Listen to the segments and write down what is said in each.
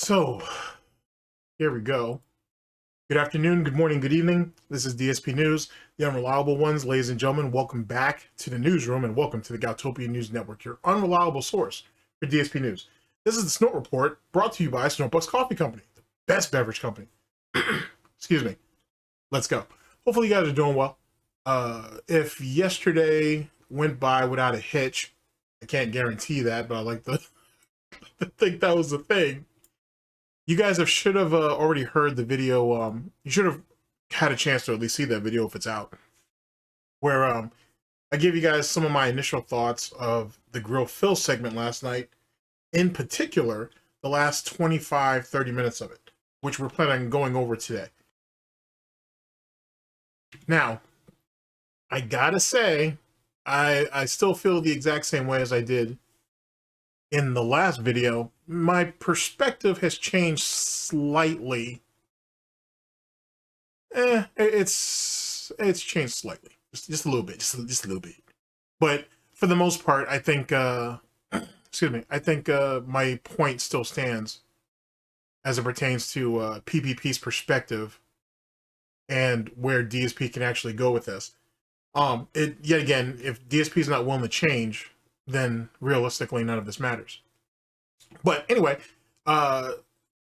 So, here we go. Good afternoon, good morning, good evening. This is DSP News, the unreliable ones. Ladies and gentlemen, welcome back to the newsroom and welcome to the Goutopia News Network, your unreliable source for DSP News. This is the Snort Report, brought to you by SnortBucks Coffee Company, the best beverage company. Excuse me. Let's go. Hopefully you guys are doing well. If yesterday went by without a hitch, I can't guarantee that, but I like to think that was the thing. You guys should have already heard the video. You should have had a chance to at least see that video if it's out, where I gave you guys some of my initial thoughts of the Grill Phil segment last night, in particular, the last 25-30 minutes of it, which we're planning on going over today. Now, I gotta say, I still feel the exact same way as I did in the last video. My perspective has changed slightly. It's changed slightly, just a little bit, just a little bit. But for the most part, I think, excuse me, I think my point still stands as it pertains to PPP's perspective and where DSP can actually go with this. Yet again, if DSP is not willing to change, then realistically none of this matters. But anyway,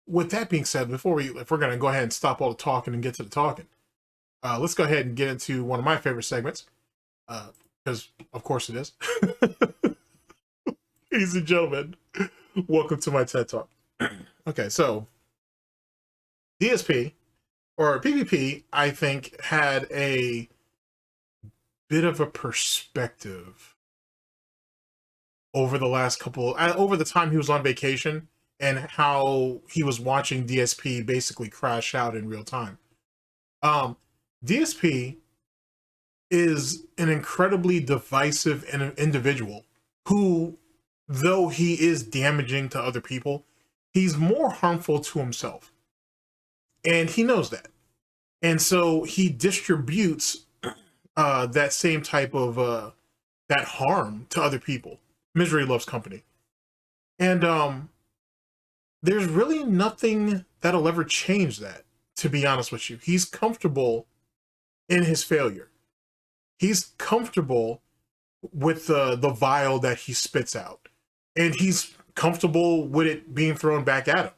with that being said, if we're gonna go ahead and stop all the talking and get to the talking, let's go ahead and get into one of my favorite segments, because of course it is. Ladies and gentlemen, welcome to my TED Talk. Okay, so DSP or PPP, I think, had a bit of a perspective over the last over the time he was on vacation and how he was watching DSP basically crash out in real time. DSP is an incredibly divisive individual who, though he is damaging to other people, he's more harmful to himself. And he knows that. And so he distributes that same type of that harm to other people. Misery loves company. And there's really nothing that'll ever change that, to be honest with you. He's comfortable in his failure. He's comfortable with the vial that he spits out. And he's comfortable with it being thrown back at him,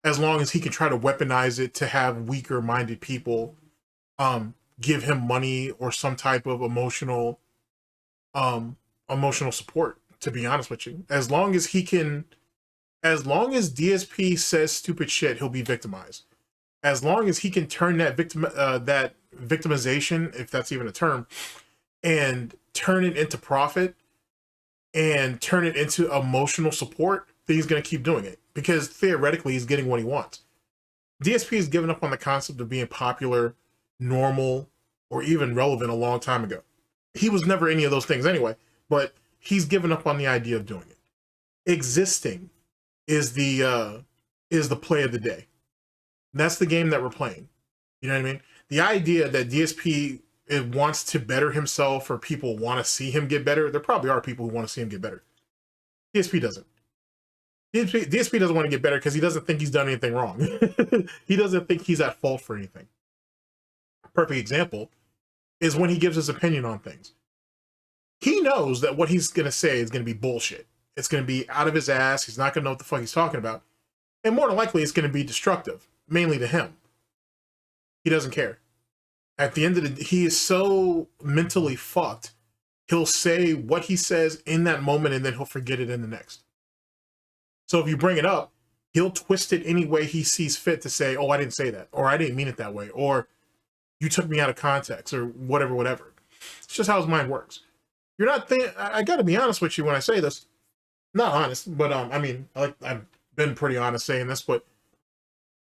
as long as he can try to weaponize it to have weaker-minded people give him money or some type of emotional support. To be honest with you, as long as DSP says stupid shit, he'll be victimized. As long as he can turn that victimization, if that's even a term, and turn it into profit and turn it into emotional support, then he's going to keep doing it, because theoretically he's getting what he wants. DSP has given up on the concept of being popular, normal, or even relevant a long time ago. He was never any of those things anyway, but he's given up on the idea of doing it. Existing is the play of the day. That's the game that we're playing. You know what I mean? The idea that DSP wants to better himself, or people want to see him get better, there probably are people who want to see him get better. DSP doesn't. DSP doesn't want to get better because he doesn't think he's done anything wrong. He doesn't think he's at fault for anything. Perfect example is when he gives his opinion on things. He knows that what he's going to say is going to be bullshit. It's going to be out of his ass. He's not going to know what the fuck he's talking about. And more than likely, it's going to be destructive, mainly to him. He doesn't care. At the end of the day, he is so mentally fucked, he'll say what he says in that moment and then he'll forget it in the next. So if you bring it up, he'll twist it any way he sees fit to say, oh, I didn't say that, or I didn't mean it that way, or you took me out of context, or whatever. It's just how his mind works. You're not I gotta be honest with you when I say this. Not honest, but I mean, I've been pretty honest saying this, but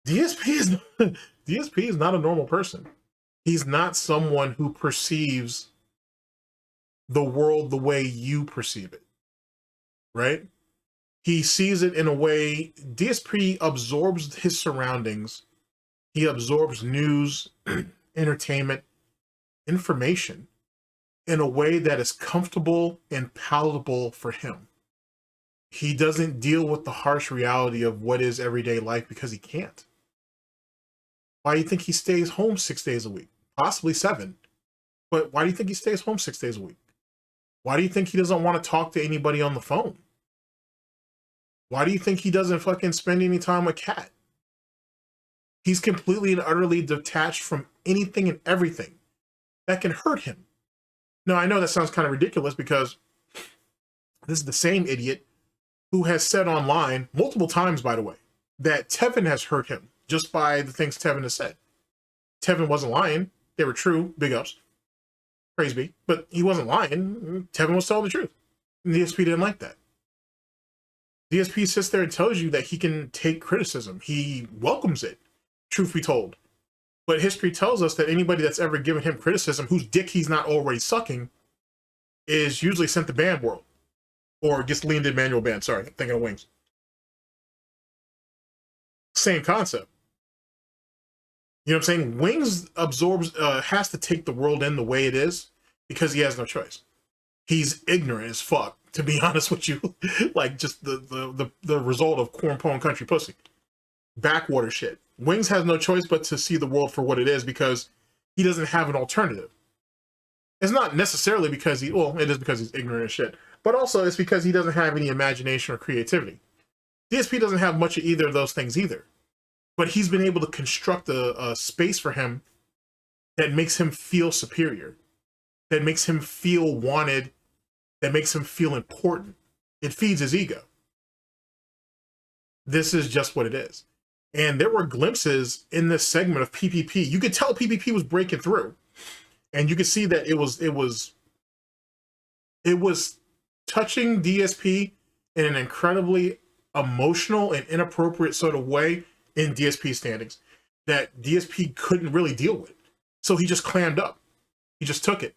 DSP is not a normal person. He's not someone who perceives the world the way you perceive it, right? He sees it in a way. DSP absorbs his surroundings. He absorbs news, entertainment, information in a way that is comfortable and palatable for him. He doesn't deal with the harsh reality of what is everyday life because he can't. Why do you think he stays home 6 days a week? Possibly 7. But why do you think he stays home 6 days a week? Why do you think he doesn't want to talk to anybody on the phone? Why do you think he doesn't fucking spend any time with Kat? He's completely and utterly detached from anything and everything that can hurt him. Now, I know that sounds kind of ridiculous because this is the same idiot who has said online multiple times, by the way, that Tevin has hurt him just by the things Tevin has said. Tevin wasn't lying. They were true. Big ups. Praise be. But he wasn't lying. Tevin was telling the truth. And DSP didn't like that. DSP sits there and tells you that he can take criticism. He welcomes it, truth be told. But history tells us that anybody that's ever given him criticism, whose dick he's not already sucking, is usually sent to band world. Or gets leaned in manual band. Sorry, I'm thinking of Wings. Same concept. You know what I'm saying? Wings absorbs, has to take the world in the way it is because he has no choice. He's ignorant as fuck, to be honest with you. Like just the result of corn pone country pussy. Backwater shit. Wings has no choice but to see the world for what it is because he doesn't have an alternative. It's not necessarily because well, it is because he's ignorant as shit, but also it's because he doesn't have any imagination or creativity. DSP doesn't have much of either of those things either. But he's been able to construct a space for him that makes him feel superior, that makes him feel wanted, that makes him feel important. It feeds his ego. This is just what it is. And there were glimpses in this segment of PPP. You could tell PPP was breaking through. And you could see that it was touching DSP in an incredibly emotional and inappropriate sort of way in DSP standings that DSP couldn't really deal with. So he just clammed up. He just took it.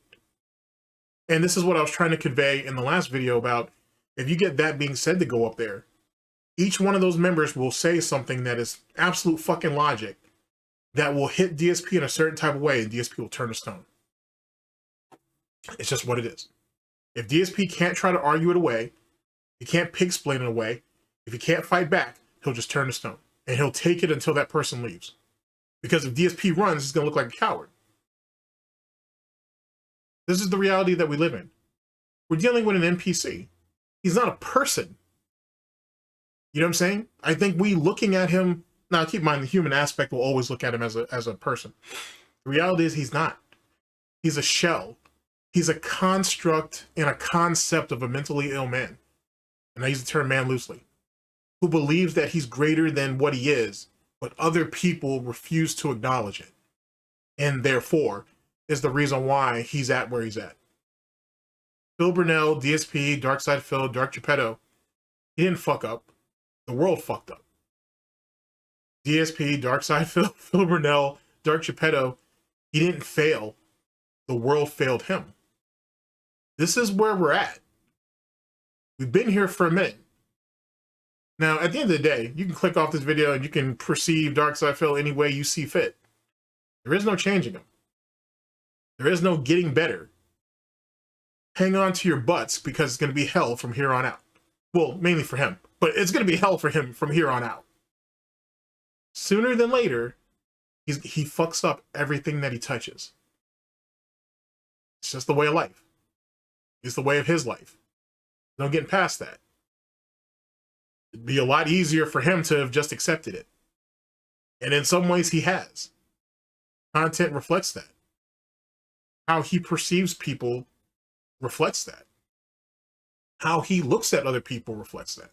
And this is what I was trying to convey in the last video about if you get that being said to go up there, each one of those members will say something that is absolute fucking logic that will hit DSP in a certain type of way and DSP will turn to stone. It's just what it is. If DSP can't try to argue it away, he can't pig-splain it away, if he can't fight back, he'll just turn to stone. And he'll take it until that person leaves. Because if DSP runs, he's going to look like a coward. This is the reality that we live in. We're dealing with an NPC. He's not a person. You know what I'm saying? I think we looking at him... Now, keep in mind, the human aspect will always look at him as a person. The reality is he's not. He's a shell. He's a construct and a concept of a mentally ill man. And I use the term man loosely. Who believes that he's greater than what he is, but other people refuse to acknowledge it. And therefore, is the reason why he's at where he's at. Phil Burnell, DSP, Darksydephil, Dark Geppetto, he didn't fuck up. The world fucked up. DSP, Darksydephil, Phil Burnell, Dark Geppetto, he didn't fail. The world failed him. This is where we're at. We've been here for a minute. Now, at the end of the day, you can click off this video and you can perceive Darksydephil any way you see fit. There is no changing him. There is no getting better. Hang on to your butts because it's going to be hell from here on out. Well, mainly for him, but it's going to be hell for him from here on out. Sooner than later, he fucks up everything that he touches. It's just the way of life. It's the way of his life. No getting past that. It'd be a lot easier for him to have just accepted it. And in some ways he has. Content reflects that. How he perceives people reflects that. How he looks at other people reflects that.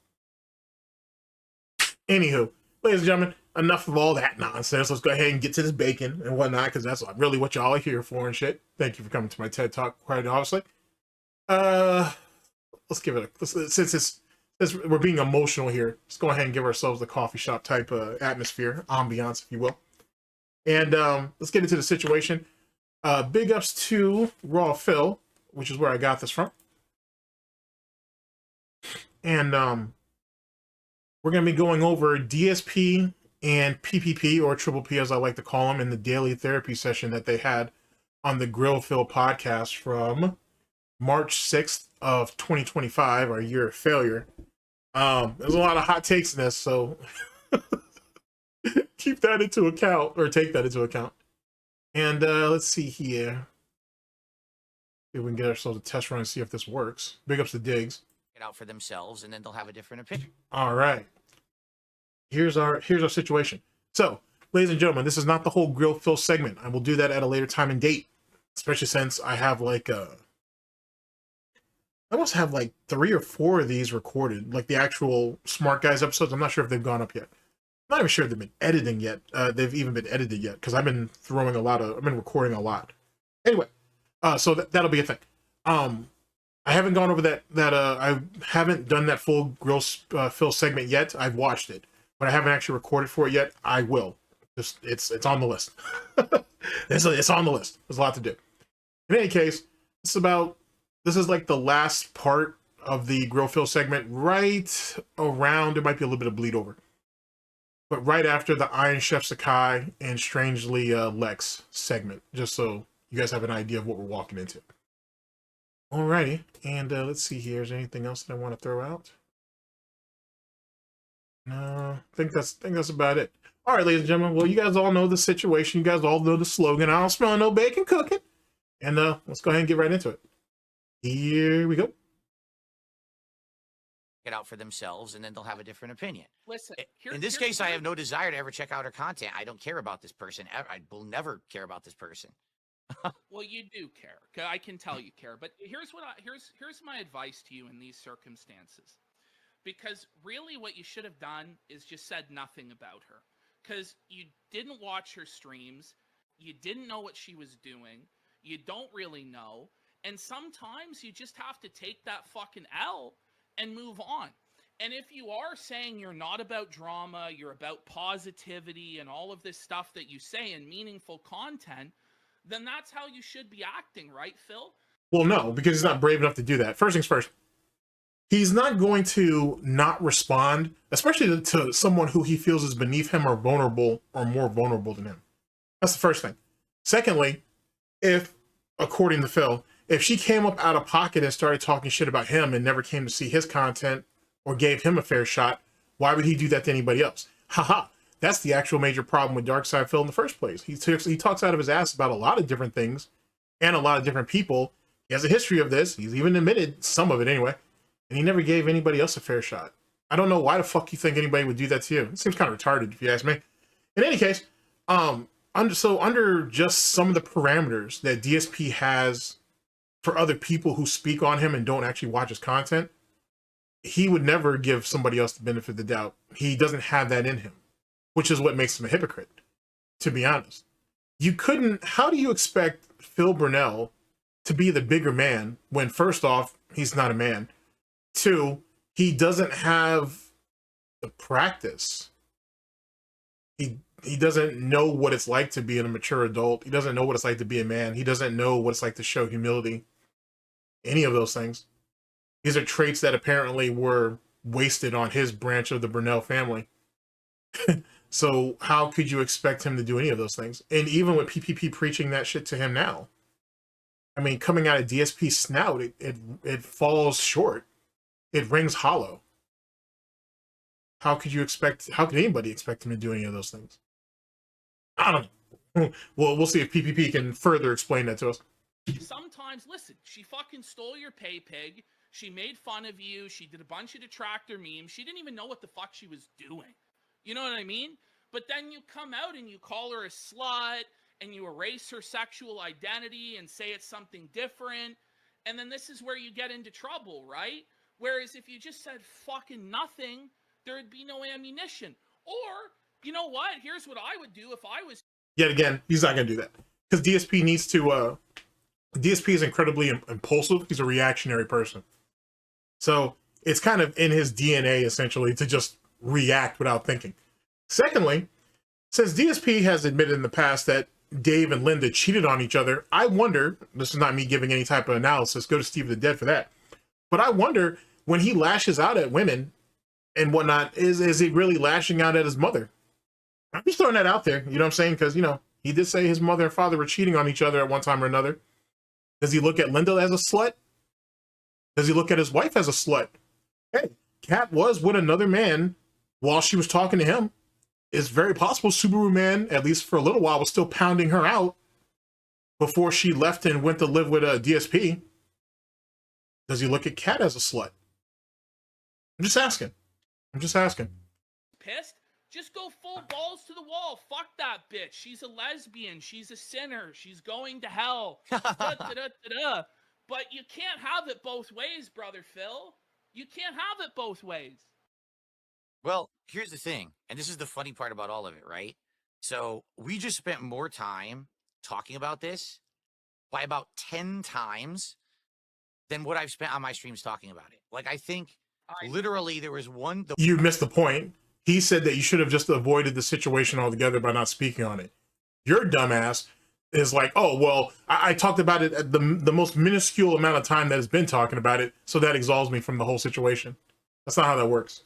Anywho, ladies and gentlemen, enough of all that nonsense. Let's go ahead and get to this bacon and whatnot, because that's really what y'all are here for and shit. Thank you for coming to my TED Talk, quite obviously. Let's give it a... Since we're being emotional here, let's go ahead and give ourselves the coffee shop type atmosphere, ambiance, if you will. And let's get into the situation. Big ups to Raw Phil, which is where I got this from. And we're going to be going over DSP and PPP, or Triple P as I like to call them, in the daily therapy session that they had on the Grill Phil podcast from March 6th of 2025, our year of failure. There's a lot of hot takes in this, so keep that into account, or take that into account. And let's see here. See if we can get ourselves a test run and see if this works. Big ups to Diggs. It out for themselves, and then they'll have a different opinion. All right. Here's our situation. So, ladies and gentlemen, this is not the whole grill fill segment. I will do that at a later time and date, especially since I have like I must have like 3 or 4 of these recorded, like the actual Smart Guys episodes. I'm not sure if they've gone up yet. I'm not even sure if they've been editing yet. They've even been edited yet, because I've been recording a lot. Anyway, so that'll be a thing. I haven't gone over that. I haven't done that full grill fill segment yet. I've watched it, but I haven't actually recorded for it yet. I will. Just it's on the list. It's on the list. There's a lot to do. In any case, this is like the last part of the grill fill segment, right around, it might be a little bit of bleed over, but right after the Iron Chef Sakai and Strangely Lex segment, just so you guys have an idea of what we're walking into. Alrighty, and let's see here. Is there anything else that I want to throw out? No, I think that's about it. All right, ladies and gentlemen. Well, you guys all know the situation. You guys all know the slogan. I don't smell no bacon cooking. And let's go ahead and get right into it. Here we go. It out for themselves, and then they'll have a different opinion. Listen, in this case, I have no desire to ever check out her content. I don't care about this person. I will never care about this person. Well, you do care. I can tell you care. But here's my advice to you in these circumstances. Because really what you should have done is just said nothing about her. Because you didn't watch her streams. You didn't know what she was doing. You don't really know. And sometimes you just have to take that fucking L and move on. And if you are saying you're not about drama, you're about positivity and all of this stuff that you say in meaningful content, then that's how you should be acting, right, Phil? Well, no, because he's not brave enough to do that. First things first. He's not going to not respond, especially to someone who he feels is beneath him or vulnerable or more vulnerable than him. That's the first thing. Secondly, if, according to Phil, if she came up out of pocket and started talking shit about him and never came to see his content or gave him a fair shot, why would he do that to anybody else? Haha. That's the actual major problem with Darksydephil in the first place. He talks out of his ass about a lot of different things and a lot of different people. He has a history of this. He's even admitted some of it anyway. And he never gave anybody else a fair shot. I don't know why the fuck you think anybody would do that to you. It seems kind of retarded, if you ask me. In any case, under just some of the parameters that DSP has for other people who speak on him and don't actually watch his content, he would never give somebody else the benefit of the doubt. He doesn't have that in him, which is what makes him a hypocrite, to be honest. How do you expect Phil Burnell to be the bigger man when, first off, he's not a man? 2, he doesn't have the practice. He doesn't know what it's like to be a mature adult. He doesn't know what it's like to be a man. He doesn't know what it's like to show humility. Any of those things. These are traits that apparently were wasted on his branch of the Burnell family. So how could you expect him to do any of those things? And even with PPP preaching that shit to him now, I mean, coming out of DSP's snout, it falls short. It rings hollow. How could anybody expect him to do any of those things? I don't know. Well, we'll see if PPP can further explain that to us. Sometimes, listen, she fucking stole your pay pig. She made fun of you. She did a bunch of Detractor memes. She didn't even know what the fuck she was doing. You know what I mean? But then you come out and you call her a slut and you erase her sexual identity and say it's something different. And then this is where you get into trouble, right? Whereas if you just said fucking nothing, there would be no ammunition. Or, you know what? Here's what I would do if I was... Yet again, he's not going to do that. Because DSP needs to... DSP is incredibly impulsive. He's a reactionary person. So it's kind of in his DNA, essentially, to just react without thinking. Secondly, since DSP has admitted in the past that Dave and Linda cheated on each other, I wonder, this is not me giving any type of analysis, go to Steve the Dead for that, but I wonder, when he lashes out at women and whatnot, is he really lashing out at his mother? I'm just throwing that out there, you know what I'm saying? Because, you know, he did say his mother and father were cheating on each other at one time or another. Does he look at Linda as a slut? Does he look at his wife as a slut? Hey, Kat was with another man while she was talking to him. It's very possible Subaru Man, at least for a little while, was still pounding her out before she left and went to live with a DSP. Does he look at Kat as a slut? I'm just asking. Pissed? Just go full balls to the wall. Fuck that bitch. She's a lesbian. She's a sinner. She's going to hell. Da-da-da-da-da. But you can't have it both ways, brother Phil. You can't have it both ways. Well, here's the thing, and this is the funny part about all of it, right? So we just spent more time talking about this by about 10 times than what I've spent on my streams talking about it. Like, I think literally there was one... You missed the point. He said that you should have just avoided the situation altogether by not speaking on it. Your dumbass is like, oh, well, I talked about it at the most minuscule amount of time that has been talking about it, so that absolves me from the whole situation. That's not how that works.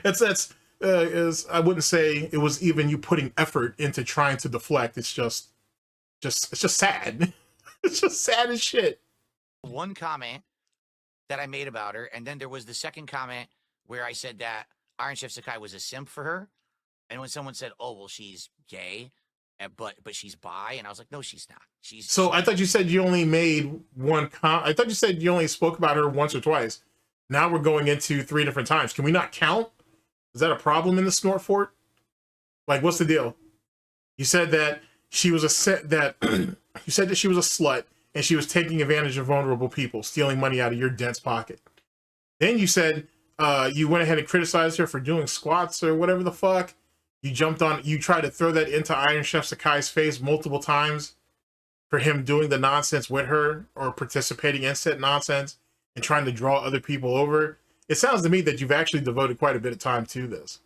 I wouldn't say it was even you putting effort into trying to deflect. It's just sad. It's just sad as shit. One comment that I made about her, and then there was the second comment where I said that Iron Chef Sakai was a simp for her, and when someone said, "Oh, well, she's gay, but she's bi," and I was like, "No, she's not. She's." So I thought you said you only made one I thought you said you only spoke about her once or twice. Now we're going into 3 different times. Can we not count? Is that a problem in the Snort Fort? Like, what's the deal? You said that she was you said that she was a slut and she was taking advantage of vulnerable people, stealing money out of your dense pocket. Then you said you went ahead and criticized her for doing squats or whatever the fuck. You tried to throw that into Iron Chef Sakai's face multiple times for him doing the nonsense with her or participating in said nonsense and trying to draw other people over. It sounds to me that you've actually devoted quite a bit of time to this.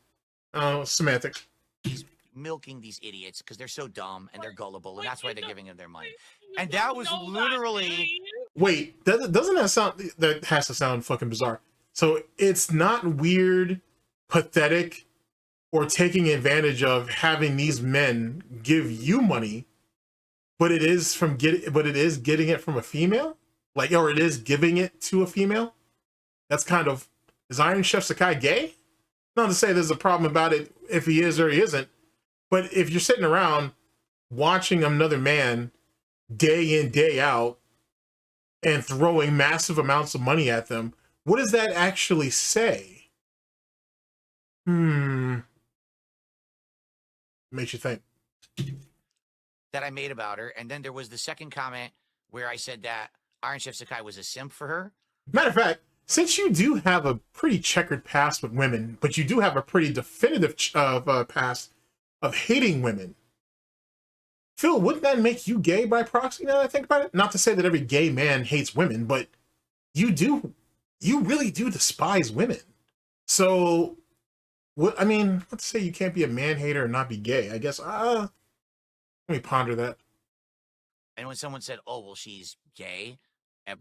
Semantics. He's milking these idiots because they're so dumb and they're gullible, and that's why they're giving him their money. And that was literally... Wait, doesn't that sound... That has to sound fucking bizarre. So it's not weird, pathetic, or taking advantage of having these men give you money, but it is getting it from a female? Like, or it is giving it to a female? That's kind of... Is Iron Chef Sakai gay? Not to say there's a problem about it if he is or he isn't, but if you're sitting around watching another man day in, day out, and throwing massive amounts of money at them, what does that actually say? Makes you think. That I made about her, and then there was the second comment where I said that Iron Chef Sakai was a simp for her. Matter of fact, since you do have a pretty checkered past with women, but you do have a pretty definitive past of hating women, Phil, wouldn't that make you gay by proxy now that I think about it? Not to say that every gay man hates women, but you really do despise women. So, I mean, let's say you can't be a man hater and not be gay. I guess, let me ponder that. And when someone said, "Oh, well, she's gay,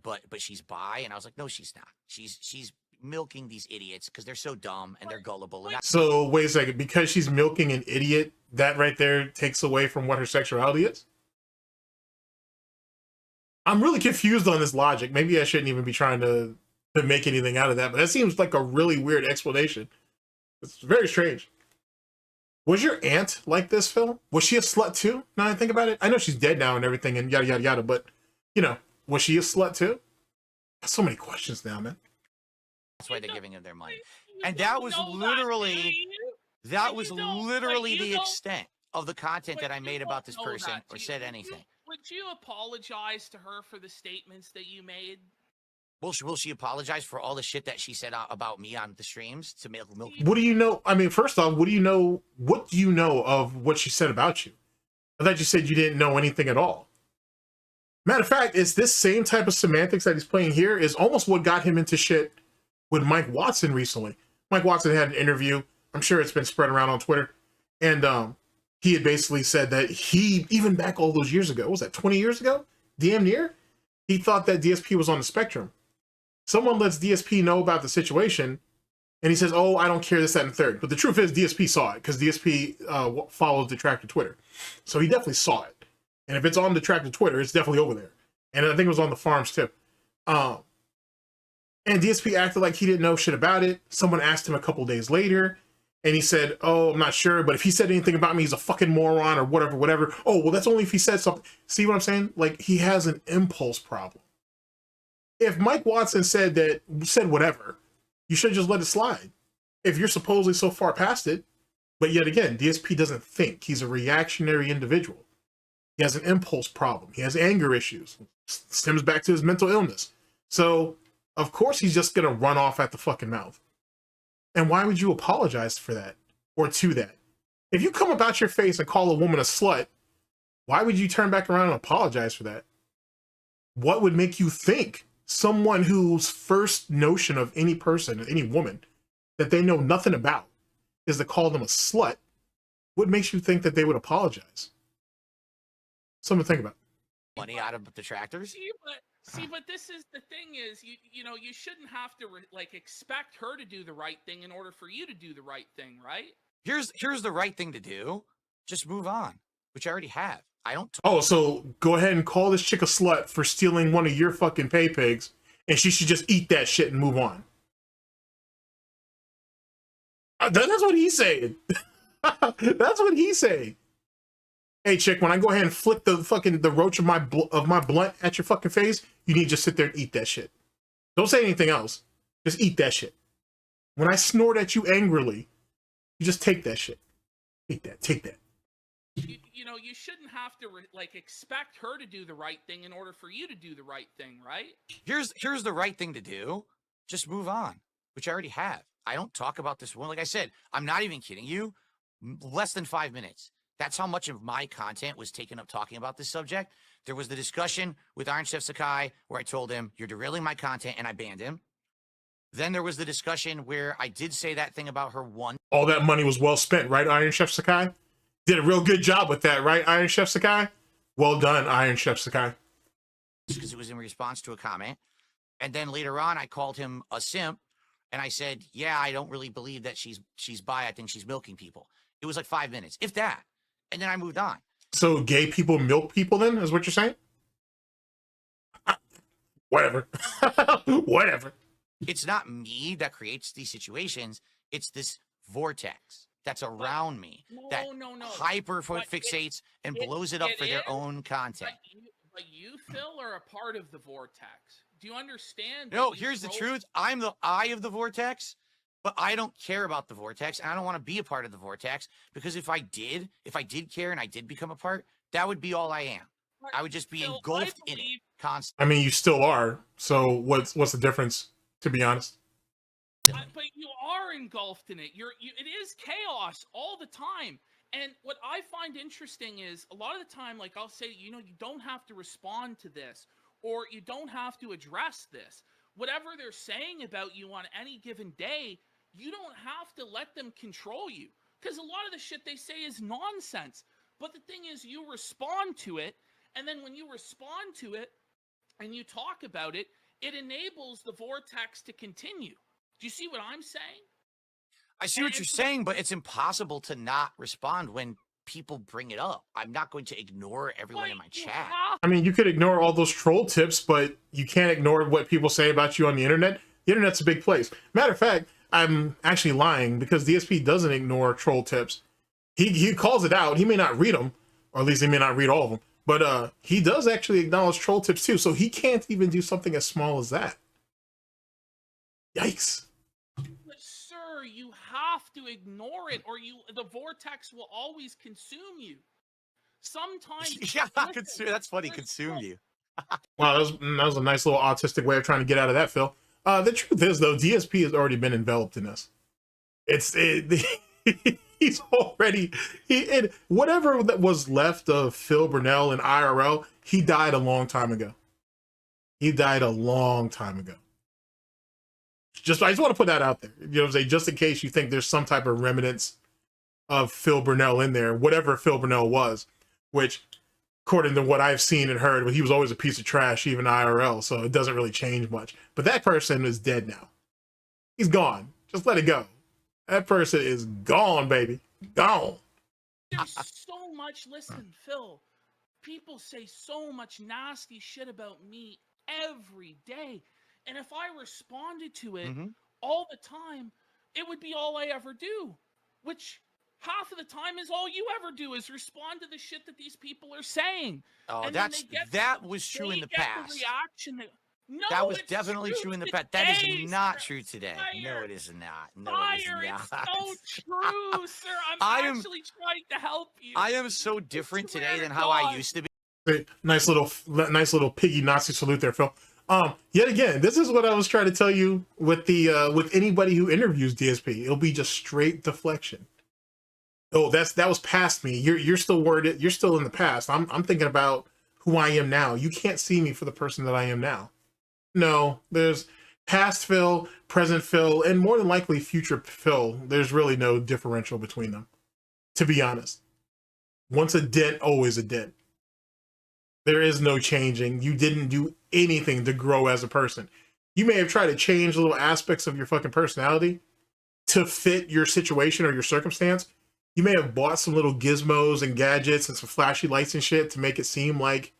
but she's bi," and I was like, "No, she's not. She's milking these idiots because they're so dumb and they're gullible." And so wait a second, because she's milking an idiot, that right there takes away from what her sexuality is? I'm really confused on this logic. Maybe I shouldn't even be trying to make anything out of that, but that seems like a really weird explanation. It's very strange. Was your aunt like this, Phil? Was she a slut too? Now I think about it. I know she's dead now and everything and yada, yada, yada, but, you know, was she a slut too? So many questions now, man. that's why they're giving him their money. And that was literally the extent of the content that I made about this person or said anything. Would you apologize to her for the statements that you made? Will she apologize for all the shit that she said about me on the streams to milk? What do you know? I mean, first off, what do you know of what she said about you? I thought you said you didn't know anything at all. Matter of fact, it's this same type of semantics that he's playing here is almost what got him into shit with Mike Watson recently. Mike Watson had an interview. I'm sure it's been spread around on Twitter. And he had basically said that he, even back all those years ago, what was that 20 years ago? Damn near? He thought that DSP was on the spectrum. Someone lets DSP know about the situation, and he says, "Oh, I don't care, this, that, and the third." But the truth is, DSP saw it, because DSP follows Detractor Twitter. So he definitely saw it. And if it's on Detractor Twitter, it's definitely over there. And I think it was on the farms, too. And DSP acted like he didn't know shit about it. Someone asked him a couple days later, and he said, "Oh, I'm not sure, but if he said anything about me, he's a fucking moron or whatever, whatever." Oh, well, that's only if he said something. See what I'm saying? Like, he has an impulse problem. If Mike Watson said whatever, you should just let it slide. If you're supposedly so far past it, but yet again, DSP doesn't think. He's a reactionary individual. He has an impulse problem. He has anger issues. Stems back to his mental illness. So, of course, he's just going to run off at the fucking mouth. And why would you apologize for that or to that? If you come about your face and call a woman a slut, why would you turn back around and apologize for that? What would make you think someone whose first notion of any person, any woman, that they know nothing about is to call them a slut? What makes you think that they would apologize? Something to think about. Money out of the Detractors. See, but this is the thing is, you know, you shouldn't have to like expect her to do the right thing in order for you to do the right thing, right? Here's the right thing to do. Just move on, which I already have. I don't. Oh, so go ahead and call this chick a slut for stealing one of your fucking pay pigs, and she should just eat that shit and move on. That's what he's saying. That's what he's saying. Hey, chick, when I go ahead and flick the roach of my blunt at your fucking face, you need to just sit there and eat that shit. Don't say anything else. Just eat that shit. When I snort at you angrily, you just take that shit. Take that. Take that. You know, you shouldn't have to like expect her to do the right thing in order for you to do the right thing, right? Here's the right thing to do. Just move on, which I already have. I don't talk about this one. Like I said, I'm not even kidding you. Less than 5 minutes. That's how much of my content was taken up talking about this subject. There was the discussion with Iron Chef Sakai where I told him, you're derailing my content, and I banned him. Then there was the discussion where I did say that thing about her one. All that money was well spent, right, Iron Chef Sakai? Did a real good job with that, right, Iron Chef Sakai? Well done, Iron Chef Sakai. Because it was in response to a comment. And then later on, I called him a simp, and I said, yeah, I don't really believe that she's bi. I think she's milking people. It was like 5 minutes, if that. And then I moved on. So gay people milk people then, is what you're saying? Whatever. Whatever. It's not me that creates these situations. It's this vortex that's around me that hyper fixates and blows it up for their own content. But you, Phil, are a part of the vortex. Do you understand? No, here's the truth. I'm the eye of the vortex. But I don't care about the vortex, and I don't want to be a part of the vortex, because if I did care and I did become a part, that would be all I am. I would just be engulfed in it constantly. I mean, you still are. So what's the difference, to be honest? But you are engulfed in it. It is chaos all the time. And what I find interesting is a lot of the time, like I'll say, you know, you don't have to respond to this, or you don't have to address this. Whatever they're saying about you on any given day, you don't have to let them control you, because a lot of the shit they say is nonsense. But the thing is, you respond to it, and then when you respond to it and you talk about it, it enables the vortex to continue. Do you see what I'm saying? I see what you're saying, but it's impossible to not respond when people bring it up. I'm not going to ignore everyone in my chat. I mean, you could ignore all those troll tips, but you can't ignore what people say about you on the internet. The internet's a big place. Matter of fact, I'm actually lying, because DSP doesn't ignore troll tips. He calls it out. He may not read them, or at least he may not read all of them, but he does actually acknowledge troll tips too, so he can't even do something as small as that. Yikes. But sir, you have to ignore it, or the vortex will always consume you. Sometimes yeah, that's funny, consume you. Wow, that was a nice little autistic way of trying to get out of that, Phil. The truth is, though, DSP has already been enveloped in this. He's already whatever that was left of Phil Burnell in IRL, he died a long time ago. He died a long time ago. I just want to put that out there. You know what I'm saying? Just in case you think there's some type of remnants of Phil Burnell in there, whatever Phil Burnell was, which, according to what I've seen and heard, he was always a piece of trash, even IRL, so it doesn't really change much. But that person is dead now. He's gone. Just let it go. That person is gone, baby. Gone. There's so much. Listen, Phil, people say so much nasty shit about me every day. And if I responded to it Mm-hmm. all the time, it would be all I ever do, which half of the time is all you ever do is respond to the shit that these people are saying. Oh, And then they get that was true they in the get past. the reaction that no, That was it's definitely true in the past. today, That is not sir. true today. No, Fire. it is not. No, Fire, it is it's not. so true, sir. I I'm am- actually trying to help you. I am so different swear today to than how I God. used to be. Nice little piggy Nazi salute there, Phil. Yet again, this is what I was trying to tell you with the with anybody who interviews DSP. It'll be just straight deflection. Oh, that was past me. You're still worded. You're still in the past. I'm thinking about who I am now. You can't see me for the person that I am now. No, there's past Phil, present Phil, and more than likely future Phil. There's really no differential between them, to be honest. Once a dent, always a dent. There is no changing. You didn't do anything to grow as a person. You may have tried to change little aspects of your fucking personality to fit your situation or your circumstance. You may have bought some little gizmos and gadgets and some flashy lights and shit to make it seem like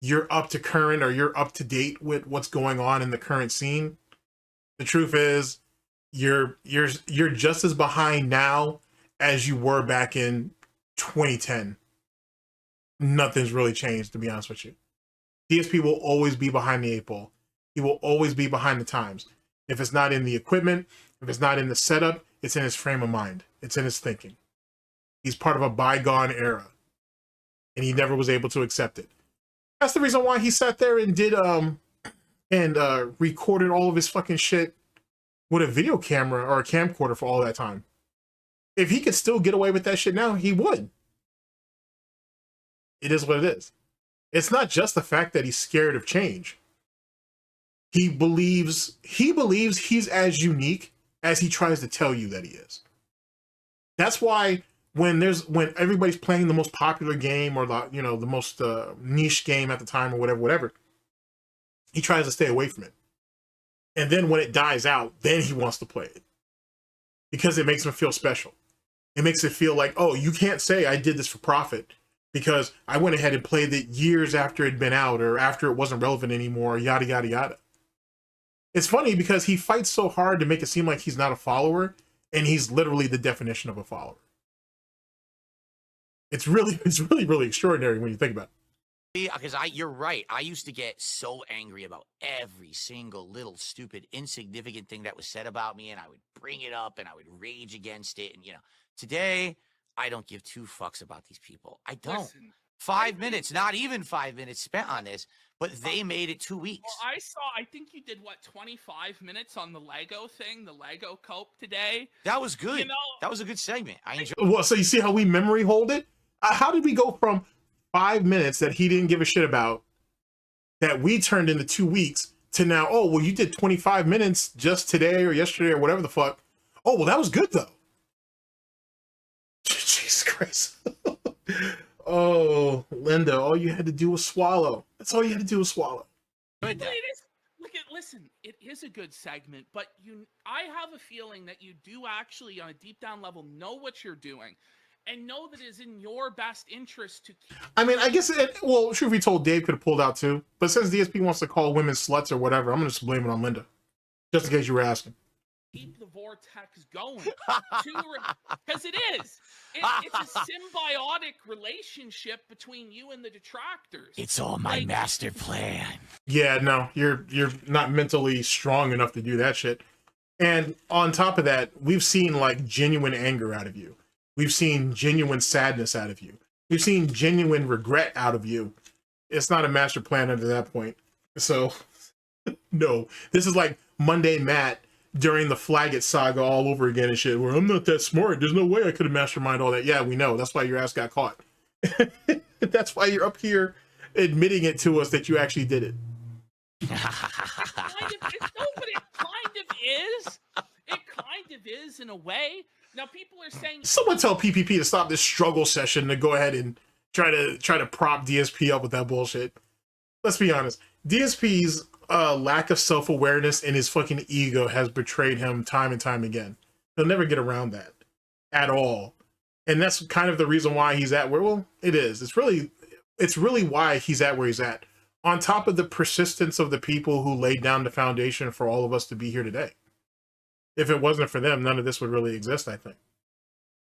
you're up to current or you're up to date with what's going on in the current scene. The truth is, you're just as behind now as you were back in 2010. Nothing's really changed, to be honest with you. DSP will always be behind the 8-ball. He will always be behind the times. If it's not in the equipment, if it's not in the setup, it's in his frame of mind. It's in his thinking. He's part of a bygone era, and he never was able to accept it. That's the reason why he sat there and did recorded all of his fucking shit with a video camera or a camcorder for all that time. If he could still get away with that shit now, he would. It is what it is. It's not just the fact that he's scared of change. He believes he's as unique as he tries to tell you that he is. That's why when everybody's playing the most popular game or the most niche game at the time or whatever, he tries to stay away from it. And then when it dies out, then he wants to play it. Because it makes him feel special. It makes it feel like, oh, you can't say I did this for profit because I went ahead and played it years after it'd been out or after it wasn't relevant anymore, yada, yada, yada. It's funny because he fights so hard to make it seem like he's not a follower, and he's literally the definition of a follower. It's really extraordinary when you think about it. Because you're right. I used to get so angry about every single little stupid, insignificant thing that was said about me, and I would bring it up and I would rage against it. And today I don't give two fucks about these people. I don't. Listen, 5 minutes, not even 5 minutes spent on this, but they made it 2 weeks. Well, I think you did 25 minutes on the Lego thing, the Lego cope today. That was good. That was a good segment. I enjoyed it. Well, so you see how we memory hold it? How did we go from 5 minutes that he didn't give a shit about that we turned into 2 weeks to now, oh, well, you did 25 minutes just today or yesterday or whatever the fuck. Oh, well, that was good, though. Jesus Christ. Oh, Linda, all you had to do was swallow. That's all you had to do was swallow. Listen, it is a good segment, but I have a feeling that you do actually, on a deep down level, know what you're doing. And know that it is in your best interest to keep... I mean, I guess truth be told, Dave could have pulled out too. But since DSP wants to call women sluts or whatever, I'm going to just blame it on Linda. Just in case you were asking. Keep the vortex going. Because it is. It's a symbiotic relationship between you and the detractors. It's all my master plan. Yeah, no, you're not mentally strong enough to do that shit. And on top of that, we've seen genuine anger out of you. We've seen genuine sadness out of you. We've seen genuine regret out of you. It's not a master plan up to that point. So, no. This is like Monday Matt during the Flaggett saga all over again and shit, where I'm not that smart. There's no way I could have masterminded all that. Yeah, we know. That's why your ass got caught. That's why you're up here admitting it to us that you actually did it. But it kind of is. It kind of is in a way. Now people are saying, someone tell PPP to stop this struggle session to go ahead and try to prop DSP up with that bullshit. Let's be honest. DSP's lack of self-awareness and his fucking ego has betrayed him time and time again. He'll never get around that at all. And that's kind of the reason why he's at where, well, it is. It's really why he's at where he's at. On top of the persistence of the people who laid down the foundation for all of us to be here today. If it wasn't for them, none of this would really exist, I think.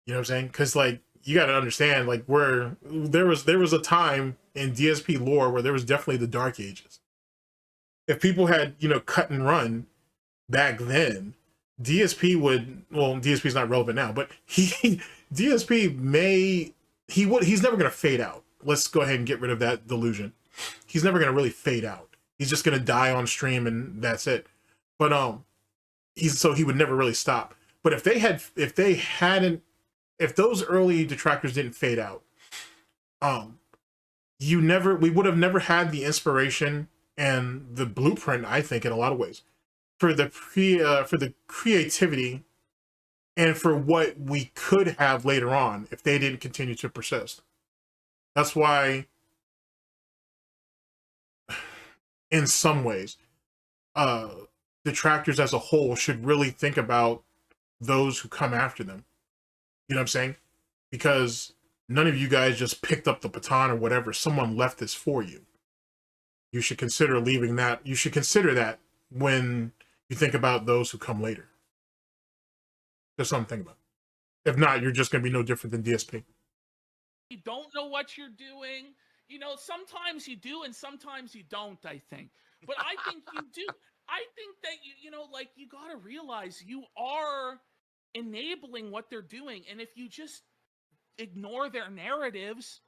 You know what I'm saying? Because, like, you got to understand, like, where there was a time in DSP lore where there was definitely the Dark Ages. If people had, you know, cut and run back then, DSP would, well, DSP is not relevant now, but DSP he's never going to fade out. Let's go ahead and get rid of that delusion. He's never going to really fade out. He's just going to die on stream and that's it. But so he would never really stop. But if those early detractors didn't fade out, we would have never had the inspiration and the blueprint, I think, in a lot of ways, for the creativity and for what we could have later on if they didn't continue to persist. That's why, in some ways, detractors as a whole should really think about those who come after them. You know what I'm saying? Because none of you guys just picked up the baton or whatever. Someone left this for you. You should consider leaving that. You should consider that when you think about those who come later. Just something to think about. If not, you're just going to be no different than DSP. You don't know what you're doing. You know, sometimes you do and sometimes you don't, I think. But I think you do. I think that, you know, like, you got to realize you are enabling what they're doing. And if you just ignore their narratives,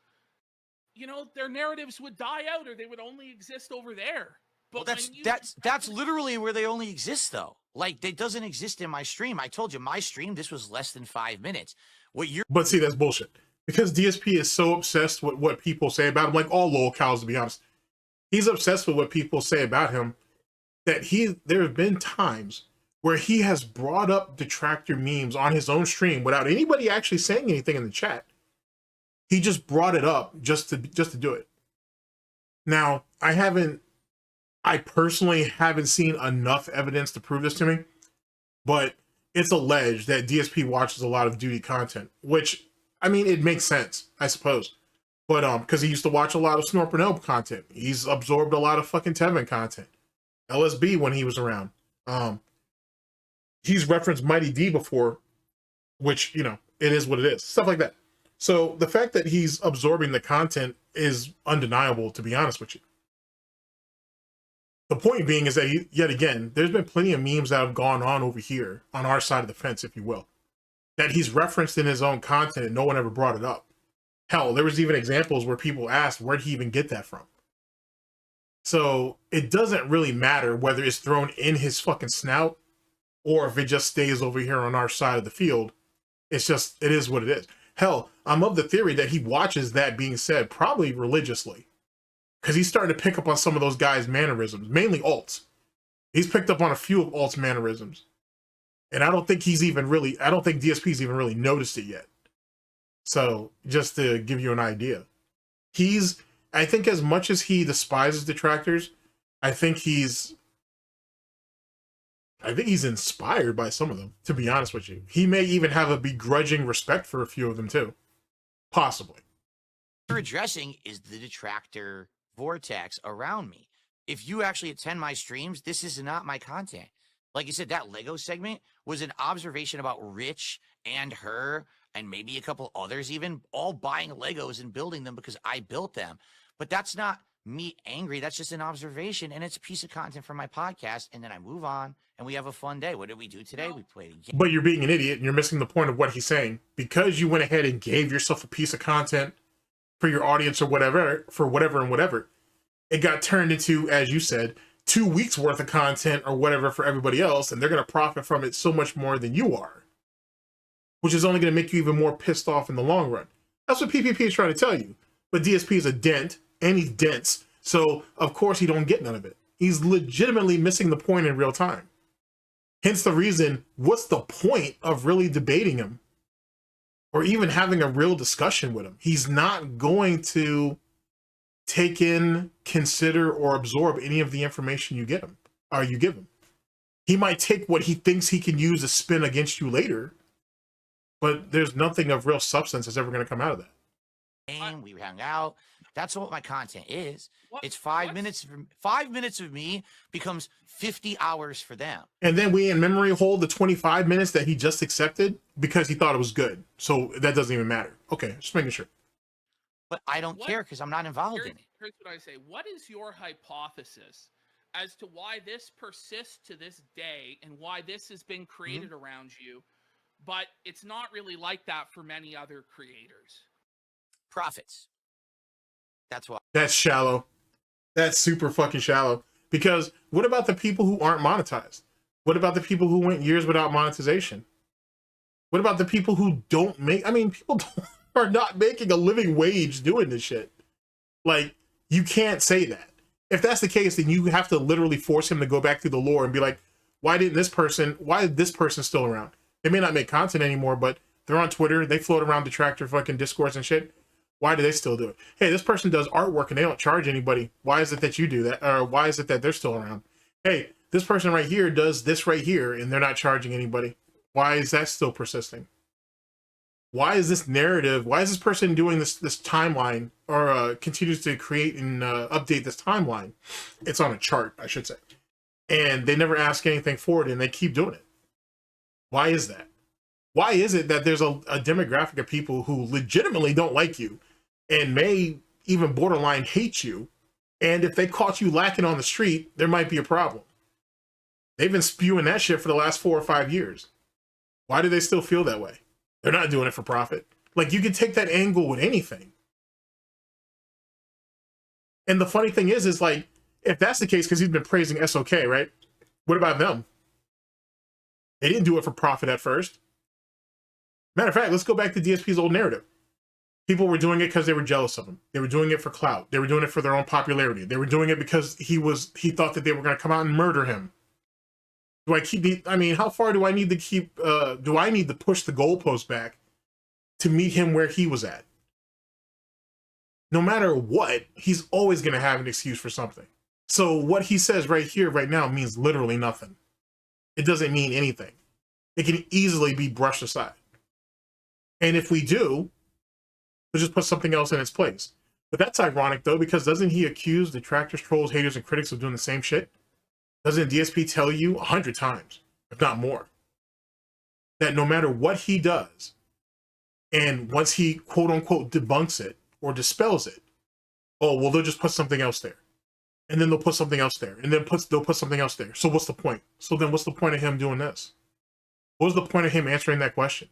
you know, their narratives would die out or they would only exist over there. But well, that's literally where they only exist, though. Like, it doesn't exist in my stream. I told you, my stream, this was less than 5 minutes. But see, that's bullshit. Because DSP is so obsessed with what people say about him, like all lol cows, to be honest. He's obsessed with what people say about him, that there have been times where he has brought up detractor memes on his own stream without anybody actually saying anything in the chat. He just brought it up just to do it. Now, I personally haven't seen enough evidence to prove this to me, but it's alleged that DSP watches a lot of duty content, which, I mean, it makes sense, I suppose. But because he used to watch a lot of Snort Burnell content. He's absorbed a lot of fucking Tevin content. LSB when he was around. He's referenced Mighty D before, which, you know, it is what it is. Stuff like that. So the fact that he's absorbing the content is undeniable, to be honest with you. The point being is that, yet again, there's been plenty of memes that have gone on over here, on our side of the fence, if you will, that he's referenced in his own content and no one ever brought it up. Hell, there was even examples where people asked, where'd he even get that from? So it doesn't really matter whether it's thrown in his fucking snout or if it just stays over here on our side of the field. It's just, it is what it is. Hell, I'm of the theory that he watches that being said probably religiously, because he's starting to pick up on some of those guys' mannerisms, mainly alts. He's picked up on a few of alts' mannerisms. And I don't think DSP's even really noticed it yet. So just to give you an idea, I think as much as he despises detractors, I think he's inspired by some of them, to be honest with you. He may even have a begrudging respect for a few of them too. Possibly. What you're addressing is the detractor vortex around me. If you actually attend my streams, this is not my content. Like you said, that Lego segment was an observation about Rich and her and maybe a couple others even all buying Legos and building them because I built them. But that's not me angry. That's just an observation, and it's a piece of content for my podcast. And then I move on, and we have a fun day. What did we do today? We played a game. But you're being an idiot, and you're missing the point of what he's saying. Because you went ahead and gave yourself a piece of content for your audience or whatever, it got turned into, as you said, 2 weeks worth of content or whatever for everybody else, and they're going to profit from it so much more than you are, which is only going to make you even more pissed off in the long run. That's what PPP is trying to tell you. But DSP is a dent, and he's dense, so of course he don't get none of it. He's legitimately missing the point in real time. Hence the reason, what's the point of really debating him or even having a real discussion with him? He's not going to take in, consider, or absorb any of the information you give him. He might take what he thinks he can use to spin against you later, but there's nothing of real substance that's ever going to come out of that. We hung out. That's what my content is. What- It's 5 what's- minutes. 5 minutes of me becomes 50 hours for them. And then we in memory hold the 25 minutes that he just accepted because he thought it was good. So that doesn't even matter. Okay, just making sure. But I don't What- care because I'm not involved Here's, in it. here's what I say. What is your hypothesis as to why this persists to this day and why this has been created around you, but it's not really like that for many other creators? Profits. That's why. That's shallow. That's super fucking shallow. Because what about the people who aren't monetized? What about the people who went years without monetization? What about the people who don't make, I mean, people are not making a living wage doing this shit. Like, you can't say that. If that's the case, then you have to literally force him to go back through the lore and be like, why is this person still around? They may not make content anymore, but they're on Twitter, they float around Detractor fucking discourse and shit. Why do they still do it? Hey, this person does artwork and they don't charge anybody. Why is it that you do that? Or why is it that they're still around? Hey, this person right here does this right here and they're not charging anybody. Why is that still persisting? Why is this narrative, why is this person doing this timeline or continues to create and update this timeline? It's on a chart, I should say. And they never ask anything for it and they keep doing it. Why is that? Why is it that there's a demographic of people who legitimately don't like you and may even borderline hate you, and if they caught you lacking on the street, there might be a problem? They've been spewing that shit for the last 4 or 5 years. Why do they still feel that way? They're not doing it for profit. Like, you can take that angle with anything. And the funny thing is like, if that's the case, because he's been praising SOK, right? What about them? They didn't do it for profit at first. Matter of fact, let's go back to DSP's old narrative. People were doing it because they were jealous of him. They were doing it for clout. They were doing it for their own popularity. They were doing it because he thought that they were going to come out and murder him. How far do I need to keep, do I need to push the goalpost back to meet him where he was at? No matter what, he's always going to have an excuse for something. So what he says right here, right now, means literally nothing. It doesn't mean anything. It can easily be brushed aside. And if we do, we'll just put something else in its place. But that's ironic, though, because doesn't he accuse detractors, trolls, haters, and critics of doing the same shit? Doesn't DSP tell you 100 times, if not more, that no matter what he does, and once he quote-unquote debunks it or dispels it, oh, well, they'll just put something else there. And then they'll put something else there. And then they'll put something else there. So what's the point? So then what's the point of him doing this? What was the point of him answering that question?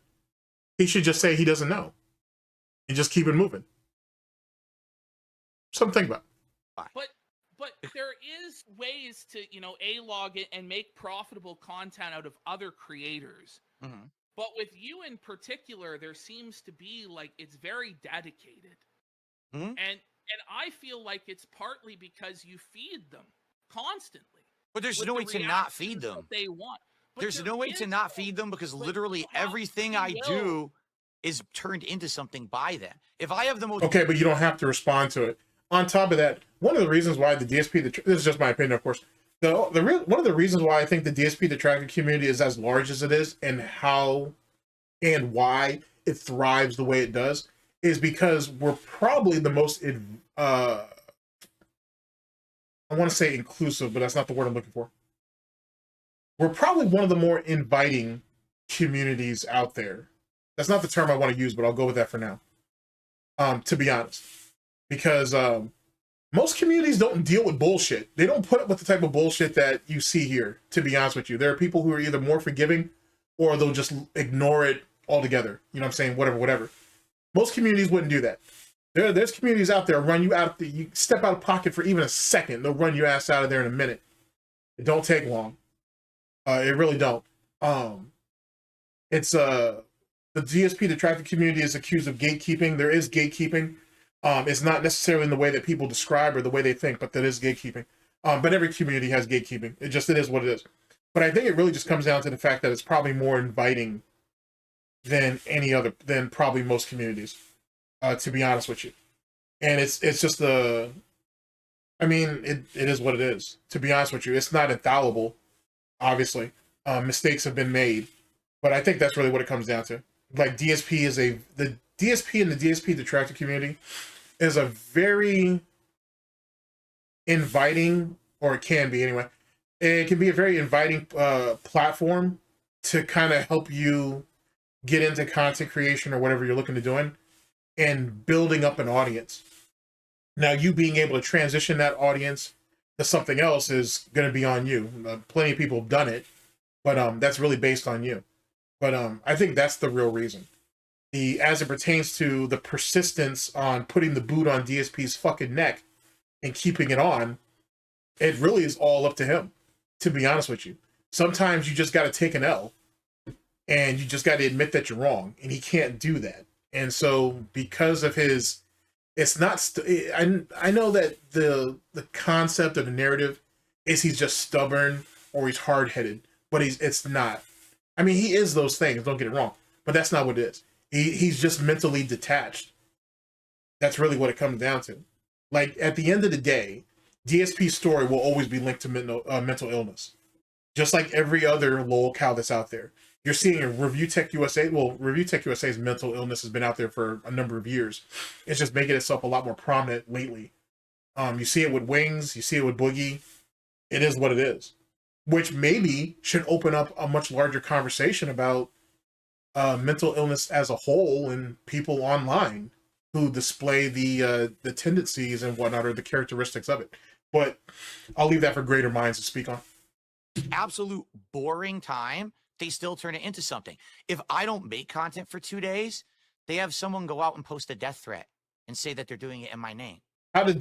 He should just say he doesn't know and just keep it moving. Something about it. But there is ways to, A-log it and make profitable content out of other creators. Mm-hmm. But with you in particular, there seems to be like it's very dedicated. Mm-hmm. And I feel like it's partly because you feed them constantly. But there's with no the way to not feed reactions them. that they want. But There's there no way to is not though. feed them because But literally how everything free I will? do is turned into something by them. If I have the most... Okay, but you don't have to respond to it. On top of that, one of the reasons why the DSP, this is just my opinion, of course, one of the reasons why I think the DSP Detractor community is as large as it is and how and why it thrives the way it does is because we're probably the most, I want to say inclusive, but that's not the word I'm looking for. We're probably one of the more inviting communities out there. That's not the term I want to use, but I'll go with that for now. To be honest, because most communities don't deal with bullshit. They don't put up with the type of bullshit that you see here, to be honest with you. There are people who are either more forgiving or they'll just ignore it altogether. You know what I'm saying? Whatever. Most communities wouldn't do that. There's communities out there run you out, you step out of pocket for even a second, they'll run your ass out of there in a minute. It don't take long. It really don't. It's the DSP Detractor community is accused of gatekeeping. There is gatekeeping. It's not necessarily in the way that people describe or the way they think, but that is gatekeeping. But every community has gatekeeping. It is what it is. But I think it really just comes down to the fact that it's probably more inviting than probably most communities, to be honest with you. And it's just it is what it is, to be honest with you. It's not infallible, obviously. Mistakes have been made, but I think that's really what it comes down to. Like the DSP and the DSP Detractor community is a very inviting, or it can be anyway. It can be a very inviting platform to kind of help you get into content creation or whatever you're looking to doing and building up an audience. Now, you being able to transition that audience to something else is going to be on you. Plenty of people have done it, but that's really based on you. But I think that's the real reason. As it pertains to the persistence on putting the boot on DSP's fucking neck and keeping it on, it really is all up to him, to be honest with you. Sometimes you just got to take an L and you just got to admit that you're wrong, and he can't do that. And so because of his, it's not, I know that the concept of the narrative is he's just stubborn or he's hard-headed, but it's not. I mean, he is those things, don't get it wrong, but that's not what it is. He's just mentally detached. That's really what it comes down to. Like, at the end of the day, DSP's story will always be linked to mental illness. Just like every other lol cow that's out there. You're seeing a Review Tech USA. Well, Review Tech USA's mental illness has been out there for a number of years. It's just making itself a lot more prominent lately. You see it with Wings. You see it with Boogie. It is what it is. Which maybe should open up a much larger conversation about mental illness as a whole and people online who display the tendencies and whatnot, or the characteristics of it. But I'll leave that for greater minds to speak on. Absolute boring time, they still turn it into something. If I don't make content for 2 days, they have someone go out and post a death threat and say that they're doing it in my name. How did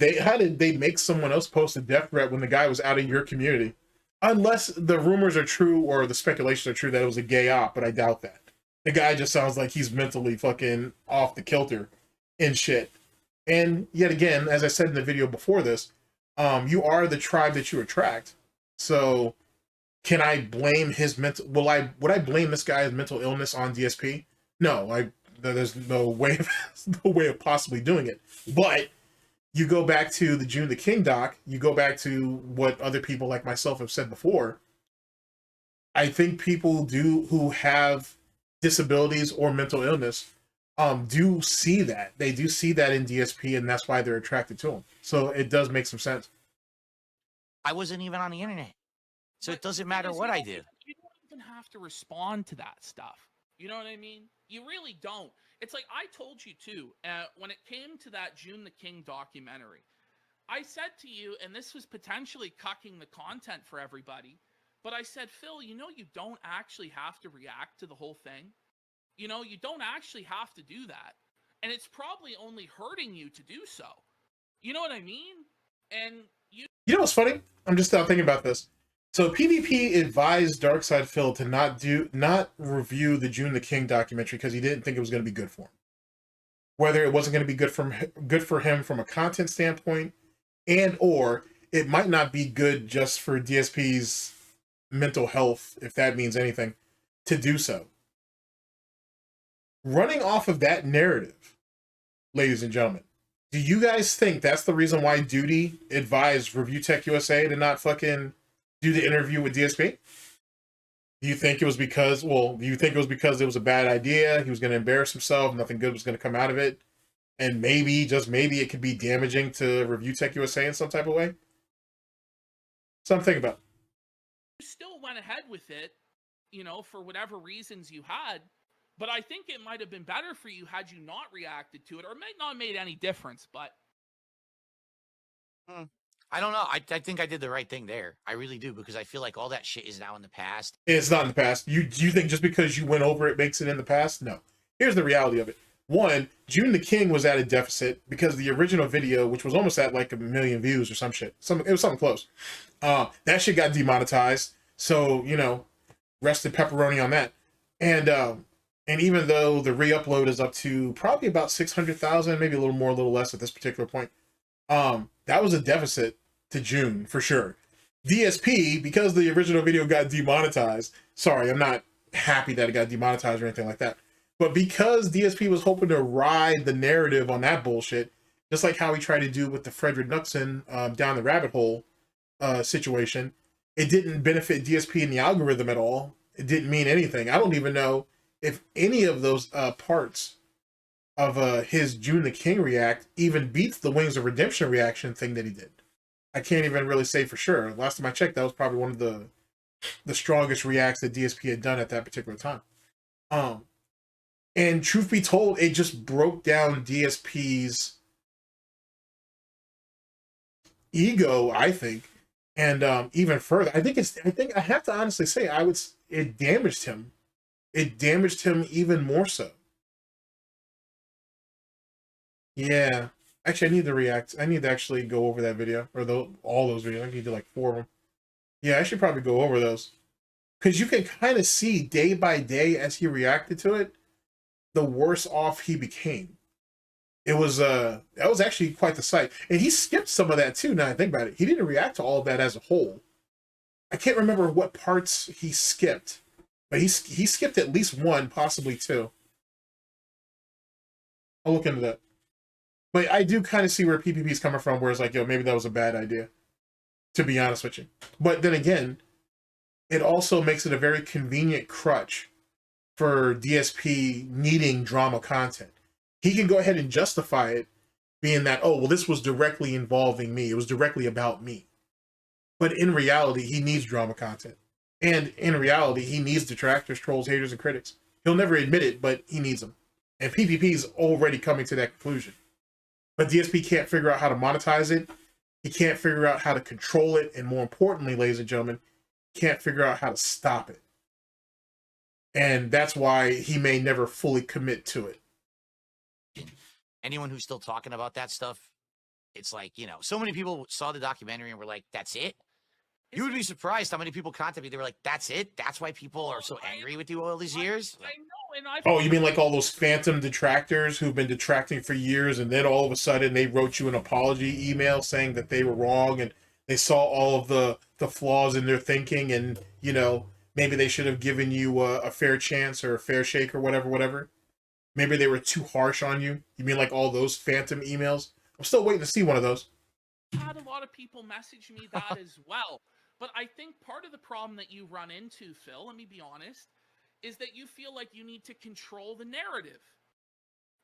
they make someone else post a death threat when the guy was out of your community? Unless the rumors are true or the speculations are true that it was a gay op, but I doubt that. The guy just sounds like he's mentally fucking off the kilter and shit. And yet again, as I said in the video before this, you are the tribe that you attract. So can I blame his mental? Would I blame this guy's mental illness on DSP? No, there's no way of possibly doing it. But you go back to the June the King doc, you go back to what other people like myself have said before. I think people who have disabilities or mental illness do see that. They do see that in DSP, and that's why they're attracted to him. So it does make some sense. I wasn't even on the internet. So it doesn't matter what I do. You don't even have to respond to that stuff. You know what I mean? You really don't. It's like I told you too, when it came to that June the King documentary, I said to you, and this was potentially cucking the content for everybody, but I said, Phil, you don't actually have to react to the whole thing. You don't actually have to do that. And it's probably only hurting you to do so. You know what I mean? And you know what's funny? I'm just thinking about this. So PPP advised Darksydephil to not review the June the King documentary because he didn't think it was going to be good for him. Whether it wasn't going to be good for him from a content standpoint, and or it might not be good just for DSP's mental health, if that means anything, to do so. Running off of that narrative, ladies and gentlemen, do you guys think that's the reason why Duty advised Review Tech USA to not fucking do the interview with DSP? Do you think it was because it was a bad idea? He was going to embarrass himself. Nothing good was going to come out of it. And maybe, just maybe, it could be damaging to Review Tech USA in some type of way? Something about. You still went ahead with it, for whatever reasons you had. But I think it might have been better for you had you not reacted to it, or it might not have made any difference, but. I don't know. I think I did the right thing there. I really do, because I feel like all that shit is now in the past. It's not in the past. You think just because you went over it makes it in the past? No. Here's the reality of it. One, June the King was at a deficit because the original video, which was almost at like 1 million views or some shit. It was something close. That shit got demonetized. So, rested pepperoni on that. And even though the re-upload is up to probably about 600,000, maybe a little more, a little less at this particular point, that was a deficit to June for sure. DSP, because the original video got demonetized, sorry, I'm not happy that it got demonetized or anything like that, but because DSP was hoping to ride the narrative on that bullshit, just like how he tried to do with the Frederick Knuckson down the rabbit hole situation, it didn't benefit DSP in the algorithm at all. It didn't mean anything. I don't even know if any of those parts his June the King react even beats the Wings of Redemption reaction thing that he did. I can't even really say for sure. Last time I checked, that was probably one of the strongest reacts that DSP had done at that particular time. And truth be told, it just broke down DSP's ego, I think, and even further. I think I have to honestly say, it damaged him. It damaged him even more so. Yeah. Actually, I need to react. I need to actually go over that video, or all those videos. I need to like 4 of them. Yeah, I should probably go over those. Because you can kind of see day by day as he reacted to it, the worse off he became. It was that was actually quite the sight. And he skipped some of that too, now I think about it. He didn't react to all of that as a whole. I can't remember what parts he skipped, but he skipped at least 1, possibly 2. I'll look into that. But I do kind of see where PPP is coming from, where it's like, yo, maybe that was a bad idea, to be honest with you. But then again, it also makes it a very convenient crutch for DSP needing drama content. He can go ahead and justify it, being that, oh, well, this was directly involving me. It was directly about me. But in reality, he needs drama content. And in reality, he needs detractors, trolls, haters, and critics. He'll never admit it, but he needs them. And PPP is already coming to that conclusion. But DSP can't figure out how to monetize it. He can't figure out how to control it. And more importantly, ladies and gentlemen, can't figure out how to stop it. And that's why he may never fully commit to it. Anyone who's still talking about that stuff, it's like, so many people saw the documentary and were like, that's it? You would be surprised how many people contacted me. They were like, that's it? That's why people are so angry with you all these years? I know, and I've... Oh, you mean like all those phantom detractors who've been detracting for years, and then all of a sudden they wrote you an apology email saying that they were wrong and they saw all of the flaws in their thinking, and, maybe they should have given you a fair chance or a fair shake or whatever. Maybe they were too harsh on you. You mean like all those phantom emails? I'm still waiting to see one of those. I had a lot of people message me that as well. But I think part of the problem that you run into, Phil, let me be honest, is that you feel like you need to control the narrative.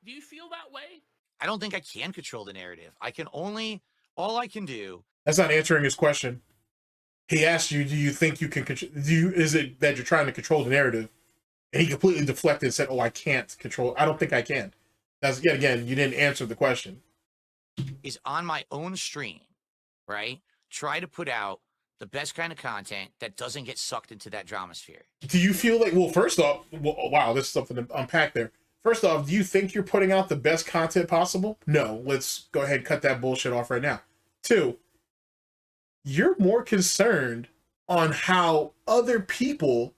Do you feel that way? I don't think I can control the narrative. All I can do... That's not answering his question. He asked you, do you think you can control... Is it that you're trying to control the narrative? And he completely deflected and said, oh, I can't control... I don't think I can. That's, yet again, you didn't answer the question. Is on my own stream, right? Try to put out the best kind of content that doesn't get sucked into that drama sphere. Do you feel like, well, first off, wow, this is something to unpack there. First off, do you think you're putting out the best content possible? No, let's go ahead and cut that bullshit off right now. 2, you're more concerned on how other people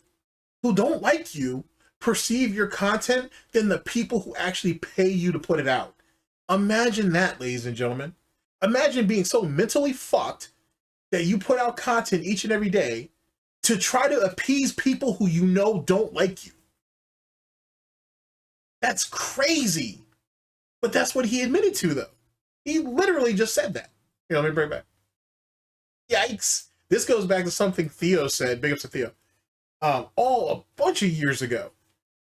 who don't like you perceive your content than the people who actually pay you to put it out. Imagine that, ladies and gentlemen. Imagine being so mentally fucked that you put out content each and every day to try to appease people who don't like you. That's crazy. But that's what he admitted to, though. He literally just said that. Here, let me bring it back. Yikes. This goes back to something Theo said. Big ups to Theo. A bunch of years ago.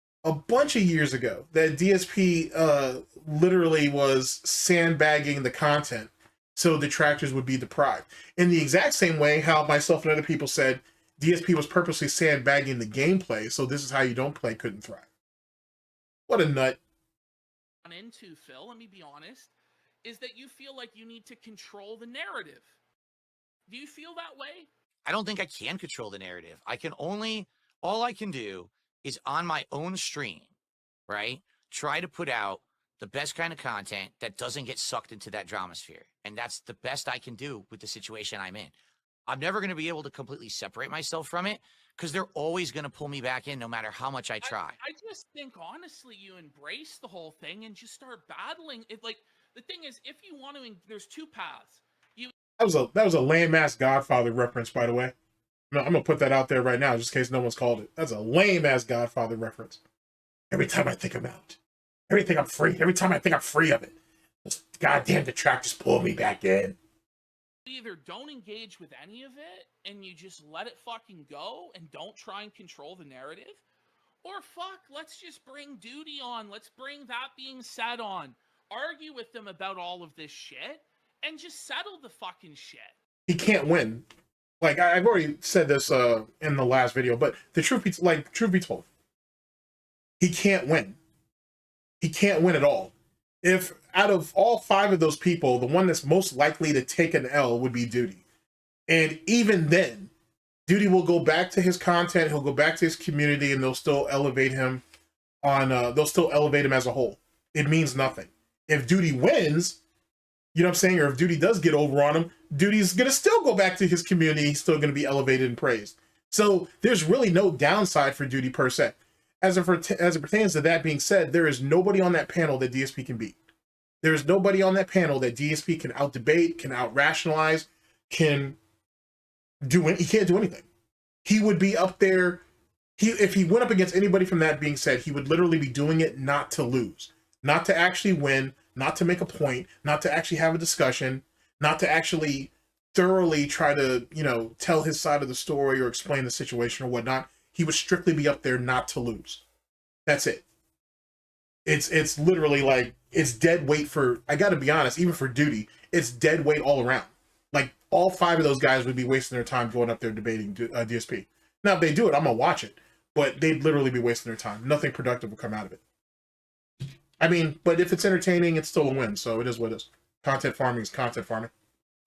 That DSP literally was sandbagging the content so detractors would be deprived. In the exact same way how myself and other people said DSP was purposely sandbagging the gameplay, so this is how you don't play couldn't thrive. What a nut. Into, Phil, let me be honest, is that you feel like you need to control the narrative. Do you feel that way? I don't think I can control the narrative. All I can do is on my own stream, right? Try to put out the best kind of content that doesn't get sucked into that drama sphere. And that's the best I can do with the situation I'm in. I'm never going to be able to completely separate myself from it because they're always going to pull me back in no matter how much I try. I just think, honestly, you embrace the whole thing and just start battling it. Like, the thing is, if you want to, there's 2 paths. That was a lame-ass Godfather reference, by the way. I'm going to put that out there right now, just in case no one's called it. That's a lame-ass Godfather reference. Every time I think I'm out. Everything I'm free. Every time I think I'm free of it. Those goddamn detractors pull me back in. You either don't engage with any of it and you just let it fucking go and don't try and control the narrative, Or fuck, let's just bring Duty on. Let's bring That Being Said on. Argue with them about all of this shit and just settle the fucking shit. He can't win. Like I've already said this in the last video, but the truth be told, he can't win. He can't win at all. If out of all 5 of those people, the one that's most likely to take an L would be Duty. And even then, Duty will go back to his content, he'll go back to his community, and they'll still elevate him on they'll still elevate him as a whole. It means nothing. If Duty wins, you know what I'm saying, or if Duty does get over on him, Duty's gonna still go back to his community, he's still gonna be elevated and praised. So there's really no downside for Duty per se. As it pertains to That Being Said, there is nobody on that panel that DSP can beat. There is nobody on that panel that DSP can out-debate, can out-rationalize, can do it. He can't do anything. He would be up there. If he went up against anybody from That Being Said, he would literally be doing it not to lose, not to actually win, not to make a point, not to actually have a discussion, not to actually thoroughly try to, you know, tell his side of the story or explain the situation or whatnot. He would strictly be up there not to lose. That's it. It's literally like, it's dead weight for, I gotta be honest, even for Duty, it's dead weight all around. Like, all 5 of those guys would be wasting their time going up there debating DSP. Now, if they do it, I'm gonna watch it. But they'd literally be wasting their time. Nothing productive will come out of it. I mean, but if it's entertaining, it's still a win. So it is what it is. Content farming is content farming.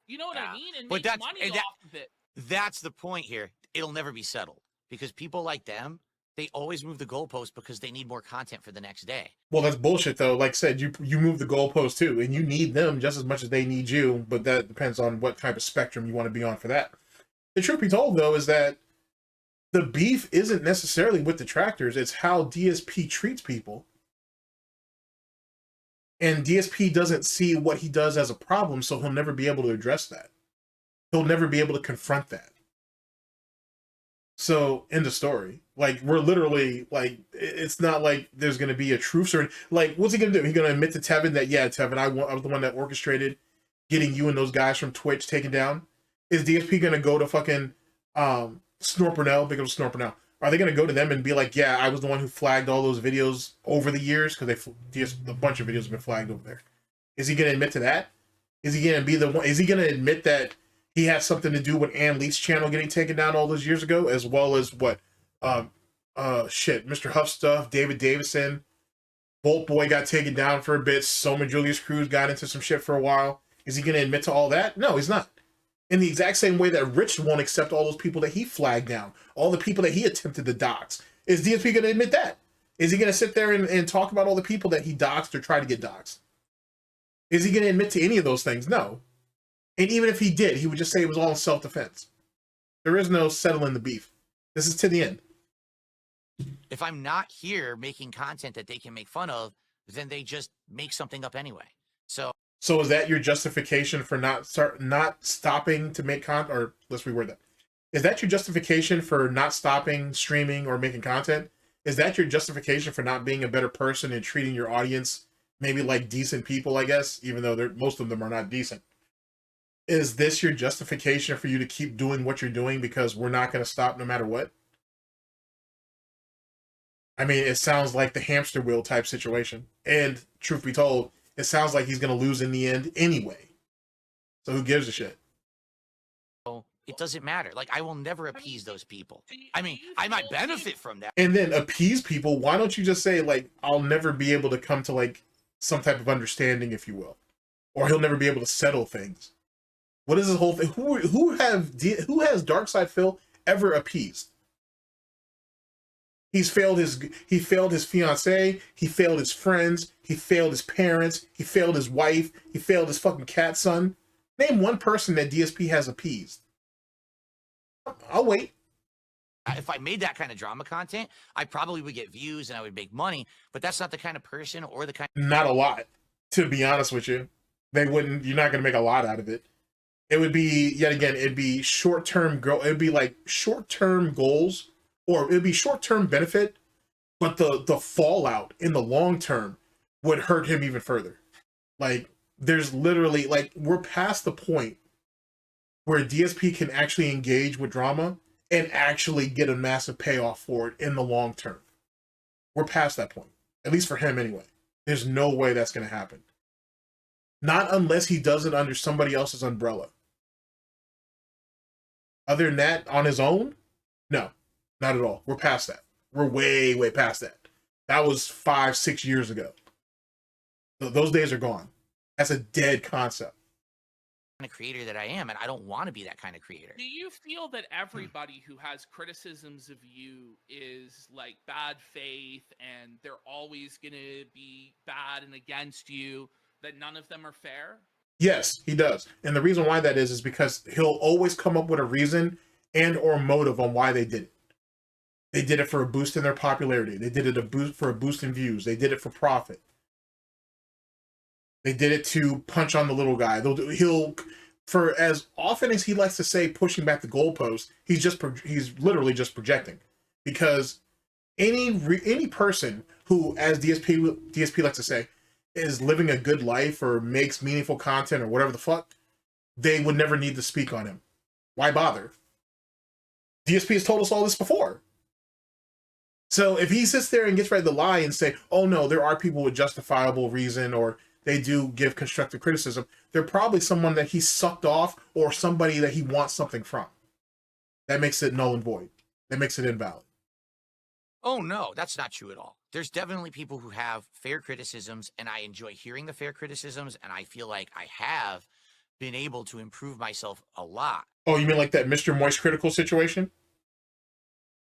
You know what I mean? And But make money off of it. That's the point here. It'll never be settled. Because people like them, they always move the goalpost because they need more content for the next day. Well, that's bullshit, though. Like I said, you move the goalpost, too. And you need them just as much as they need you. But that depends on what type of spectrum you want to be on for that. The truth be told, though, is that the beef isn't necessarily with detractors. It's how DSP treats people. And DSP doesn't see what he does as a problem, so he'll never be able to address that. He'll never be able to confront that. So, end of story. Like, we're literally, like, it's not like there's going to be a truce or, like, what's he going to do? He's going to admit to Tevin that, yeah, Tevin, I was the one that orchestrated getting you and those guys from Twitch taken down? Is DSP going to go to fucking Snort Burnell, big up Snort Burnell? Are they going to go to them and be like, yeah, I was the one who flagged all those videos over the years? Because a bunch of videos have been flagged over there. Is he going to admit to that? Is he going to be the one? Is he going to admit that he has something to do with Ann Lee's channel getting taken down all those years ago, as well as what, Mr. Huff Stuff, David Davison, Bolt Boy got taken down for a bit, Soma Julius Cruz got into some shit for a while. Is he going to admit to all that? No, he's not. In the exact same way that Rich won't accept all those people that he flagged down, all the people that he attempted to dox. Is DSP going to admit that? Is he going to sit there and talk about all the people that he doxed or tried to get doxed? Is he going to admit to any of those things? No. And even if he did, he would just say it was all in self-defense. There is no settling the beef. This is to the end. If I'm not here making content that they can make fun of, then they just make something up anyway. So is that your justification for not stopping to make content? Or let's reword that. Is that your justification for not stopping streaming or making content? Is that your justification for not being a better person and treating your audience maybe like decent people, I guess, even though most of them are not decent? Is this your justification for you to keep doing what you're doing because we're not going to stop no matter what? I mean, it sounds like the hamster wheel type situation. And truth be told, it sounds like he's going to lose in the end anyway. So who gives a shit? it doesn't matter. Like, I will never appease those people. I mean, I might benefit from that. And then appease people. Why don't you just say, like, I'll never be able to come to, like, some type of understanding, if you will. Or he'll never be able to settle things. What is this whole thing? Who has Darksydephil ever appeased? He failed his fiance, he failed his friends, he failed his parents, he failed his wife, he failed his fucking cat son. Name one person that DSP has appeased. I'll wait. If I made that kind of drama content, I probably would get views and I would make money, but that's not the kind of person or the kind. Not a lot, to be honest with you. They wouldn't, you're not going to make a lot out of it. It would be, yet again, it'd be short-term, it'd be like short-term goals, or it'd be short-term benefit, but the fallout in the long term would hurt him even further. Like, there's literally, like, we're past the point where DSP can actually engage with drama and actually get a massive payoff for it in the long term. We're past that point. At least for him anyway. There's no way that's going to happen. Not unless he does it under somebody else's umbrella. Other than that, on his own, no, not at all. We're past that. We're way, way past that. That was 5-6 years ago. Those days are gone. That's a dead concept. Kind of creator that I am, and I don't want to be that kind of creator. Do you feel that everybody who has criticisms of you is like bad faith and they're always going to be bad and against you, that none of them are fair? Yes, he does. And the reason why that is because he'll always come up with a reason and or motive on why they did it. They did it for a boost in their popularity. They did it for a boost in views. They did it for profit. They did it to punch on the little guy. He'll, for as often as he likes to say, pushing back the goalpost, he's literally just projecting. Because any person who, as DSP likes to say, is living a good life or makes meaningful content or whatever the fuck, they would never need to speak on him. Why bother? DSP has told us all this before. So if he sits there and gets ready to lie and say, oh no, there are people with justifiable reason or they do give constructive criticism, they're probably someone that he sucked off or somebody that he wants something from. That makes it null and void. That makes it invalid. Oh, no, that's not true at all. There's definitely people who have fair criticisms, and I enjoy hearing the fair criticisms, and I feel like I have been able to improve myself a lot. Oh, you mean like that Mr. Moist Critical situation?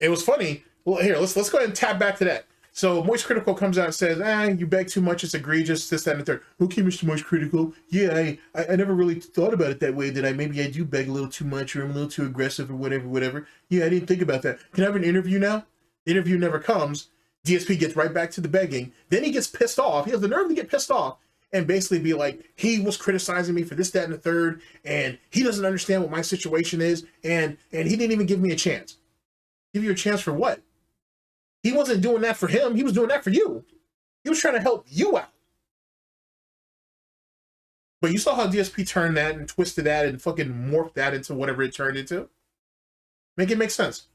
It was funny. Well, here, let's go ahead and tap back to that. So Moist Critical comes out and says, you beg too much, it's egregious, this, that, and the third. Okay, Mr. Moist Critical. Yeah, I never really thought about it that way, that maybe I do beg a little too much or I'm a little too aggressive or whatever. Yeah, I didn't think about that. Can I have an interview now? The interview never comes. DSP gets right back to the begging. Then he gets pissed off. He has the nerve to get pissed off and basically be like, he was criticizing me for this, that, and the third, and he doesn't understand what my situation is, and he didn't even give me a chance. Give you a chance for what? He wasn't doing that for him. He was doing that for you. He was trying to help you out. But you saw how DSP turned that and twisted that and fucking morphed that into whatever it turned into. Make it make sense.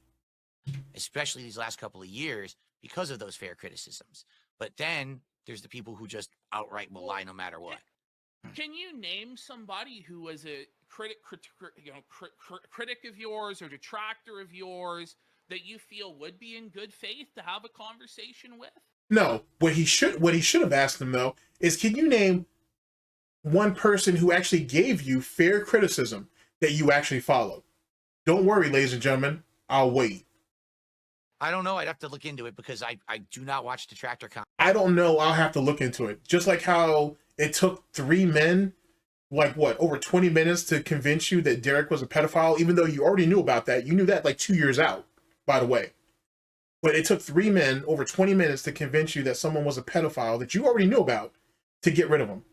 Especially these last couple of years because of those fair criticisms. But then there's the people who just outright will lie no matter what. Can you name somebody who was a critic of yours or detractor of yours that you feel would be in good faith to have a conversation with? No, what he should have asked him though is, can you name one person who actually gave you fair criticism that you actually followed? Don't worry, ladies and gentlemen, I'll wait. I don't know. I'd have to look into it because I do not watch Detractor content. I don't know. I'll have to look into it. Just like how it took 3 men, like what, over 20 minutes to convince you that Derek was a pedophile, even though you already knew about that. You knew that like 2 years out, by the way. But it took 3 men over 20 minutes to convince you that someone was a pedophile that you already knew about to get rid of them.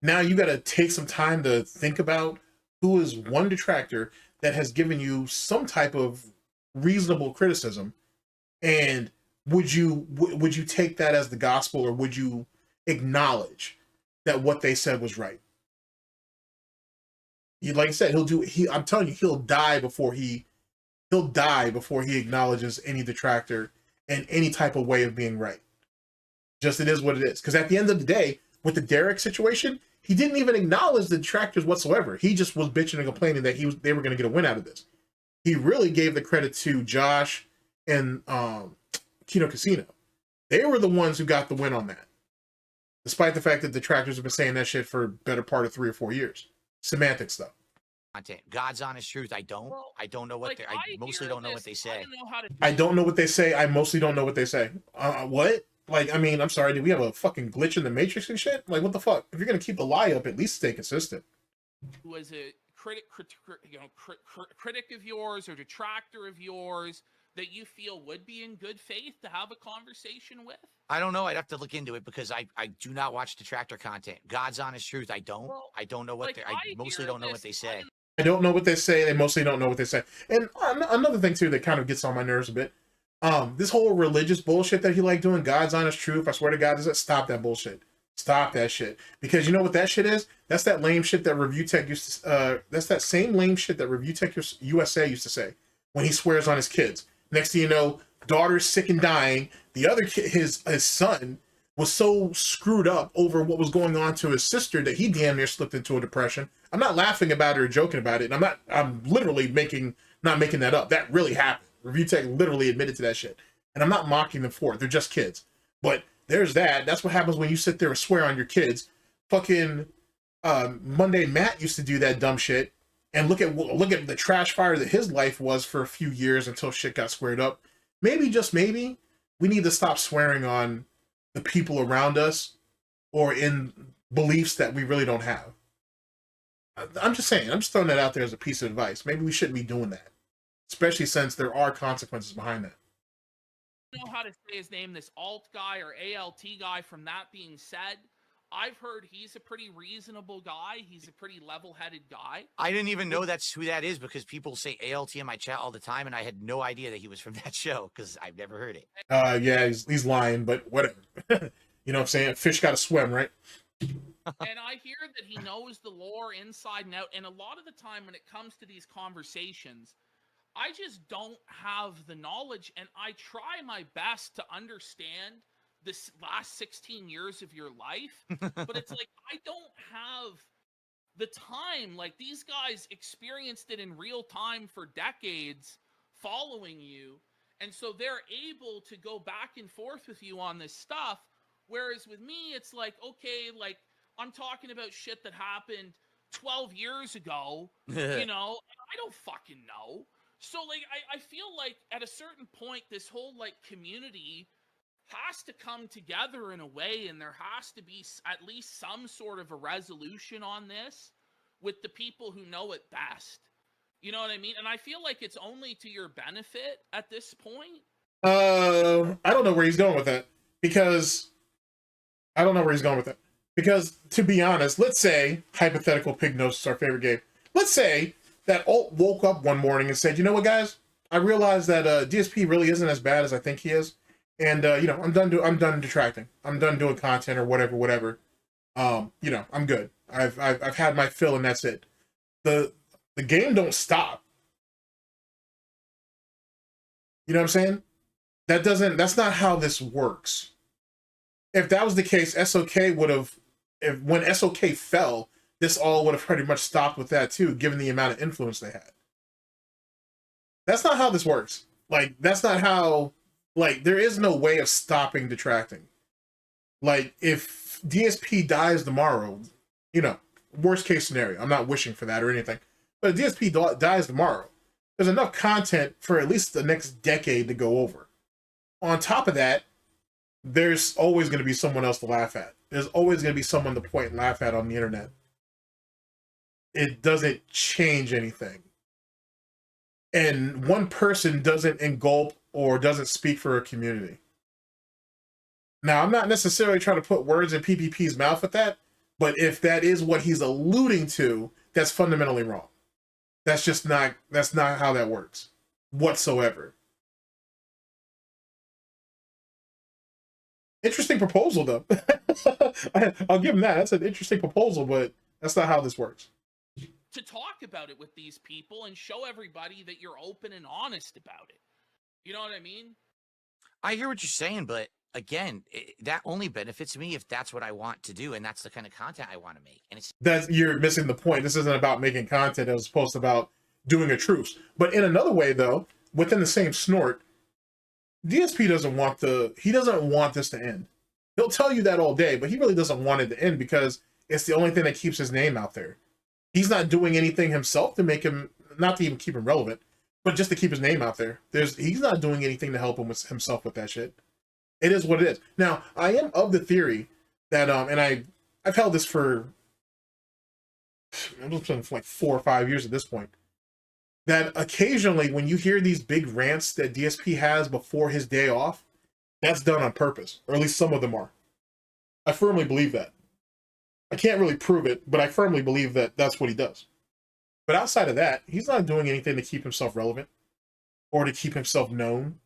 Now you got to take some time to think about who is one detractor that has given you some type of reasonable criticism. And would you take that as the gospel, or would you acknowledge that what they said was right? Like I said, I'm telling you, he'll die before he acknowledges any detractor and any type of way of being right. Just it is what it is. Because at the end of the day, with the Derek situation, he didn't even acknowledge the detractors whatsoever. He just was bitching and complaining that they were going to get a win out of this. He really gave the credit to Josh and Kino Casino. They were the ones who got the win on that, despite the fact that detractors have been saying that shit for a better part of 3 or 4 years. Semantics, though. God's honest truth. I don't know what I mostly don't know what they say. I don't know what they say. I mostly don't know what they say. What? Like, I mean, I'm sorry. Did we have a fucking glitch in the Matrix and shit? Like, what the fuck? If you're gonna keep the lie up, at least stay consistent. Was a critic of yours or detractor of yours that you feel would be in good faith to have a conversation with? I don't know. I'd have to look into it because I do not watch Detractor content. God's honest truth. I don't know what I mostly don't know what they say. I don't know what they say. They mostly don't know what they say. And another thing too that kind of gets on my nerves a bit. This whole religious bullshit that he like doing, God's honest truth. I swear to God, stop that bullshit. Stop that shit. Because you know what that shit is? That's that lame shit that Review Tech used to. That's that same lame shit that Review Tech USA used to say when he swears on his kids. Next thing you know, daughter's sick and dying. The other kid, his son, was so screwed up over what was going on to his sister that he damn near slipped into a depression. I'm not laughing about it or joking about it. And I'm literally not making that up. That really happened. Review Tech literally admitted to that shit. And I'm not mocking them for it. They're just kids. But there's that. That's what happens when you sit there and swear on your kids. Fucking Monday Matt used to do that dumb shit. And look at the trash fire that his life was for a few years until shit got squared up. Maybe, just maybe, we need to stop swearing on the people around us or in beliefs that we really don't have. I'm just saying, I'm just throwing that out there as a piece of advice. Maybe we shouldn't be doing that, especially since there are consequences behind that. I don't know how to say his name, this alt guy or ALT guy. From that being said, I've heard he's a pretty reasonable guy. He's a pretty level-headed guy. I didn't even know that's who that is because people say ALT in my chat all the time, and I had no idea that he was from that show because I've never heard it. Yeah, he's lying, but whatever. You know what I'm saying? Fish gotta swim, right? And I hear that he knows the lore inside and out. And a lot of the time when it comes to these conversations, I just don't have the knowledge, and I try my best to understand this last 16 years of your life, but it's like I don't have the time. Like, these guys experienced it in real time for decades following you, and so they're able to go back and forth with you on this stuff, whereas with me it's like, okay, like, I'm talking about shit that happened 12 years ago, you know, and I don't fucking know. So like I feel like at a certain point this whole like community has to come together in a way, and there has to be at least some sort of a resolution on this with the people who know it best. You know what I mean? And I feel like it's only to your benefit at this point. I don't know where he's going with that, because to be honest, let's say, hypothetical Pignosis is our favorite game. Let's say that Alt woke up one morning and said, you know what, guys? I realized that DSP really isn't as bad as I think he is. And you know, I'm done detracting. I'm done doing content or whatever. You know, I'm good. I've had my fill, and that's it. The game don't stop. You know what I'm saying? That's not how this works. If that was the case, SOK would have, when SOK fell, this all would have pretty much stopped with that too, given the amount of influence they had. That's not how this works. Like, that's not how. Like, there is no way of stopping detracting. Like, if DSP dies tomorrow, you know, worst case scenario, I'm not wishing for that or anything, but if DSP dies tomorrow, there's enough content for at least the next decade to go over. On top of that, there's always going to be someone else to laugh at. There's always going to be someone to point and laugh at on the internet. It doesn't change anything. And one person doesn't engulf or doesn't speak for a community. Now, I'm not necessarily trying to put words in PPP's mouth with that, but if that is what he's alluding to, that's fundamentally wrong. That's not how that works whatsoever. Interesting proposal, though. I'll give him that. That's an interesting proposal, but that's not how this works. To talk about it with these people and show everybody that you're open and honest about it. You know what I mean? I hear what you're saying, but again, that only benefits me if that's what I want to do, and that's the kind of content I want to make. And you're missing the point. This isn't about making content. It was supposed about doing a truce. But in another way, though, within the same snort, DSP doesn't want this to end. He'll tell you that all day, but he really doesn't want it to end because it's the only thing that keeps his name out there. He's not doing anything himself to make him, not to even keep him relevant, but just to keep his name out there. He's not doing anything to help him with himself with that shit. It is what it is. Now, I am of the theory that, and I've held this for like 4 or 5 years at this point, that occasionally when you hear these big rants that DSP has before his day off, that's done on purpose, or at least some of them are. I firmly believe that. I can't really prove it, but I firmly believe that that's what he does. But outside of that, he's not doing anything to keep himself relevant or to keep himself known.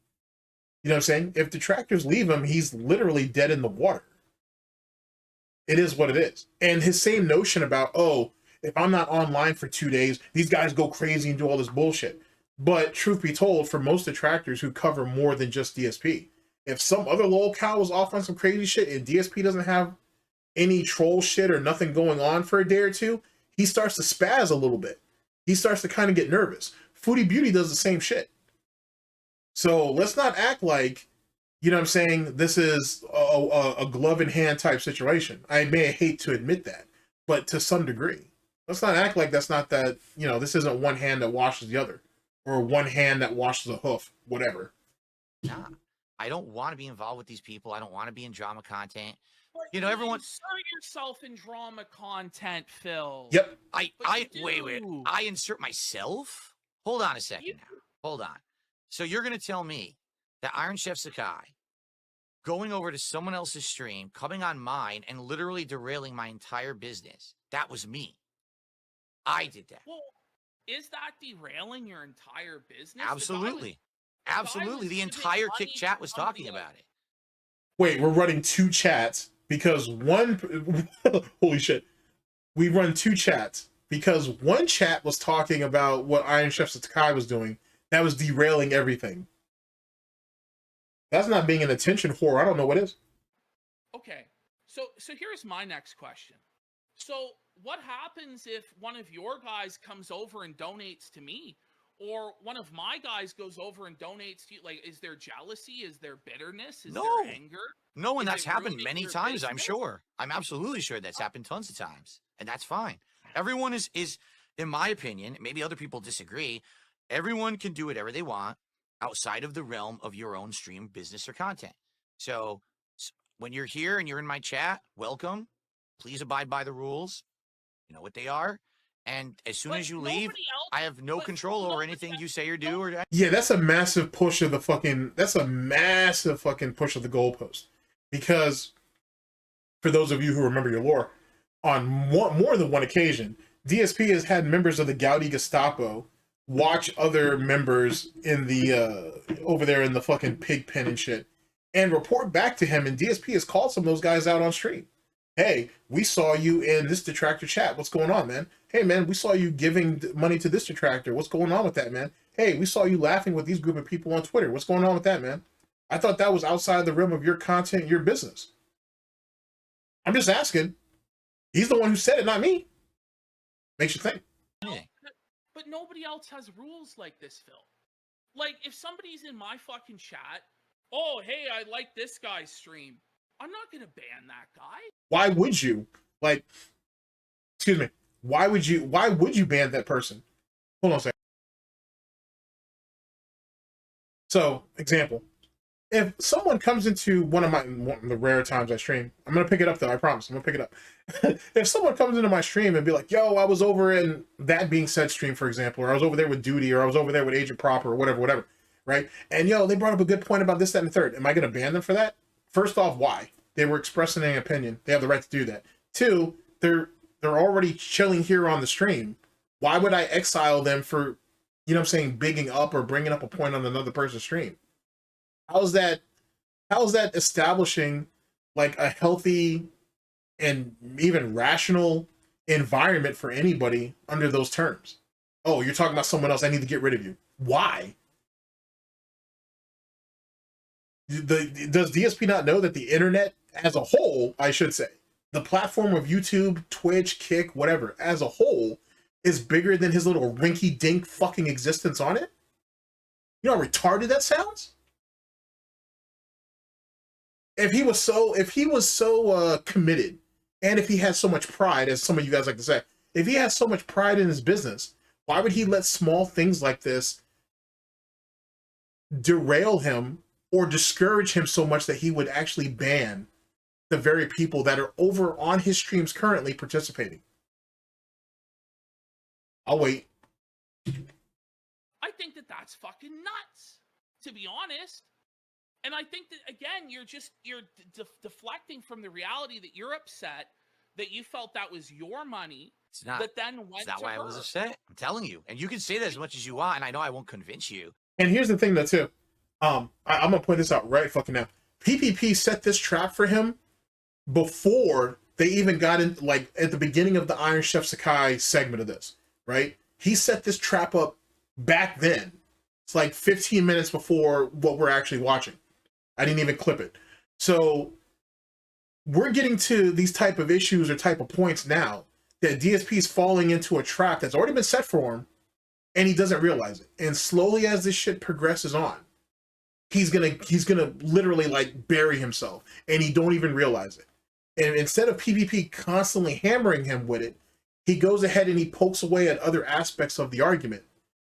You know what I'm saying? If detractors leave him, he's literally dead in the water. It is what it is. And his same notion about, oh, if I'm not online for 2 days, these guys go crazy and do all this bullshit. But truth be told, for most detractors who cover more than just DSP, if some other lolcow is off on some crazy shit and DSP doesn't have any troll shit or nothing going on for a day or two, he starts to spaz a little bit. He starts to kind of get nervous. Foodie Beauty does the same shit. So let's not act like, you know what I'm saying, this is a glove in hand type situation. I may hate to admit that, but to some degree. Let's not act like that's not that, you know, this isn't one hand that washes the other, or one hand that washes a hoof, whatever. Nah, I don't want to be involved with these people. I don't want to be in drama content. But You know, everyone. insert yourself in drama content, Phil. Yep. Wait. do. I insert myself? Hold on a second You- now. Hold on. So you're going to tell me that Iron Chef Sakai going over to someone else's stream, coming on mine, and literally derailing my entire business, that was me. I did that. Well, is that derailing your entire business? Absolutely. guy was Absolutely. The giving entire money Kick chat to was somebody talking else. about it. Wait, we're running two chats because one, holy shit. We run two chats because one chat was talking about what Iron Chef Sakai was doing. That was derailing everything. That's not being an attention whore. I don't know what is. Okay. So here's my next question. So what happens if one of your guys comes over and donates to me? Or one of my guys goes over and donates to you? Like, is there jealousy? Is there bitterness? Is No. there anger? No, and Is that's it happened ruining many your times, I'm business? sure. I'm absolutely sure that's happened tons of times. And that's fine. Everyone is, in my opinion, maybe other people disagree, everyone can do whatever they want outside of the realm of your own stream, business, or content. So when you're here and you're in my chat, welcome. Please abide by the rules. You know what they are. And as soon But as you leave, nobody else- I have no but control over nobody anything else- you say or do. Or Yeah, that's a massive push of the fucking, that's a massive fucking push of the goalpost. Because for those of you who remember your lore, on more than one occasion, DSP has had members of the Gouty Gestapo watch other members in the over there in the fucking pig pen and shit and report back to him, and DSP has called some of those guys out on stream. Hey, we saw you in this detractor chat. What's going on, man? Hey, man, we saw you giving money to this detractor. What's going on with that, man? Hey, we saw you laughing with these group of people on Twitter. What's going on with that, man? I thought that was outside the realm of your content, your business. I'm just asking. He's the one who said it, not me. Makes you think. anything. But nobody else has rules like this, Phil. Like, if somebody's in my fucking chat, oh, hey, I like this guy's stream, I'm not going to ban that guy. Why would you? Like, excuse me. Why would you ban that person? Hold on a second. So, example. If someone comes into one of the rare times I stream, I'm going to pick it up though, I promise. I'm going to pick it up. If someone comes into my stream and be like, yo, I was over in that being said stream, for example, or I was over there with Duty, or I was over there with Agent Proper, or whatever, right? And yo, they brought up a good point about this, that, and the third. Am I going to ban them for that? First off, why? They were expressing an opinion. They have the right to do that. Two, they're already chilling here on the stream. Why would I exile them for, you know what I'm saying, bigging up or bringing up a point on another person's stream? How's that establishing like a healthy and even rational environment for anybody under those terms? Oh, you're talking about someone else. I need to get rid of you. Why? Does DSP not know that the internet as a whole, I should say, the platform of YouTube, Twitch, Kick, whatever, as a whole, is bigger than his little rinky-dink fucking existence on it? You know how retarded that sounds? If he was so committed, and if he had so much pride, as some of you guys like to say, if he has so much pride in his business, why would he let small things like this derail him or discourage him so much that he would actually ban the very people that are over on his streams currently participating? I'll wait. I think that that's fucking nuts, to be honest. And I think that, again, you're deflecting from the reality that you're upset that you felt that was your money. It's not. That then went It's not to why her. I was upset. I'm telling you. And you can say that as much as you want, and I know I won't convince you. And here's the thing, though, too. I'm gonna point this out right fucking now. PPP set this trap for him before they even got in, like at the beginning of the Iron Chef Sakai segment of this, right? He set this trap up back then It's like 15 minutes before what we're actually watching. I didn't even clip it. So we're getting to these type of issues or type of points now that DSP is falling into a trap that's already been set for him, and he doesn't realize it. And slowly as this shit progresses on, he's gonna literally like bury himself, and he don't even realize it. And instead of PPP constantly hammering him with it, he goes ahead and he pokes away at other aspects of the argument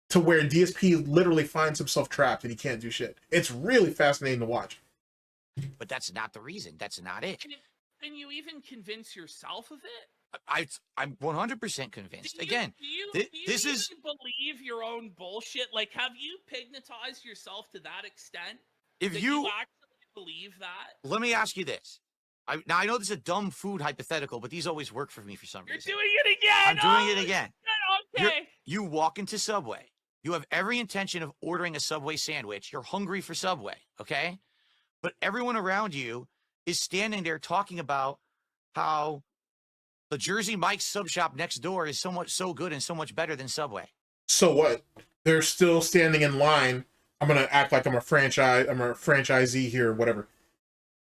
to where DSP literally finds himself trapped and he can't do shit. It's really fascinating to watch. But that's not the reason. That's not it. Can you even convince yourself of it? I'm 100% convinced. Again, this is believe your own bullshit. Like, have you pignatized yourself to that extent? If that you actually believe that, let me ask you this. Now I know this is a dumb food hypothetical, but these always work for me for some reason. You're doing it again. I'm doing it again. Okay. You walk into Subway. You have every intention of ordering a Subway sandwich. You're hungry for Subway, okay? But everyone around you is standing there talking about how the Jersey Mike's sub shop next door is so good and so much better than Subway. So what? They're still standing in line. I'm gonna act like I'm a franchisee here or whatever.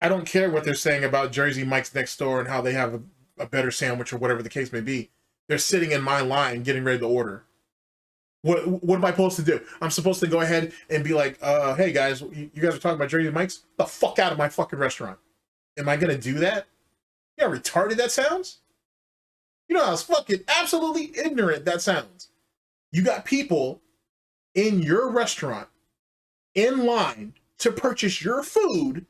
I don't care what they're saying about Jersey Mike's next door and how they have a better sandwich or whatever the case may be. They're sitting in my line getting ready to order. What am I supposed to do? I'm supposed to go ahead and be like, hey guys, you guys are talking about Jersey Mike's? The fuck out of my fucking restaurant. Am I gonna do that? You know how retarded that sounds? You know how fucking absolutely ignorant that sounds. You got people in your restaurant in line to purchase your food,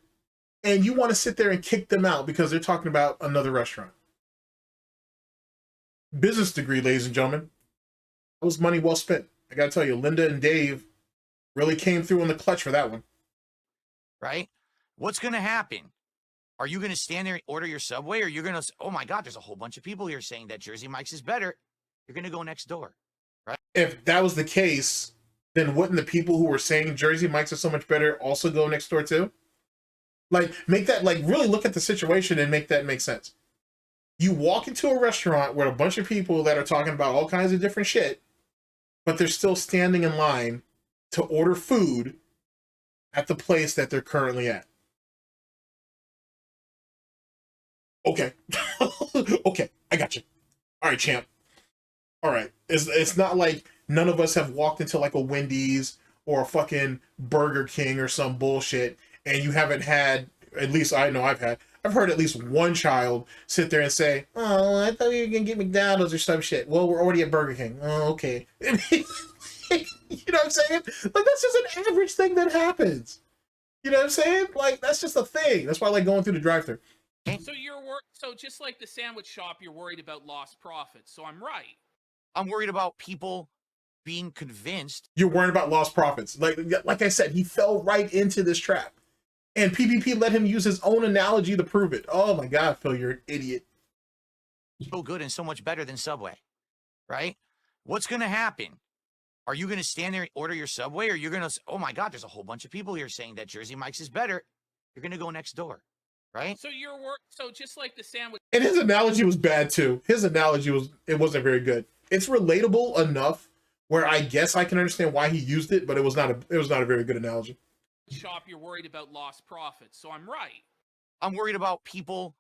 and you want to sit there and kick them out because they're talking about another restaurant. Business degree, ladies and gentlemen. That was money well spent. I gotta tell you, Linda and Dave really came through in the clutch for that one. Right? What's going to happen? Are you going to stand there and order your Subway, or are you going to, oh my God, there's a whole bunch of people here saying that Jersey Mike's is better. You're going to go next door, right? If that was the case, then wouldn't the people who were saying Jersey Mike's is so much better also go next door too? Like, make that, like, really look at the situation and make that make sense. You walk into a restaurant with a bunch of people that are talking about all kinds of different shit, but they're still standing in line to order food at the place that they're currently at. Okay. Okay, I got you. All right, champ. All right. It's not like none of us have walked into like a Wendy's or a fucking Burger King or some bullshit, and you haven't had, at least I know I've heard at least one child sit there and say, oh, I thought we were going to get McDonald's or some shit. Well, we're already at Burger King. Oh, okay. You know what I'm saying? Like, that's just an average thing that happens. You know what I'm saying? Like, that's just a thing. That's why I like going through the drive-thru. So just like the sandwich shop, you're worried about lost profits. So I'm right. I'm worried about people being convinced. You're worried about lost profits. Like I said, he fell right into this trap. And PPP let him use his own analogy to prove it. Oh my God, Phil, you're an idiot. So good and so much better than Subway, right? What's going to happen? Are you going to stand there and order your Subway, or you're going to, oh my God, there's a whole bunch of people here saying that Jersey Mike's is better. You're going to go next door, right? So just like the sandwich. And his analogy was bad too. His analogy wasn't very good. It's relatable enough where I guess I can understand why he used it, but it was not a very good analogy. Shop, you're worried about lost profits. So I'm right. I'm worried about people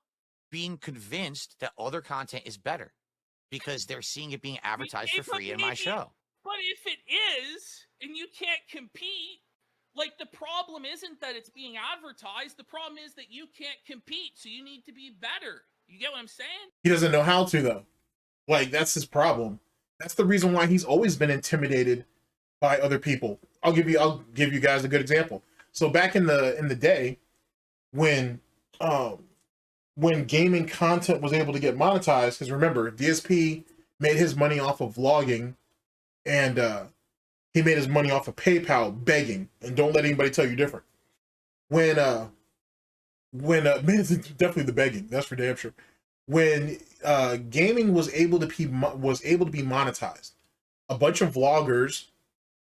being convinced that other content is better because they're seeing it being advertised for free in my show. But if it is, and you can't compete, like, the problem isn't that it's being advertised. The problem is that you can't compete, so you need to be better. You get what I'm saying? He doesn't know how to, though. Like, that's his problem. That's the reason why he's always been intimidated by other people. I'll give you guys a good example. So back in the day, when gaming content was able to get monetized, because remember, DSP made his money off of vlogging, and he made his money off of PayPal begging, and don't let anybody tell you different. When man, it's definitely the begging, that's for damn sure. When gaming was able to be monetized, a bunch of vloggers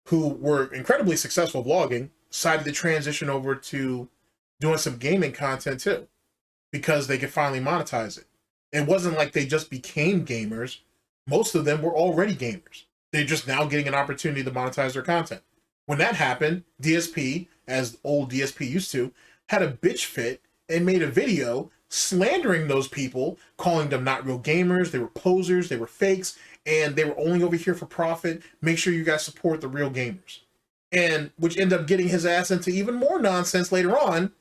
who were incredibly successful vlogging decided to transition over to doing some gaming content too, because they could finally monetize it. It wasn't like they just became gamers. Most of them were already gamers. They're just now getting an opportunity to monetize their content. When that happened, DSP, as old DSP used to, had a bitch fit and made a video slandering those people, calling them not real gamers, they were posers, they were fakes, and they were only over here for profit. Make sure you guys support the real gamers. And which ended up getting his ass into even more nonsense later on,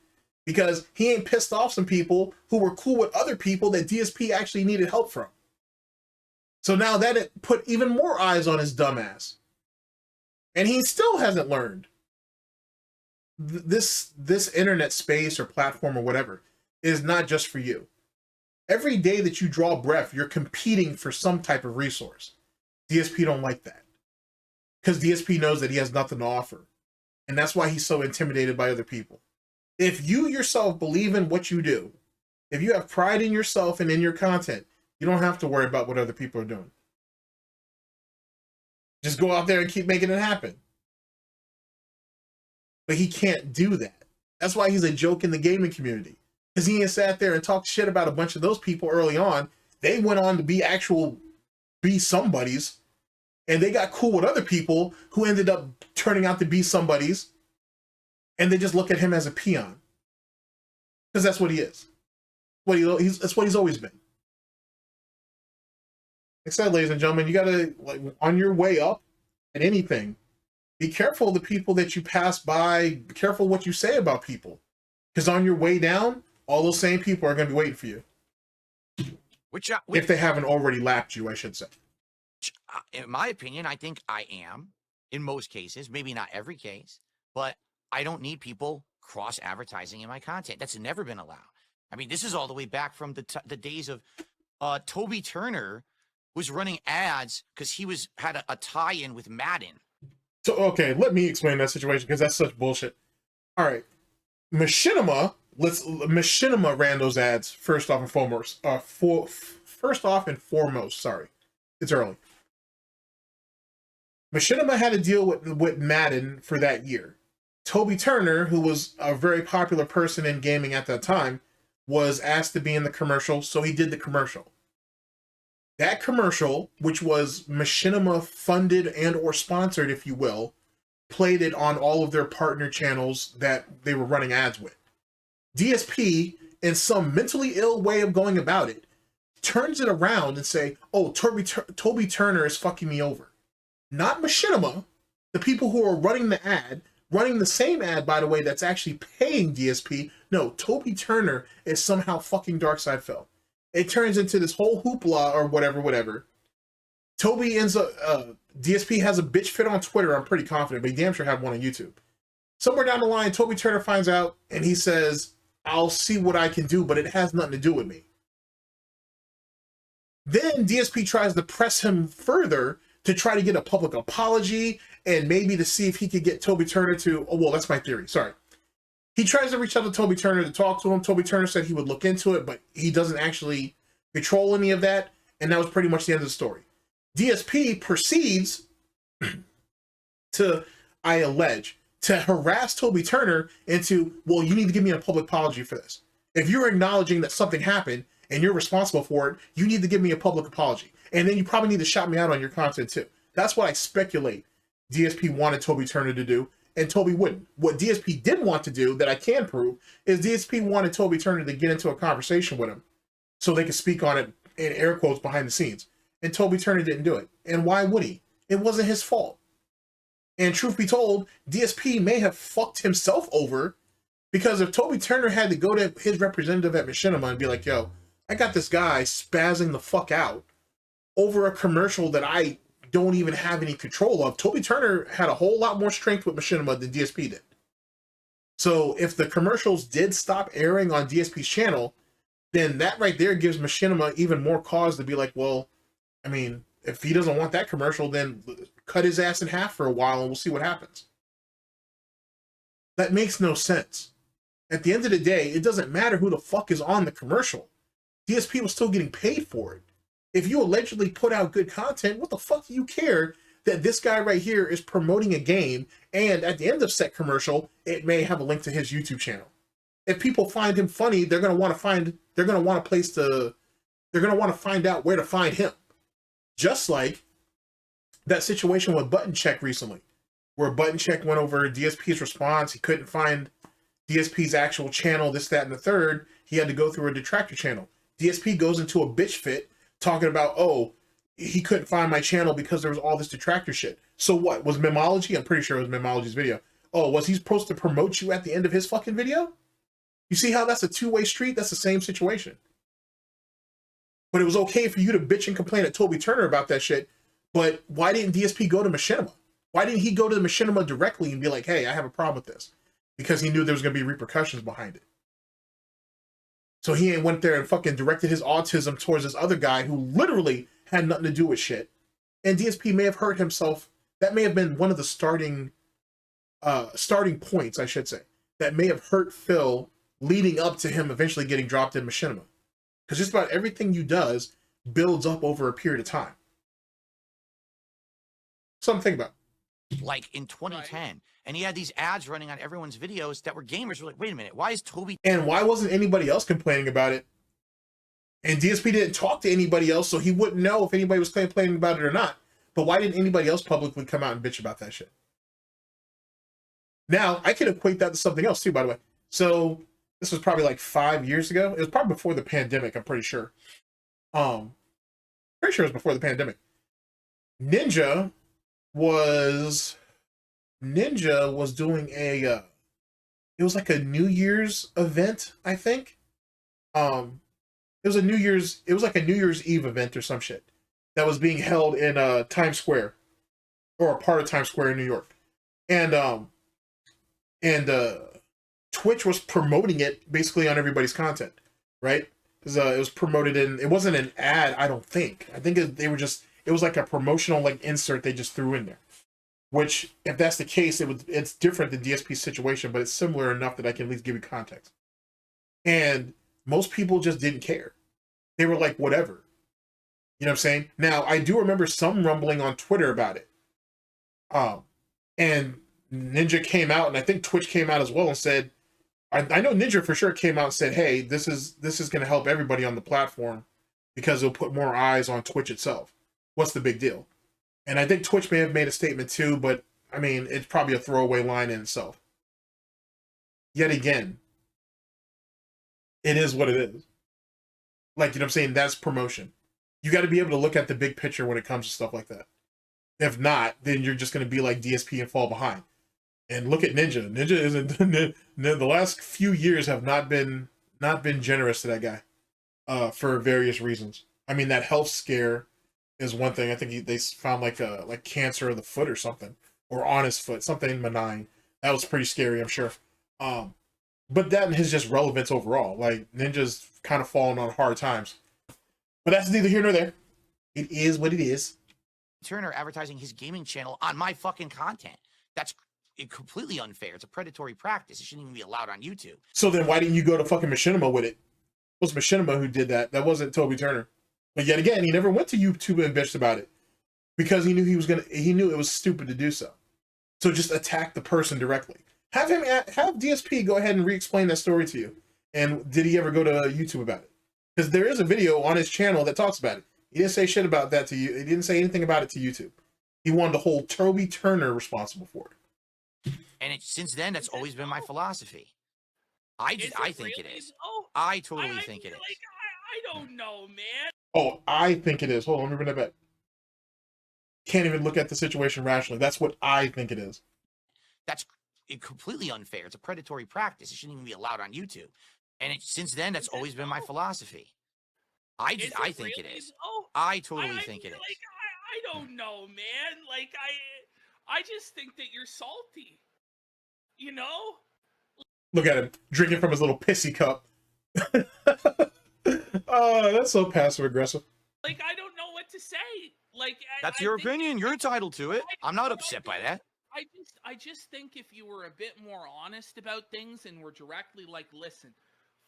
because he ain't pissed off some people who were cool with other people that DSP actually needed help from. So now that it put even more eyes on his dumbass. And he still hasn't learned. This internet space or platform or whatever is not just for you. Every day that you draw breath, you're competing for some type of resource. DSP don't like that. Because DSP knows that he has nothing to offer. And that's why he's so intimidated by other people. If you yourself believe in what you do, if you have pride in yourself and in your content, you don't have to worry about what other people are doing. Just go out there and keep making it happen. But he can't do that. That's why he's a joke in the gaming community. Because he ain't sat there and talked shit about a bunch of those people early on. They went on to be somebodies. And they got cool with other people who ended up turning out to be somebodies. And they just look at him as a peon. Because that's what he is. That's what he's always been. Like I said, ladies and gentlemen, you gotta, like, on your way up at anything, be careful of the people that you pass by. Be careful what you say about people. Because on your way down, all those same people are going to be waiting for you. If they haven't already lapped you, I should say. In my opinion, I think I am, in most cases, maybe not every case, but I don't need people cross-advertising in my content. That's never been allowed. I mean, this is all the way back from the days of Toby Turner was running ads because he had a tie-in with Madden. So, okay, let me explain that situation because that's such bullshit. All right. Machinima ran those ads first off and foremost. Sorry. It's early. Machinima had a deal with Madden for that year. Toby Turner, who was a very popular person in gaming at that time, was asked to be in the commercial, so he did the commercial. That commercial, which was Machinima funded and or sponsored, if you will, played it on all of their partner channels that they were running ads with. DSP, in some mentally ill way of going about it, turns it around and say, oh, Toby Turner is fucking me over. Not Machinima, the people who are running the ad, running the same ad, by the way, that's actually paying DSP. No, Toby Turner is somehow fucking Darksydephil. It turns into this whole hoopla or whatever. Toby ends up, DSP has a bitch fit on Twitter, I'm pretty confident, but he damn sure had one on YouTube. Somewhere down the line, Toby Turner finds out and he says, I'll see what I can do, but it has nothing to do with me. Then DSP tries to press him further to try to get a public apology and maybe to see if he could get Toby Turner to, oh, well, that's my theory, sorry. He tries to reach out to Toby Turner to talk to him. Toby Turner said he would look into it, but he doesn't actually control any of that, and that was pretty much the end of the story. DSP proceeds to, I allege, to harass Toby Turner into, well, you need to give me a public apology for this. If you're acknowledging that something happened and you're responsible for it, you need to give me a public apology. And then you probably need to shout me out on your content too. That's what I speculate DSP wanted Toby Turner to do, and Toby wouldn't. What DSP did want to do, that I can prove, is DSP wanted Toby Turner to get into a conversation with him so they could speak on it in air quotes behind the scenes. And Toby Turner didn't do it. And why would he? It wasn't his fault. And truth be told, DSP may have fucked himself over, because if Toby Turner had to go to his representative at Machinima and be like, yo, I got this guy spazzing the fuck out over a commercial that I don't even have any control of. Toby Turner had a whole lot more strength with Machinima than DSP did. So if the commercials did stop airing on DSP's channel, then that right there gives Machinima even more cause to be like, well, I mean, if he doesn't want that commercial, then cut his ass in half for a while and we'll see what happens. That makes no sense. At the end of the day, it doesn't matter who the fuck is on the commercial. DSP was still getting paid for it. If you allegedly put out good content, what the fuck do you care that this guy right here is promoting a game, and at the end of said commercial, it may have a link to his YouTube channel? If people find him funny, they're gonna want to find out where to find him. Just like that situation with Button Check recently. where Button Check went over DSP's response. He couldn't find DSP's actual channel, this, that, and the third. He had to go through a Detractor channel. DSP goes into a bitch fit talking about, oh, he couldn't find my channel because there was all this Detractor shit. So what? Was Memology? I'm pretty sure it was Memology's video. Oh, was he supposed to promote you at the end of his fucking video? You see how that's a two-way street? That's the same situation. But it was okay for you to bitch and complain at Toby Turner about that shit. But why didn't DSP go to Machinima? Why didn't he go to the Machinima directly and be like, hey, I have a problem with this? Because he knew there was going to be repercussions behind it. So he went there and fucking directed his autism towards this other guy who literally had nothing to do with shit. And DSP may have hurt himself. That may have been one of the starting points, I should say, that may have hurt Phil leading up to him eventually getting dropped in Machinima. Because just about everything you does builds up over a period of time. Something to think about. Like in 2010, and he had these ads running on everyone's videos that were gamers. We're like, wait a minute, why is Toby? And why wasn't anybody else complaining about it? And DSP didn't talk to anybody else, so he wouldn't know if anybody was complaining about it or not. But why didn't anybody else publicly come out and bitch about that shit? Now, I can equate that to something else too, by the way. So this was probably like 5 years ago. It was probably before the pandemic, I'm pretty sure. Pretty sure it was before the pandemic. Ninja was doing a it was like a New Year's event, I think. It was like a New Year's Eve event or some shit that was being held in Times Square, or a part of Times Square in New York. And Twitch was promoting it basically on everybody's content, right? Because it was promoted in, it wasn't an ad, I don't think. I think it was like a promotional like insert they just threw in there. Which, if that's the case, it's different than DSP's situation, but it's similar enough that I can at least give you context. And most people just didn't care. They were like, whatever. You know what I'm saying? Now, I do remember some rumbling on Twitter about it. And Ninja came out, and I think Twitch came out as well and said, I know Ninja for sure came out and said, hey, this is going to help everybody on the platform because it'll put more eyes on Twitch itself. What's the big deal? And I think Twitch may have made a statement too, but I mean, it's probably a throwaway line in itself. Yet again, it is what it is. Like, you know what I'm saying? That's promotion. You got to be able to look at the big picture when it comes to stuff like that. If not, then you're just going to be like DSP and fall behind. And look at Ninja. Ninja isn't the last few years have not been generous to that guy, for various reasons. I mean, that health scare is one thing. I think they found like cancer of the foot or something, or on his foot, something benign. That was pretty scary, I'm sure. But that and his just relevance overall, like Ninja's kind of fallen on hard times. But that's neither here nor there. It is what it is. Turner advertising his gaming channel on my fucking content. That's completely unfair. It's a predatory practice. It shouldn't even be allowed on YouTube. So then why didn't you go to fucking Machinima with it? It was Machinima who did that. That wasn't Toby Turner. But yet again, he never went to YouTube and bitched about it because he knew he knew it was stupid to do so. So just attack the person directly. Have DSP go ahead and re-explain that story to you. And did he ever go to YouTube about it? Because there is a video on his channel that talks about it. He didn't say shit about that to you. He didn't say anything about it to YouTube. He wanted to hold Toby Turner responsible for it. And since then, that's always been my philosophy. I think it is. Oh, I totally think it is. I don't know, man. Oh, I think it is. Hold on, let me bring that back. Can't even look at the situation rationally. That's what I think it is. That's completely unfair. It's a predatory practice. It shouldn't even be allowed on YouTube. And since then, that's always been my philosophy. I think it is. Oh, I totally think it is. I don't know, man. Like, I just think that you're salty. You know? Look at him drinking from his little pissy cup. Oh, that's so passive aggressive. Like, I don't know what to say. Like, that's your opinion. You're entitled to it. I'm not upset by that. I just think if you were a bit more honest about things and were directly like, listen,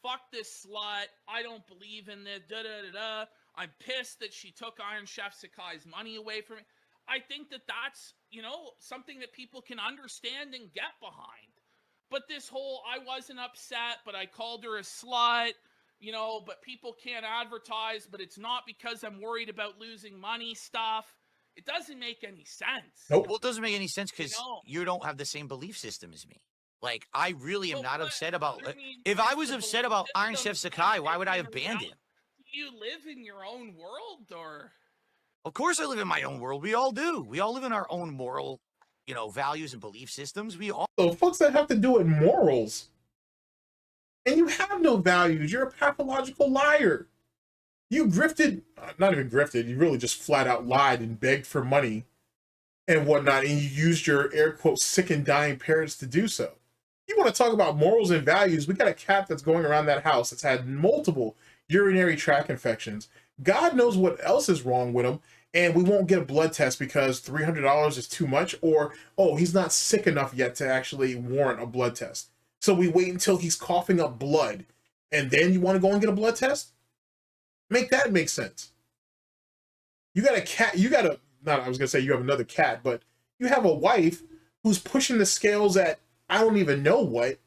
fuck this slut. I don't believe in this. I'm pissed that she took Iron Chef Sakai's money away from me. I think that that's, you know, something that people can understand and get behind. But this whole, I wasn't upset, but I called her a slut, you know, but people can't advertise, but it's not because I'm worried about losing money stuff. It doesn't make any sense. Nope. Well, it doesn't make any sense because you don't have the same belief system as me. Like, I really am not upset about. If I was upset about Iron Chef Sakai, why would I have banned him? Do you live in your own world, or? Of course, I live in my own world. We all do. We all live in our own moral, values and belief systems. We all. The fuck's that have to do with morals? And you have no values. You're a pathological liar. You grifted, not even grifted, you really just flat out lied and begged for money and whatnot, and you used your air quotes sick and dying parents to do so. You want to talk about morals and values? We got a cat that's going around that house that's had multiple urinary tract infections. God knows what else is wrong with him, and we won't get a blood test because $300 is too much, or, oh, he's not sick enough yet to actually warrant a blood test. So we wait until he's coughing up blood, and then you want to go and get a blood test? Make that make sense. You got a cat, I was going to say you have another cat, but you have a wife who's pushing the scales at, I don't even know what.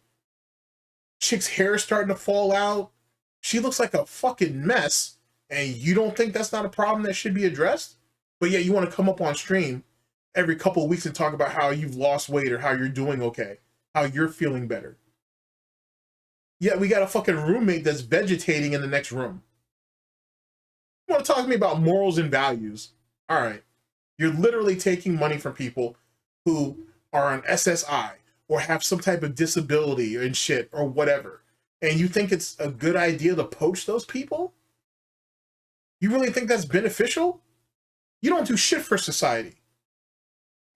Chick's hair is starting to fall out. She looks like a fucking mess, and you don't think that's not a problem that should be addressed? But yet you want to come up on stream every couple of weeks and talk about how you've lost weight or how you're doing okay, how you're feeling better. Yet we got a fucking roommate that's vegetating in the next room. You want to talk to me about morals and values? All right. You're literally taking money from people who are on SSI or have some type of disability and shit or whatever. And you think it's a good idea to poach those people? You really think that's beneficial? You don't do shit for society.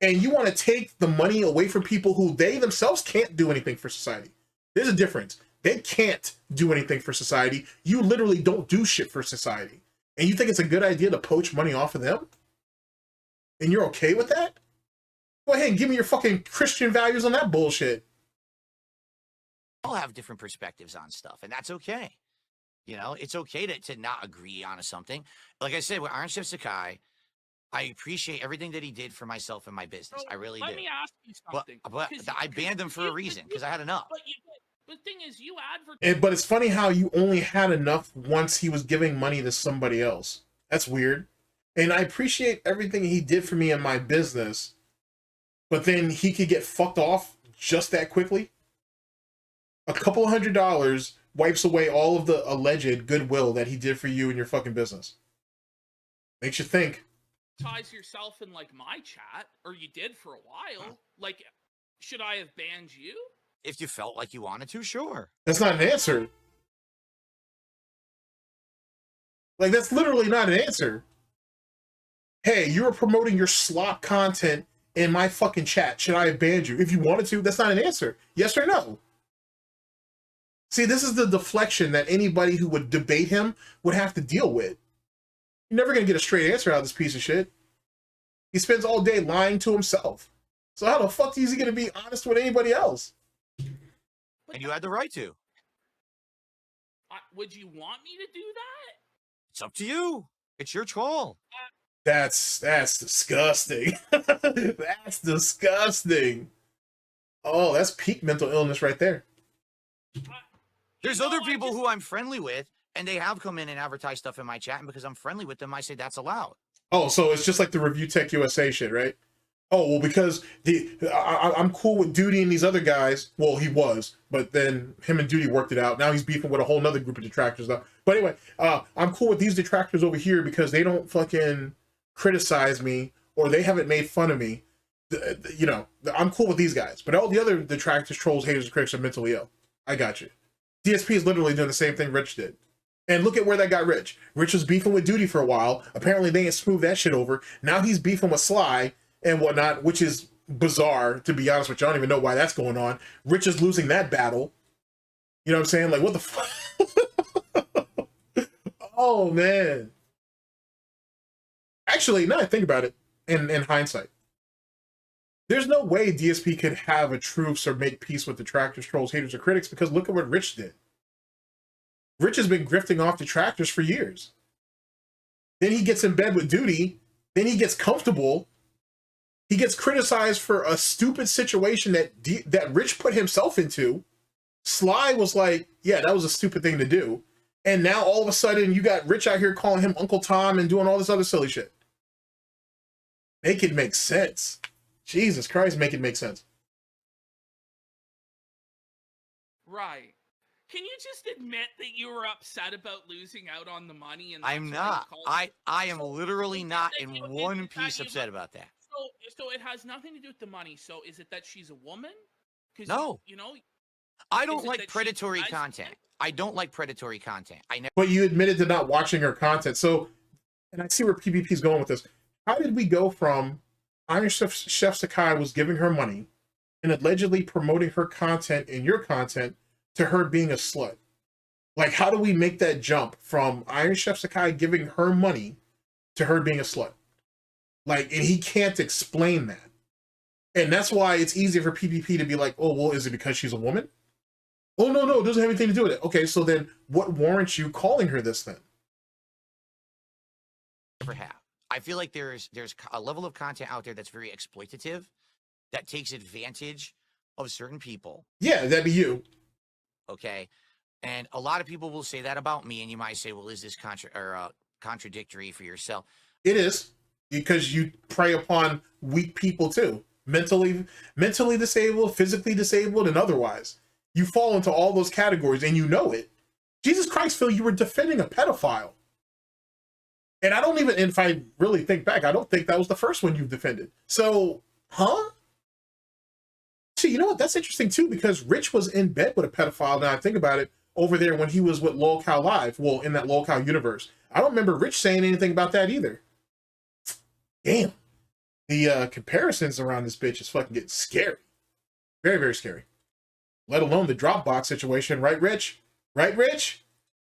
And you want to take the money away from people who they themselves can't do anything for society. There's a difference. They can't do anything for society. You literally don't do shit for society. And you think it's a good idea to poach money off of them? And you're okay with that? Go ahead and give me your fucking Christian values on that bullshit. All have different perspectives on stuff, and that's okay. It's okay to not agree on something. Like I said, with Iron Chef Sakai, I appreciate everything that he did for myself and my business. I really do. Let me ask you something. But I banned him for a reason, because I had enough. But the thing is, you advertise. But it's funny how you only had enough once he was giving money to somebody else. That's weird. And I appreciate everything he did for me in my business, but then he could get fucked off just that quickly. A couple $100 wipes away all of the alleged goodwill that he did for you and your fucking business. Makes you think. Ties yourself in like my chat, or you did for a while. Like, should I have banned you? If you felt like you wanted to, sure. That's not an answer. Like, that's literally not an answer. Hey, you were promoting your slop content in my fucking chat. Should I have banned you? If you wanted to, that's not an answer. Yes or no? See, this is the deflection that anybody who would debate him would have to deal with. You're never going to get a straight answer out of this piece of shit. He spends all day lying to himself. So how the fuck is he going to be honest with anybody else? And you had the right to. Would you want me to do that? It's up to you. It's your call. That's disgusting. That's disgusting. Oh, that's peak mental illness right there. There's other people who I'm friendly with, and they have come in and advertised stuff in my chat, and because I'm friendly with them, I say that's allowed. Oh, so it's just like the Review Tech USA shit, right? Oh, well, because I'm cool with Duty and these other guys. Well, he was, but then him and Duty worked it out. Now he's beefing with a whole nother group of detractors. Though. But anyway, I'm cool with these detractors over here because they don't fucking criticize me or they haven't made fun of me. I'm cool with these guys. But all the other detractors, trolls, haters, and critics are mentally ill. I got you. DSP is literally doing the same thing Rich did. And look at where that got Rich. Rich was beefing with Duty for a while. Apparently they ain't smoothed that shit over. Now he's beefing with Sly and whatnot, which is bizarre, to be honest with you. I don't even know why that's going on. Rich is losing that battle. You know what I'm saying? Like, what the fuck? Oh, man. Actually, now I think about it, in hindsight, there's no way DSP could have a truce or make peace with detractors, trolls, haters, or critics, because look at what Rich did. Rich has been grifting off detractors for years. Then he gets in bed with Duty. Then he gets comfortable. He gets criticized for a stupid situation that Rich put himself into. Sly was like, yeah, that was a stupid thing to do. And now all of a sudden you got Rich out here calling him Uncle Tom and doing all this other silly shit. Make it make sense. Jesus Christ, make it make sense. Right. Can you just admit that you were upset about losing out on the money? And I'm that's why you not. called I am So- literally so not that in you- one that piece you- upset about that. So it has nothing to do with the money. So is it that she's a woman? Because No. you know, I is don't it like that she's predatory lesbian? content. I don't like predatory content. I never. But you admitted to not watching her content. So, and I see where PPP is going with this. How did we go from Iron Chef Sakai was giving her money and allegedly promoting her content and your content to her being a slut? Like, how do we make that jump from Iron Chef Sakai giving her money to her being a slut? Like, and he can't explain that. And that's why it's easy for PPP to be like, oh, well, is it because she's a woman? Oh, no, it doesn't have anything to do with it. Okay, so then what warrants you calling her this then? Never have. I feel like there's a level of content out there that's very exploitative, that takes advantage of certain people. Yeah, that'd be you. Okay, and a lot of people will say that about me, and you might say, well, is this contradictory for yourself? It is, because you prey upon weak people too, mentally disabled, physically disabled, and otherwise. You fall into all those categories, and you know it. Jesus Christ, Phil, you were defending a pedophile. And I don't even, if I really think back, I don't think that was the first one you've defended. So, huh? See, you know what? That's interesting too, because Rich was in bed with a pedophile, now I think about it, over there when he was with LolCow Live, well, in that LolCow universe. I don't remember Rich saying anything about that either. Damn. The comparisons around this bitch is fucking getting scary. Very, very scary. Let alone the Dropbox situation, right, Rich? Right, Rich?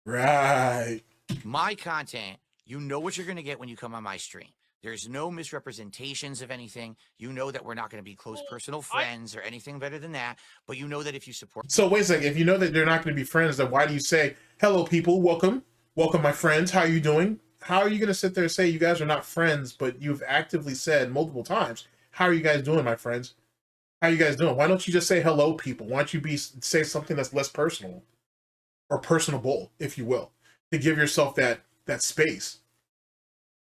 Right. My content, you know what you're going to get when you come on my stream. There's no misrepresentations of anything. You know that we're not going to be close personal friends or anything better than that. But you know that if you support... So wait a second. If you know that they're not going to be friends, then why do you say, hello, people, welcome. Welcome, my friends. How are you doing? How are you going to sit there and say you guys are not friends, but you've actively said multiple times, how are you guys doing, my friends? How are you guys doing? Why don't you just say hello, people? Why don't you say something that's less personal or personable, if you will, to give yourself that space?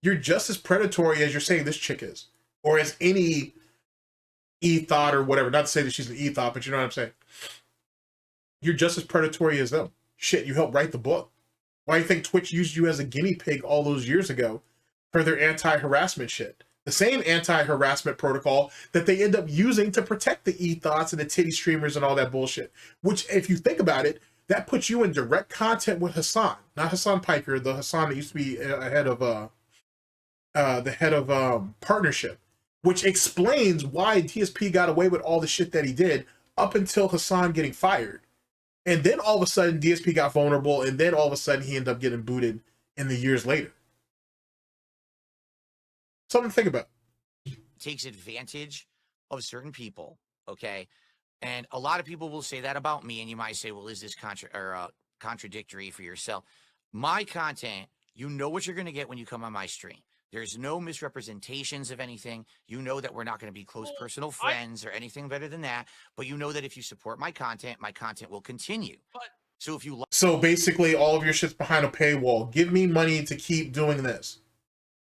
You're just as predatory as you're saying this chick is, or as any e-thought or whatever. Not to say that she's an e-thought, but you know what I'm saying. You're just as predatory as them. Shit, you helped write the book. Why do you think Twitch used you as a guinea pig all those years ago for their anti-harassment shit? The same anti-harassment protocol that they end up using to protect the e-thoughts and the titty streamers and all that bullshit. Which, if you think about it, that puts you in direct contact with Hassan. Not Hassan Piker, the Hassan that used to be ahead of the head of partnership, which explains why DSP got away with all the shit that he did up until Hassan getting fired. And then all of a sudden DSP got vulnerable, and then all of a sudden he ended up getting booted in the years later. Something to think about. Takes advantage of certain people, okay? And a lot of people will say that about me, and you might say, well, is this contradictory for yourself? My content, you know what you're going to get when you come on my stream. There's no misrepresentations of anything. You know that we're not going to be close personal friends or anything better than that. But you know that if you support my content will continue. So if you... So basically all of your shit's behind a paywall. Give me money to keep doing this.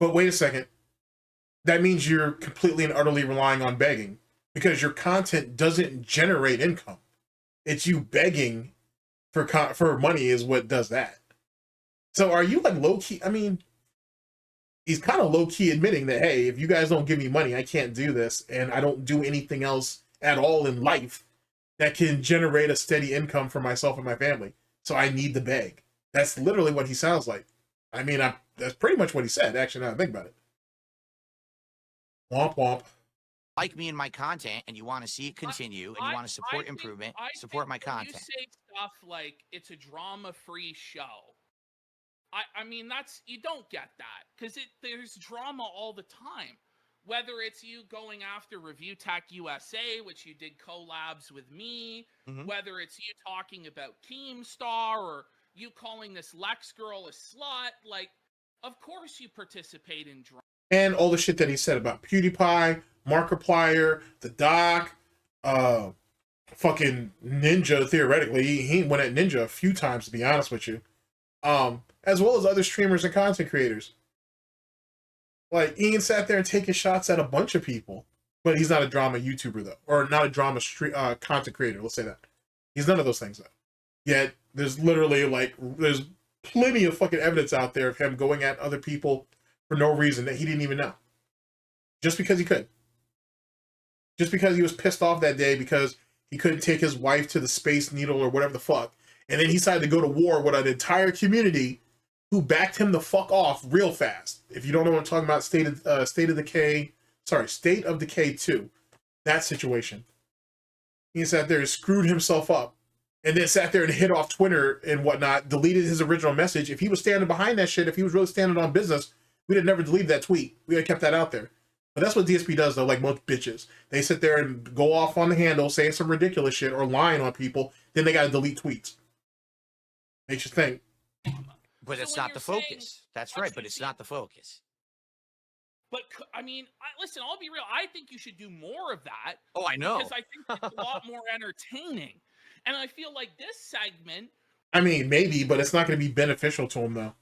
But wait a second. That means you're completely and utterly relying on begging, because your content doesn't generate income. It's you begging for money is what does that. So are you like low-key? I mean... He's kind of low-key admitting that, hey, if you guys don't give me money, I can't do this, and I don't do anything else at all in life that can generate a steady income for myself and my family. So I need to beg. That's literally what he sounds like. I mean, that's pretty much what he said, actually, now I think about it. Womp womp. Like me and my content, and you want to see it continue, and you want to support improvement, support my content. You say stuff like it's a drama-free show. I mean, you don't get that, because there's drama all the time. Whether it's you going after Review Tech USA, which you did collabs with me, whether it's you talking about Keemstar, or you calling this Lex girl a slut, like, of course you participate in drama. And all the shit that he said about PewDiePie, Markiplier, the Doc, fucking Ninja, theoretically. He went at Ninja a few times, to be honest with you. As well as other streamers and content creators. Like, Ian sat there and taking shots at a bunch of people, but he's not a drama YouTuber, though, or not a drama content creator, let's say that. He's none of those things, though. Yet, there's literally, like, there's plenty of fucking evidence out there of him going at other people for no reason that he didn't even know. Just because he could. Just because he was pissed off that day because he couldn't take his wife to the Space Needle or whatever the fuck. And then he decided to go to war with an entire community who backed him the fuck off real fast. If you don't know what I'm talking about, State of Decay 2, that situation. He sat there and screwed himself up, and then sat there and hit off Twitter and whatnot, deleted his original message. If he was standing behind that shit, if he was really standing on business, we'd have never deleted that tweet. We would have kept that out there. But that's what DSP does, though, like most bitches. They sit there and go off on the handle, saying some ridiculous shit or lying on people, then they got to delete tweets. Makes you think. But it's not the focus. That's right, but it's not the focus. But, I mean, listen, I'll be real. I think you should do more of that. Oh, I know. Because I think it's a lot more entertaining. And I feel like this segment... I mean, maybe, but it's not going to be beneficial to him, though.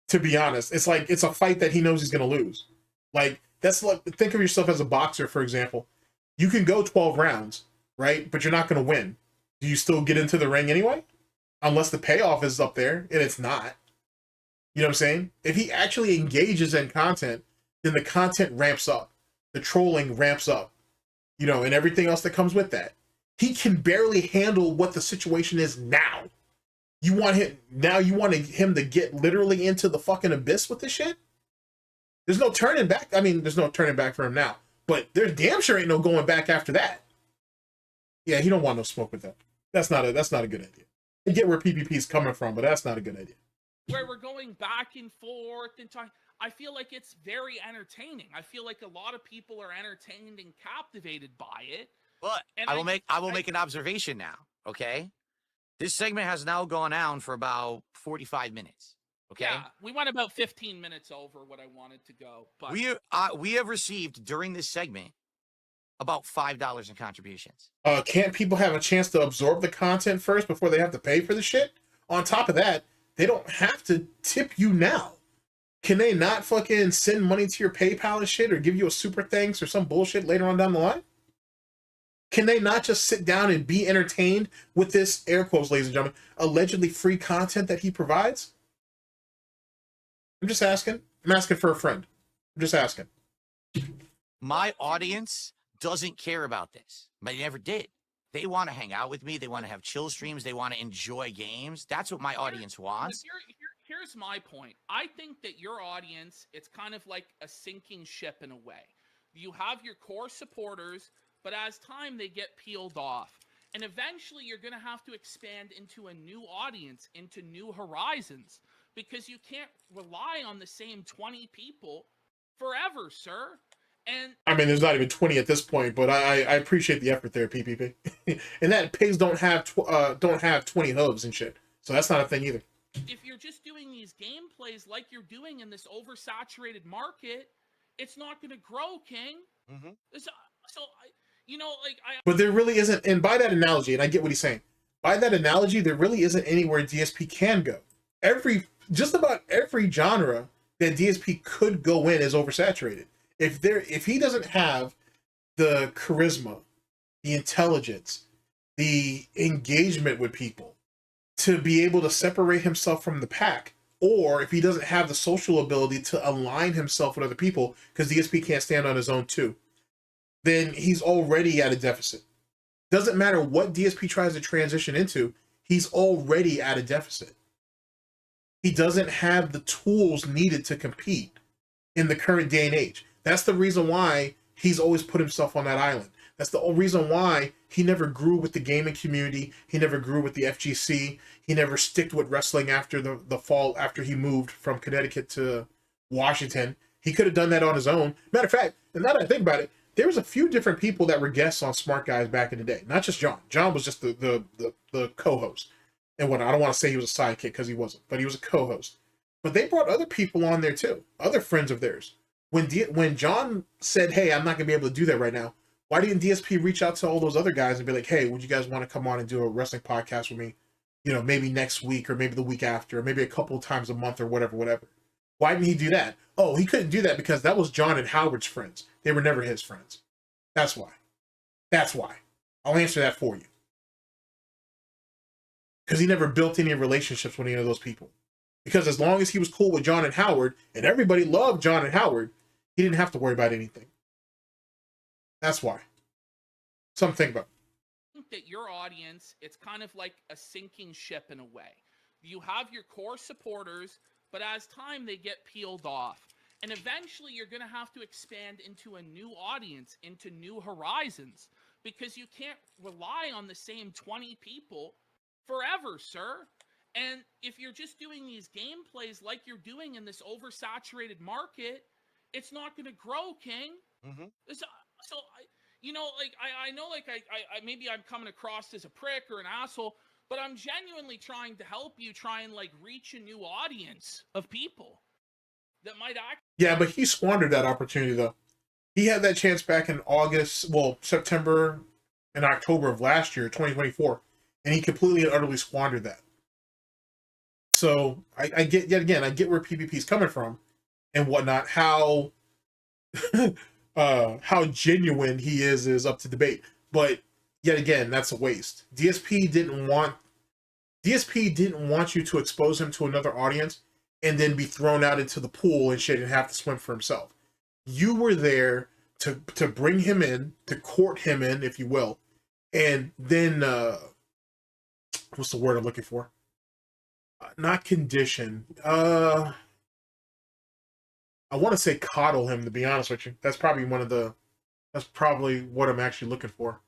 To be honest. It's like, it's a fight that he knows he's going to lose. Like, that's like, think of yourself as a boxer, for example. You can go 12 rounds, right? But you're not going to win. Do you still get into the ring anyway? Unless the payoff is up there, and it's not. You know what I'm saying? If he actually engages in content, then the content ramps up. The trolling ramps up. You know, and everything else that comes with that. He can barely handle what the situation is now. You want him to get literally into the fucking abyss with this shit? There's no turning back. I mean, there's no turning back for him now. But there's damn sure ain't no going back after that. Yeah, he don't want no smoke with that. That's not a good idea. I get where PPP is coming from, but that's not a good idea. Where we're going back and forth and talking. I feel like it's very entertaining. I feel like a lot of people are entertained and captivated by it. But I will make an observation now, okay? This segment has now gone on for about 45 minutes. Okay. Yeah, we went about 15 minutes over what I wanted to go. But we have received during this segment about $5 in contributions. Can't people have a chance to absorb the content first before they have to pay for the shit? On top of that, they don't have to tip you now. Can they not fucking send money to your PayPal and shit, or give you a super thanks or some bullshit later on down the line? Can they not just sit down and be entertained with this, air quotes, ladies and gentlemen, allegedly free content that he provides? I'm just asking. I'm asking for a friend. I'm just asking. My audience doesn't care about this. But they never did. They want to hang out with me. They want to have chill streams. They want to enjoy games. That's what my audience wants. Here's my point. I think that your audience, it's kind of like a sinking ship in a way. You have your core supporters, but as time they get peeled off. And eventually you're going to have to expand into a new audience, into new horizons, because you can't rely on the same 20 people forever, sir. And I mean, there's not even 20 at this point, but I appreciate the effort there, PPP. And that pigs don't have 20 hooves and shit, so that's not a thing either. If you're just doing these gameplays like you're doing in this oversaturated market, it's not going to grow, King. Mm-hmm. But there really isn't, and by that analogy, and I get what he's saying, by that analogy, there really isn't anywhere DSP can go. Just about every genre that DSP could go in is oversaturated. If he doesn't have the charisma, the intelligence, the engagement with people to be able to separate himself from the pack, or if he doesn't have the social ability to align himself with other people, because DSP can't stand on his own too, then he's already at a deficit. Doesn't matter what DSP tries to transition into, he's already at a deficit. He doesn't have the tools needed to compete in the current day and age. That's the reason why he's always put himself on that island. That's the reason why he never grew with the gaming community. He never grew with the FGC. He never sticked with wrestling after the fall, after he moved from Connecticut to Washington. He could have done that on his own. Matter of fact, and now that I think about it, there was a few different people that were guests on Smart Guys back in the day. Not just John. John was just the co-host. And I don't want to say he was a sidekick because he wasn't, but he was a co-host. But they brought other people on there too, other friends of theirs. When John said, "Hey, I'm not gonna be able to do that right now," why didn't DSP reach out to all those other guys and be like, "Hey, would you guys want to come on and do a wrestling podcast with me? You know, maybe next week or maybe the week after, or maybe a couple of times a month or whatever." Why didn't he do that? Oh, he couldn't do that because that was John and Howard's friends. They were never his friends. That's why. That's why. I'll answer that for you. Because he never built any relationships with any of those people. Because as long as he was cool with John and Howard, and everybody loved John and Howard, he didn't have to worry about anything. That's why. Something to think about. I think that your audience, it's kind of like a sinking ship in a way. You have your core supporters, but as time they get peeled off. And eventually you're going to have to expand into a new audience, into new horizons, because you can't rely on the same 20 people forever, sir. And if you're just doing these gameplays like you're doing in this oversaturated market, it's not going to grow, King. So you know, like, I know, like, I maybe I'm coming across as a prick or an asshole, but I'm genuinely trying to help you try and, like, reach a new audience of people that might act. Yeah, but he squandered that opportunity, though. He had that chance back in September and October of last year, 2024, and he completely and utterly squandered that. So I get, yet again, I get where PPP is coming from and whatnot. How genuine he is up to debate. But yet again, that's a waste. DSP didn't want you to expose him to another audience and then be thrown out into the pool and shit and have to swim for himself. You were there to bring him in, to court him in, if you will, and then what's the word I'm looking for? Not condition. I want to say coddle him, to be honest with you. That's probably what I'm actually looking for.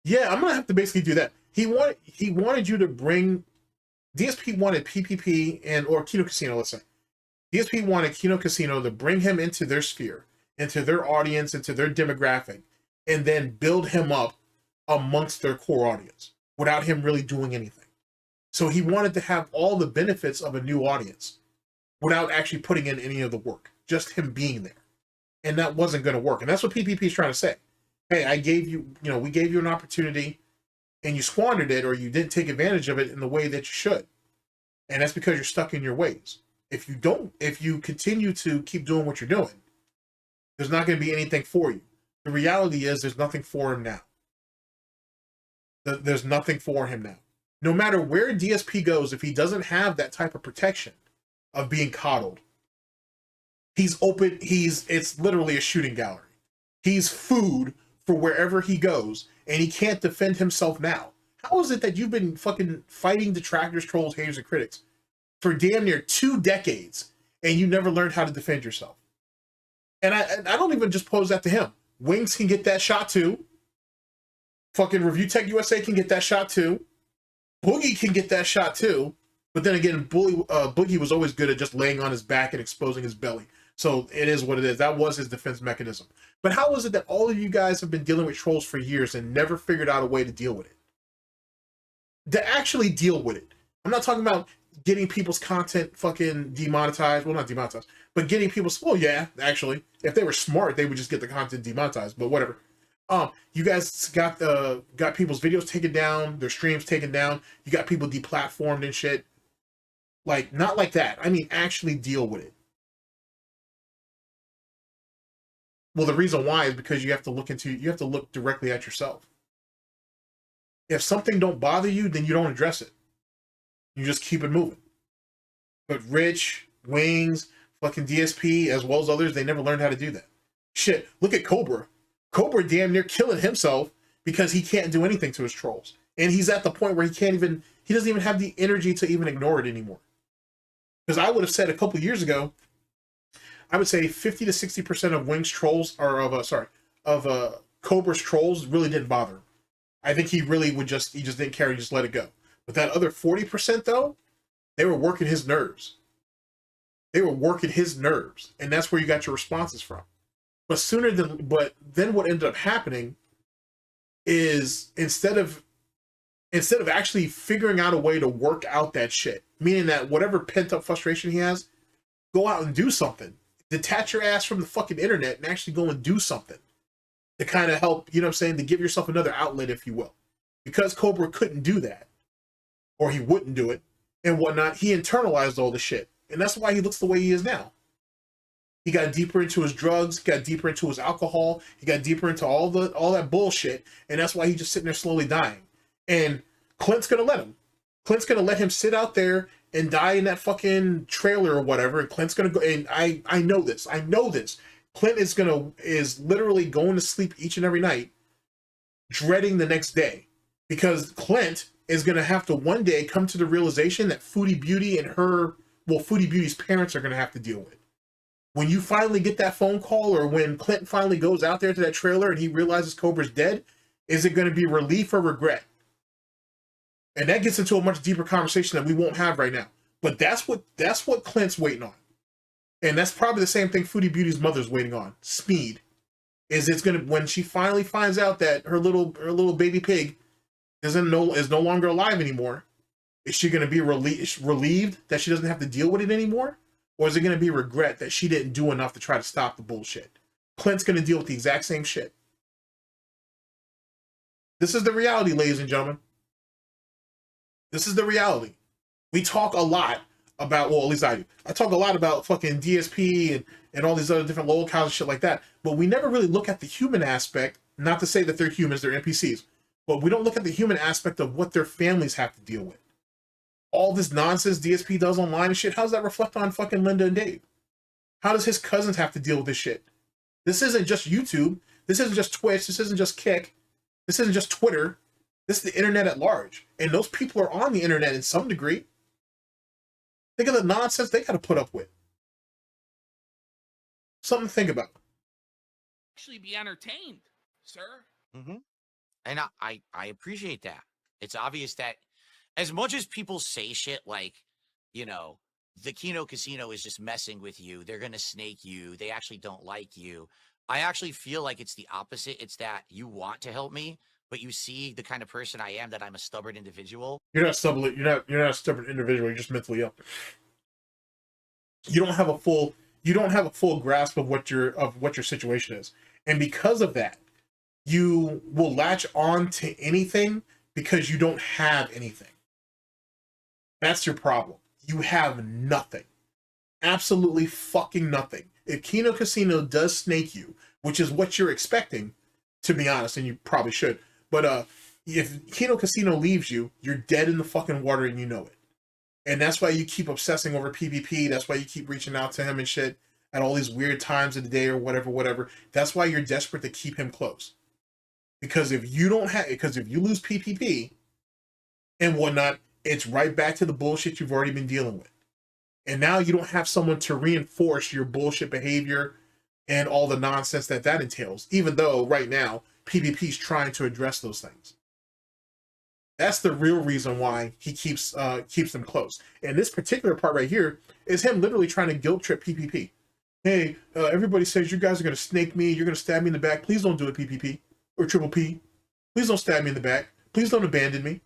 Yeah, I'm gonna have to basically do that. He wanted you to bring. DSP wanted PPP or Kino Casino, let's say. DSP wanted Kino Casino to bring him into their sphere, into their audience, into their demographic, and then build him up amongst their core audience without him really doing anything. So he wanted to have all the benefits of a new audience without actually putting in any of the work, just him being there. And that wasn't going to work. And that's what PPP is trying to say. Hey, we gave you an opportunity and you squandered it, or you didn't take advantage of it in the way that you should. And that's because you're stuck in your ways. If you continue to keep doing what you're doing, there's not going to be anything for you. The reality is there's nothing for him now. There's nothing for him now. No matter where DSP goes, if he doesn't have that type of protection of being coddled, he's open. It's literally a shooting gallery. He's food for wherever he goes, and he can't defend himself now. How is it that you've been fucking fighting detractors, trolls, haters, and critics for damn near 2 decades, and you never learned how to defend yourself? And I don't even just pose that to him. Wings can get that shot too. Fucking Review Tech USA can get that shot too. Boogie can get that shot too. But then again, Boogie was always good at just laying on his back and exposing his belly. So it is what it is. That was his defense mechanism. But how is it that all of you guys have been dealing with trolls for years and never figured out a way to deal with it? To actually deal with it. I'm not talking about getting people's content fucking demonetized. Well, not demonetized, but getting people's, well, yeah, actually, if they were smart, they would just get the content demonetized, but whatever. You guys got people's videos taken down, their streams taken down. You got people deplatformed and shit. Like, not like that. I mean, actually deal with it. Well, the reason why is because you have to look directly at yourself. If something don't bother you, then you don't address it. You just keep it moving. But Rich, Wings, fucking DSP, as well as others, they never learned how to do that. Shit, look at Cobra. Cobra damn near killing himself because he can't do anything to his trolls. And he's at the point where he doesn't even have the energy to even ignore it anymore. Because I would have said a couple years ago, I would say 50 to 60% of Wings trolls, or of Cobra's trolls really didn't bother him. I think he just didn't care, he just let it go. But that other 40% though, they were working his nerves. And that's where you got your responses from. But then what ended up happening is instead of actually figuring out a way to work out that shit, meaning that whatever pent up frustration he has, go out and do something. Detach your ass from the fucking internet and actually go and do something to kind of help, you know what I'm saying, to give yourself another outlet, if you will. Because Cobra couldn't do that, or he wouldn't do it, and whatnot, he internalized all the shit. And that's why he looks the way he is now. He got deeper into his drugs, got deeper into his alcohol, he got deeper into all that bullshit, and that's why he's just sitting there slowly dying. And Clint's gonna let him. Clint's gonna let him sit out there and die in that fucking trailer or whatever. And Clint's gonna go. And I know this. I know this. Clint is literally going to sleep each and every night, dreading the next day, because Clint is gonna have to one day come to the realization that Foodie Beauty and Foodie Beauty's parents are gonna have to deal with. When you finally get that phone call, or when Clint finally goes out there to that trailer and he realizes Cobra's dead, is it going to be relief or regret? And that gets into a much deeper conversation that we won't have right now. But that's what Clint's waiting on. And that's probably the same thing Foodie Beauty's mother's waiting on. Speed. It's gonna, when she finally finds out that her little baby pig is no longer alive anymore, is she gonna be relieved that she doesn't have to deal with it anymore? Or is it going to be regret that she didn't do enough to try to stop the bullshit? Clint's going to deal with the exact same shit. This is the reality, ladies and gentlemen. This is the reality. We talk a lot about, well, at least I do. I talk a lot about fucking DSP and all these other different locales and shit like that. But we never really look at the human aspect. Not to say that they're humans, they're NPCs. But we don't look at the human aspect of what their families have to deal with. All this nonsense DSP does online and shit, how does that reflect on fucking Linda and Dave? How does his cousins have to deal with this shit? This isn't just YouTube. This isn't just Twitch. This isn't just Kick. This isn't just Twitter. This is the internet at large. And those people are on the internet in some degree. Think of the nonsense they got to put up with. Something to think about. Actually be entertained, sir. Mm-hmm. And I appreciate that. It's obvious that as much as people say shit like, you know, the Kino Casino is just messing with you, they're going to snake you, they actually don't like you, I actually feel like it's the opposite. It's that you want to help me, but you see the kind of person I am, that I'm a stubborn individual. You're not stubborn. You're not a stubborn individual. You're just mentally ill. You don't have a full grasp of what your situation is. And because of that, you will latch on to anything because you don't have anything. That's your problem. You have nothing. Absolutely fucking nothing. If Kino Casino does snake you, which is what you're expecting, to be honest, and you probably should, but if Kino Casino leaves you, you're dead in the fucking water and you know it. And that's why you keep obsessing over PPP. That's why you keep reaching out to him and shit at all these weird times of the day or whatever. That's why you're desperate to keep him close. Because if you lose PPP and whatnot, it's right back to the bullshit you've already been dealing with. And now you don't have someone to reinforce your bullshit behavior and all the nonsense that entails, even though right now PPP's trying to address those things. That's the real reason why he keeps them close. And this particular part right here is him literally trying to guilt trip PPP. Hey, everybody says you guys are going to snake me. You're going to stab me in the back. Please don't do it, PPP or Triple P. Please don't stab me in the back. Please don't abandon me.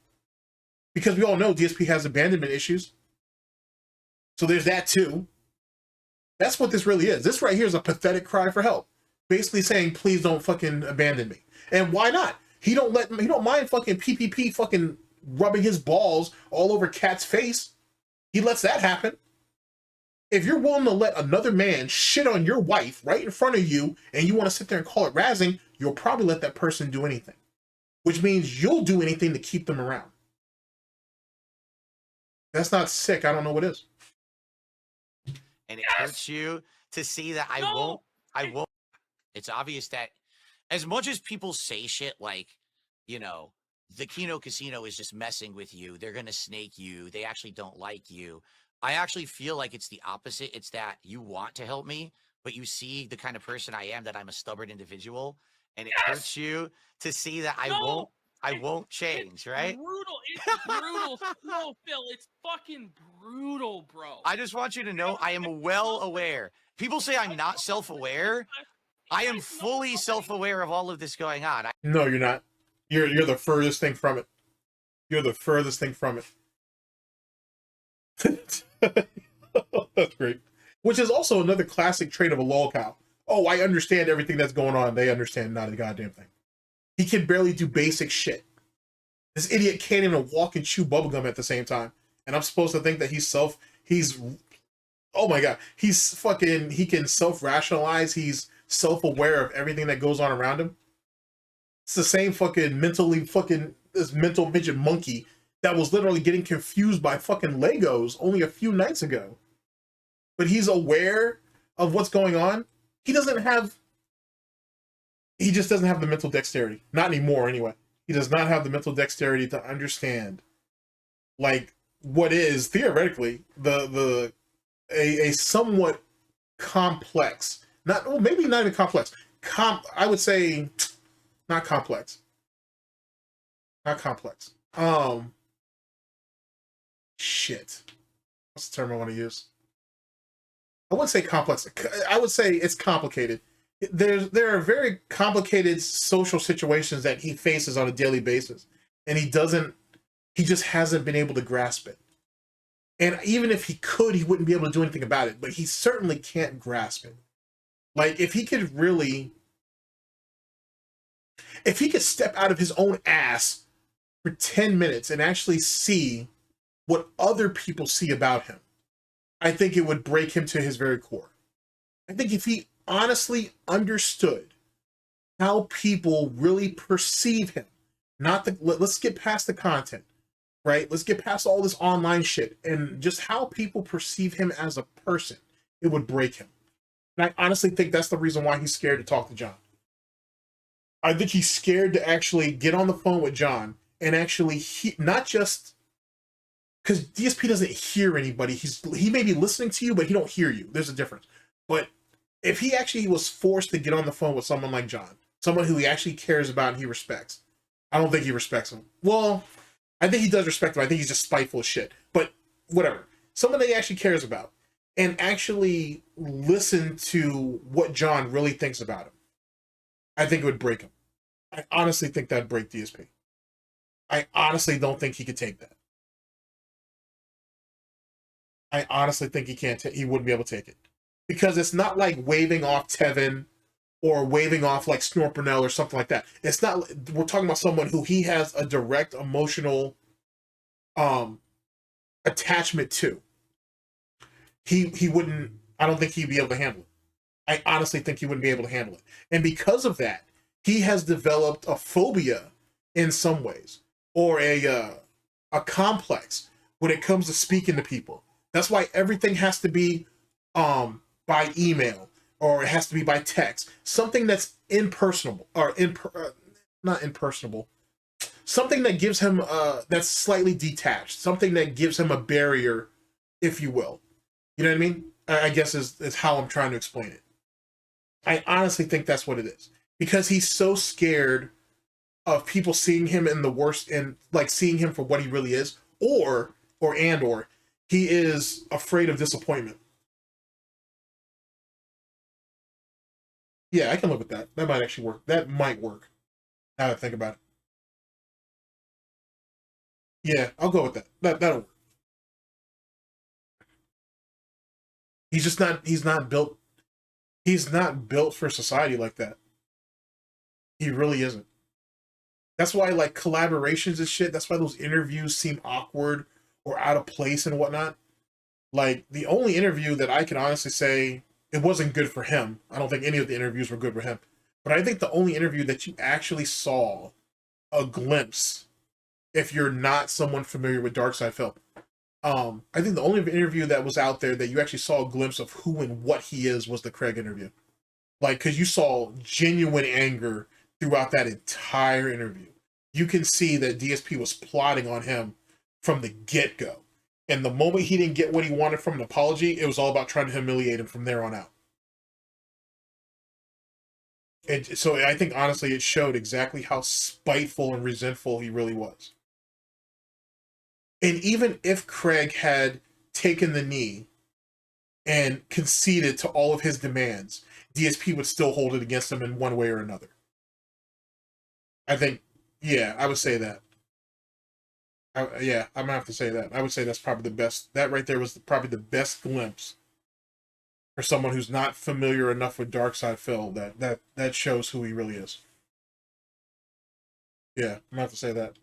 Because we all know DSP has abandonment issues. So there's that too. That's what this really is. This right here is a pathetic cry for help. Basically saying, please don't fucking abandon me. And why not? He don't mind fucking PPP fucking rubbing his balls all over Cat's face. He lets that happen. If you're willing to let another man shit on your wife right in front of you and you want to sit there and call it razzing, you'll probably let that person do anything. Which means you'll do anything to keep them around. That's not sick. I don't know what is. And it hurts you to see that I won't. It's obvious that as much as people say shit like, you know, the Kino Casino is just messing with you, they're going to snake you, they actually don't like you, I actually feel like it's the opposite. It's that you want to help me, but you see the kind of person I am, that I'm a stubborn individual, and it hurts you to see that I won't change, right? Brutal. It's brutal. No, Phil, it's fucking brutal, bro. I just want you to know I am well aware. People say I'm not self-aware. I am fully self-aware of all of this going on. No, you're not. You're the furthest thing from it. You're the furthest thing from it. That's great. Which is also another classic trait of a lolcow. Oh, I understand everything that's going on. They understand not a goddamn thing. He can barely do basic shit. This idiot can't even walk and chew bubblegum at the same time. And I'm supposed to think that he's oh my god, he's fucking, he can self-rationalize, he's self-aware of everything that goes on around him. It's the same fucking mentally fucking, this mental midget monkey that was literally getting confused by fucking Legos only a few nights ago. But he's aware of what's going on. He just doesn't have the mental dexterity. Not anymore, anyway. He does not have the mental dexterity to understand, like, what is theoretically a somewhat complex, maybe not even complex. I would say not complex. Not complex. Shit. What's the term I want to use? I wouldn't say complex. I would say it's complicated. There are very complicated social situations that he faces on a daily basis, and he just hasn't been able to grasp it. And even if he could, he wouldn't be able to do anything about it, but he certainly can't grasp it. Like, if he could step out of his own ass for 10 minutes and actually see what other people see about him, I think it would break him to his very core. I think if he honestly understood how people really perceive him, let's get past the content, right? Let's get past all this online shit and just how people perceive him as a person, it would break him. And I honestly think that's the reason why he's scared to talk to John. I think he's scared to actually get on the phone with John and actually not just because DSP doesn't hear anybody. He may be listening to you, but he don't hear you. There's a difference. But if he actually was forced to get on the phone with someone like John, someone who he actually cares about and he respects, I don't think he respects him. Well, I think he does respect him. I think he's just spiteful as shit. But whatever. Someone that he actually cares about and actually listen to what John really thinks about him, I think it would break him. I honestly think that'd break DSP. I honestly don't think he could take that. I honestly think he wouldn't be able to take it. Because it's not like waving off Tevin or waving off like Snort Burnell or something like that. It's not, we're talking about someone who he has a direct emotional attachment to. He wouldn't, I don't think he'd be able to handle it. I honestly think he wouldn't be able to handle it. And because of that, he has developed a phobia in some ways, or a complex when it comes to speaking to people. That's why everything has to be by email, or it has to be by text. Something that's impersonable, or not impersonable. Something that gives him that's slightly detached. Something that gives him a barrier, if you will. You know what I mean? I guess is how I'm trying to explain it. I honestly think that's what it is. Because he's so scared of people seeing him in the worst, and like seeing him for what he really is, or he is afraid of disappointment. Yeah, I can live with that. That might actually work. That might work. Now that I think about it. Yeah, I'll go with that. That'll work. He's not built for society like that. He really isn't. That's why, like, collaborations and shit, that's why those interviews seem awkward or out of place and whatnot. Like, the only interview that I can honestly say it wasn't good for him, I don't think any of the interviews were good for him, but I think the only interview that you actually saw a glimpse, if you're not someone familiar with Darksydephil, I think the only interview that was out there that you actually saw a glimpse of who and what he is was the Craig interview. Like, because you saw genuine anger throughout that entire interview. You can see that DSP was plotting on him from the get-go. And the moment he didn't get what he wanted from an apology, it was all about trying to humiliate him from there on out. And so I think, honestly, it showed exactly how spiteful and resentful he really was. And even if Craig had taken the knee and conceded to all of his demands, DSP would still hold it against him in one way or another. I think, yeah, I would say that. Yeah, I'm gonna have to say that. I would say that's probably the best. That right there was probably the best glimpse for someone who's not familiar enough with Darksydephil. That shows who he really is. Yeah, I'm gonna have to say that.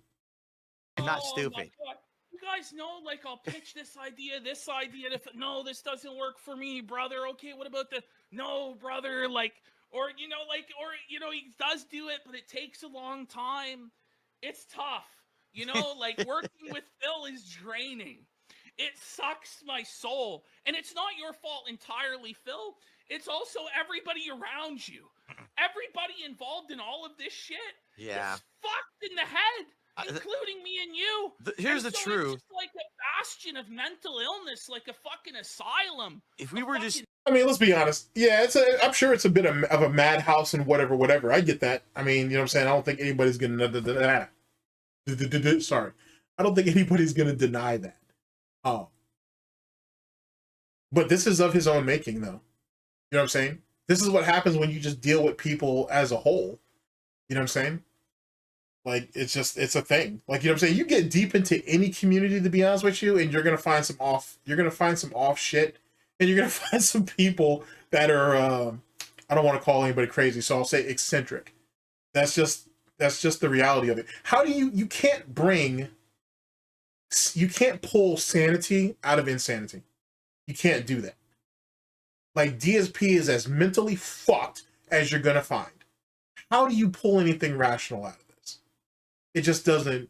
And not stupid. You guys know, like, I'll pitch this idea, and if no, this doesn't work for me, brother. Okay, what about the no, brother? Like, or you know, he does do it, but it takes a long time. It's tough, like working with Phil is draining. It sucks my soul, and it's not your fault entirely, Phil. It's also everybody around you. Everybody involved in all of this shit Yeah. is fucked in the head, including me and you. Here's the truth. It's just like a bastion of mental illness, like a fucking asylum. If we were just... I mean, let's be honest. Yeah, I'm sure it's a bit of a madhouse and whatever. I get that. I mean, you know what I'm saying? I don't think anybody's going to... Sorry. I don't think anybody's going to deny that. Oh. But this is of his own making, though. You know what I'm saying? This is what happens when you just deal with people as a whole. You know what I'm saying? Like, it's a thing. Like, you know what I'm saying? You get deep into any community, to be honest with you, and you're going to find some off shit. And you're going to find some people that are, I don't want to call anybody crazy, so I'll say eccentric. That's just the reality of it. How do you can't pull sanity out of insanity. You can't do that. Like, DSP is as mentally fucked as you're going to find. How do you pull anything rational out of this? It just doesn't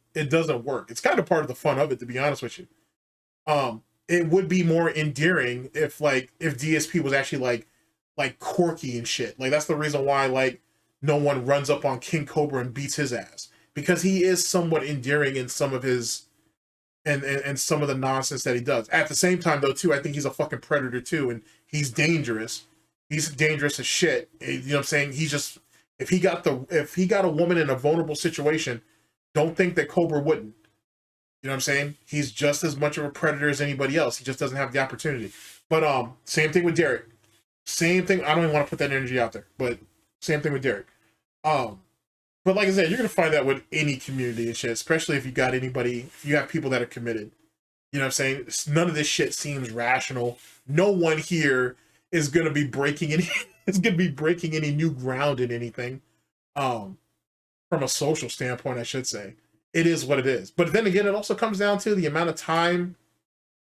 work. It's kind of part of the fun of it, to be honest with you. It would be more endearing if DSP was actually like quirky and shit. Like, that's the reason why, like, no one runs up on King Cobra and beats his ass. Because he is somewhat endearing in some of his and some of the nonsense that he does. At the same time, though, too, I think he's a fucking predator too, and he's dangerous. He's dangerous as shit. You know what I'm saying? He's just, if he got a woman in a vulnerable situation, don't think that Cobra wouldn't. You know what I'm saying? He's just as much of a predator as anybody else. He just doesn't have the opportunity. But same thing with Derek. Same thing. I don't even want to put that energy out there, but same thing with Derek. But like I said, you're gonna find that with any community and shit, especially if you got anybody, if you have people that are committed. You know what I'm saying? None of this shit seems rational. No one here is gonna be breaking any new ground in anything. From a social standpoint, I should say. It is what it is. But then again, it also comes down to the amount of time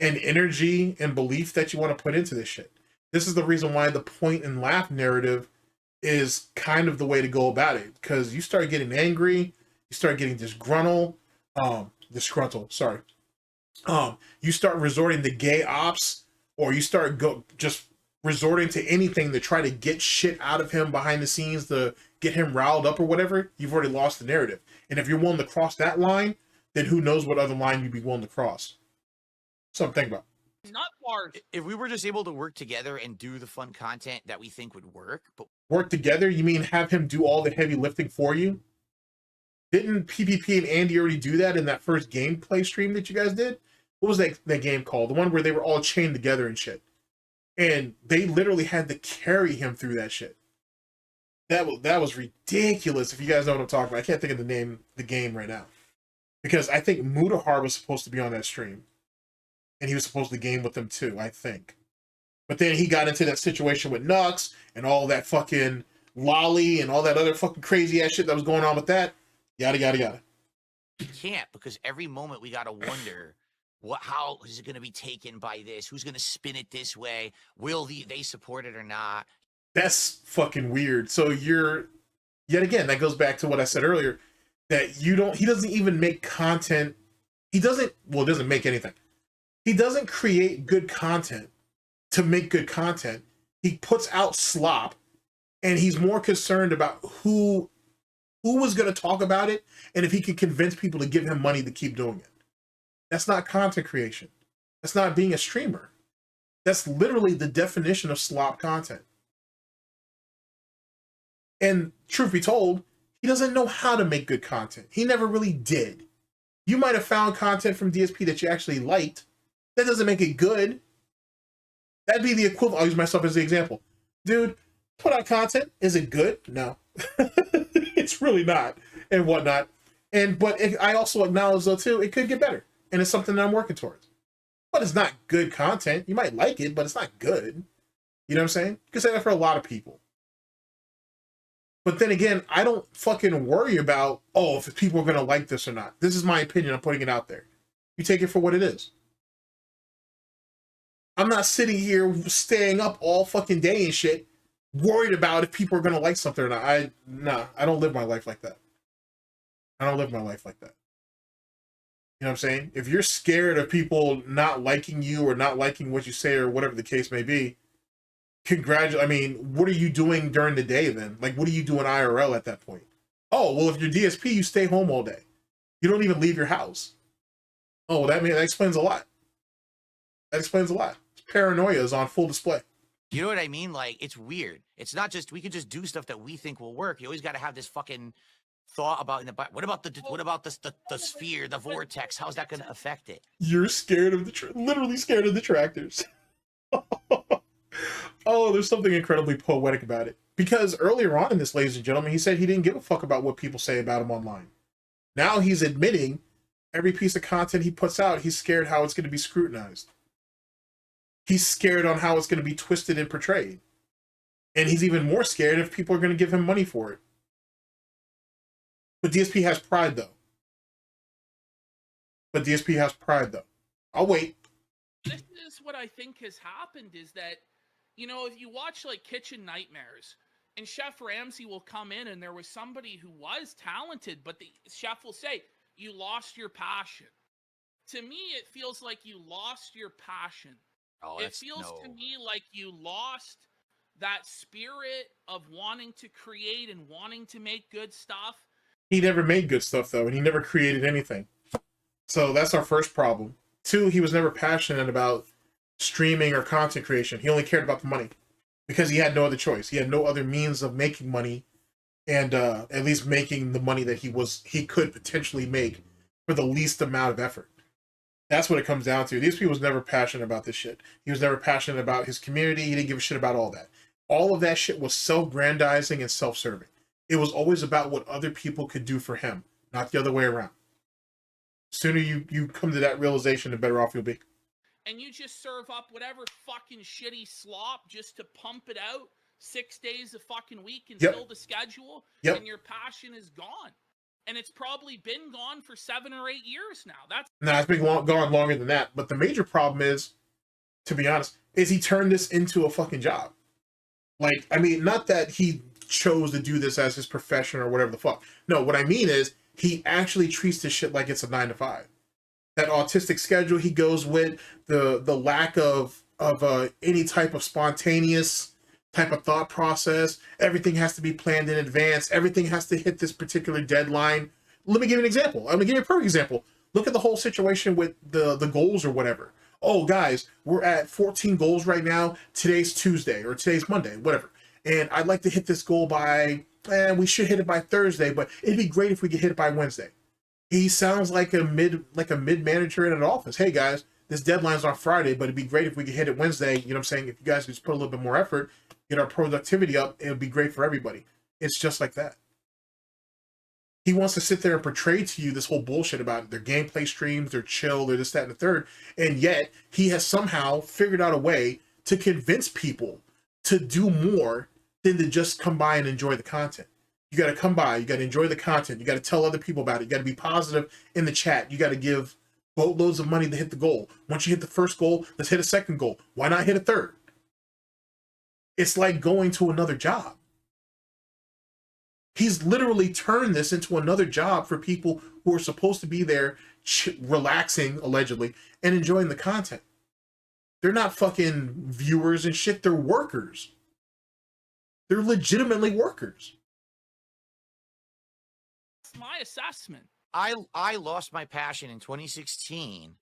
and energy and belief that you want to put into this shit. This is the reason why the point and laugh narrative is kind of the way to go about it, because you start getting angry, you start getting disgruntled, you start resorting to gay ops, or you start just resorting to anything to try to get shit out of him behind the scenes to get him riled up or whatever. You've already lost the narrative. And if you're willing to cross that line, then who knows what other line you'd be willing to cross. Something to think about. Not bars. If we were just able to work together and do the fun content that we think would work, but work together, you mean have him do all the heavy lifting for you? Didn't PPP and Andy already do that in that first gameplay stream that you guys did? What was that game called? The one where they were all chained together and shit. And they literally had to carry him through that shit. That was ridiculous. If you guys know what I'm talking about, I can't think of the name of the game right now, because I think Mudahar was supposed to be on that stream, and he was supposed to game with them too, I think. But then he got into that situation with Nux and all that fucking lolly and all that other fucking crazy ass shit that was going on with that. Yada yada yada. we can't, because every moment we gotta wonder how is it going to be taken by this? Who's going to spin it this way? Will they support it or not? That's fucking weird. So yet again, that goes back to what I said earlier, that he doesn't even make content. He doesn't make anything. He doesn't create good content to make good content. He puts out slop, and he's more concerned about who was going to talk about it, and if he can convince people to give him money to keep doing it. That's not content creation. That's not being a streamer. That's literally the definition of slop content. And truth be told, he doesn't know how to make good content. He never really did. You might have found content from DSP that you actually liked. That doesn't make it good. That'd be the equivalent. I'll use myself as the example. Dude, put out content. Is it good? No. It's really not. And whatnot. But I also acknowledge, though, too, it could get better. And it's something that I'm working towards. But it's not good content. You might like it, but it's not good. You know what I'm saying? You can say that for a lot of people. But then again, I don't fucking worry about, if people are going to like this or not. This is my opinion. I'm putting it out there. You take it for what it is. I'm not sitting here staying up all fucking day and shit, worried about if people are gonna like something or not. I don't live my life like that. I don't live my life like that. You know what I'm saying? If you're scared of people not liking you or not liking what you say or whatever the case may be, I mean, what are you doing during the day then? Like, what are you doing IRL at that point? Oh, well, if you're DSP, you stay home all day. You don't even leave your house. Oh, that explains a lot. That explains a lot. Paranoia is on full display. You know what I mean? Like, it's weird. It's not just, we could just do stuff that we think will work. You always got to have this fucking thought about what about the sphere, the vortex? How's that going to affect it? You're scared of literally scared of detractors. Oh, there's something incredibly poetic about it. Because earlier on in this, ladies and gentlemen, he said he didn't give a fuck about what people say about him online. Now he's admitting every piece of content he puts out, he's scared how it's going to be scrutinized. He's scared on how it's going to be twisted and portrayed. And he's even more scared if people are going to give him money for it. But DSP has pride, though. I'll wait. This is what I think has happened is that, you know, if you watch like Kitchen Nightmares and Chef Ramsay will come in and there was somebody who was talented, but the chef will say, you lost your passion. To me, it feels like you lost your passion. Oh, it feels to me like you lost that spirit of wanting to create and wanting to make good stuff. He never made good stuff, though, and he never created anything. So that's our first problem. 2, he was never passionate about streaming or content creation. He only cared about the money because he had no other choice. He had no other means of making money and at least making the money that he could potentially make for the least amount of effort. That's what it comes down to. DSP was never passionate about this shit. He was never passionate about his community. He didn't give a shit about all that. All of that shit was self-grandizing and self-serving. It was always about what other people could do for him, not the other way around. The sooner you come to that realization, the better off you'll be. And you just serve up whatever fucking shitty slop just to pump it out 6 days a fucking week and fill the schedule, and your passion is gone. And it's probably been gone for 7 or 8 years now. It's been gone longer than that. But the major problem is, to be honest, is he turned this into a fucking job. Like, I mean, not that he chose to do this as his profession or whatever the fuck. No, what I mean is he actually treats this shit like it's a 9 to 5. That autistic schedule he goes with, the lack of any type of spontaneous type of thought process. Everything has to be planned in advance. Everything has to hit this particular deadline. Let me give you an example. I'm gonna give you a perfect example. Look at the whole situation with the goals or whatever. Oh, guys, we're at 14 goals right now. Today's Tuesday or today's Monday, whatever. And I'd like to hit this goal by, we should hit it by Thursday, but it'd be great if we could hit it by Wednesday. He sounds like a mid manager in an office. Hey guys, this deadline's on Friday, but it'd be great if we could hit it Wednesday. You know what I'm saying? If you guys could just put a little bit more effort, get our productivity up, it would be great for everybody. It's just like that. He wants to sit there and portray to you this whole bullshit about their gameplay streams, they're chill, they're this, that, and the third. And yet he has somehow figured out a way to convince people to do more than to just come by and enjoy the content. You got to come by, you got to enjoy the content, you got to tell other people about it, you got to be positive in the chat, you got to give boatloads of money to hit the goal. Once you hit the first goal, let's hit a second goal. Why not hit a third? It's like going to another job. He's literally turned this into another job for people who are supposed to be there relaxing, allegedly, and enjoying the content. They're not fucking viewers and shit, they're workers. They're legitimately workers. That's my assessment. I lost my passion in 2016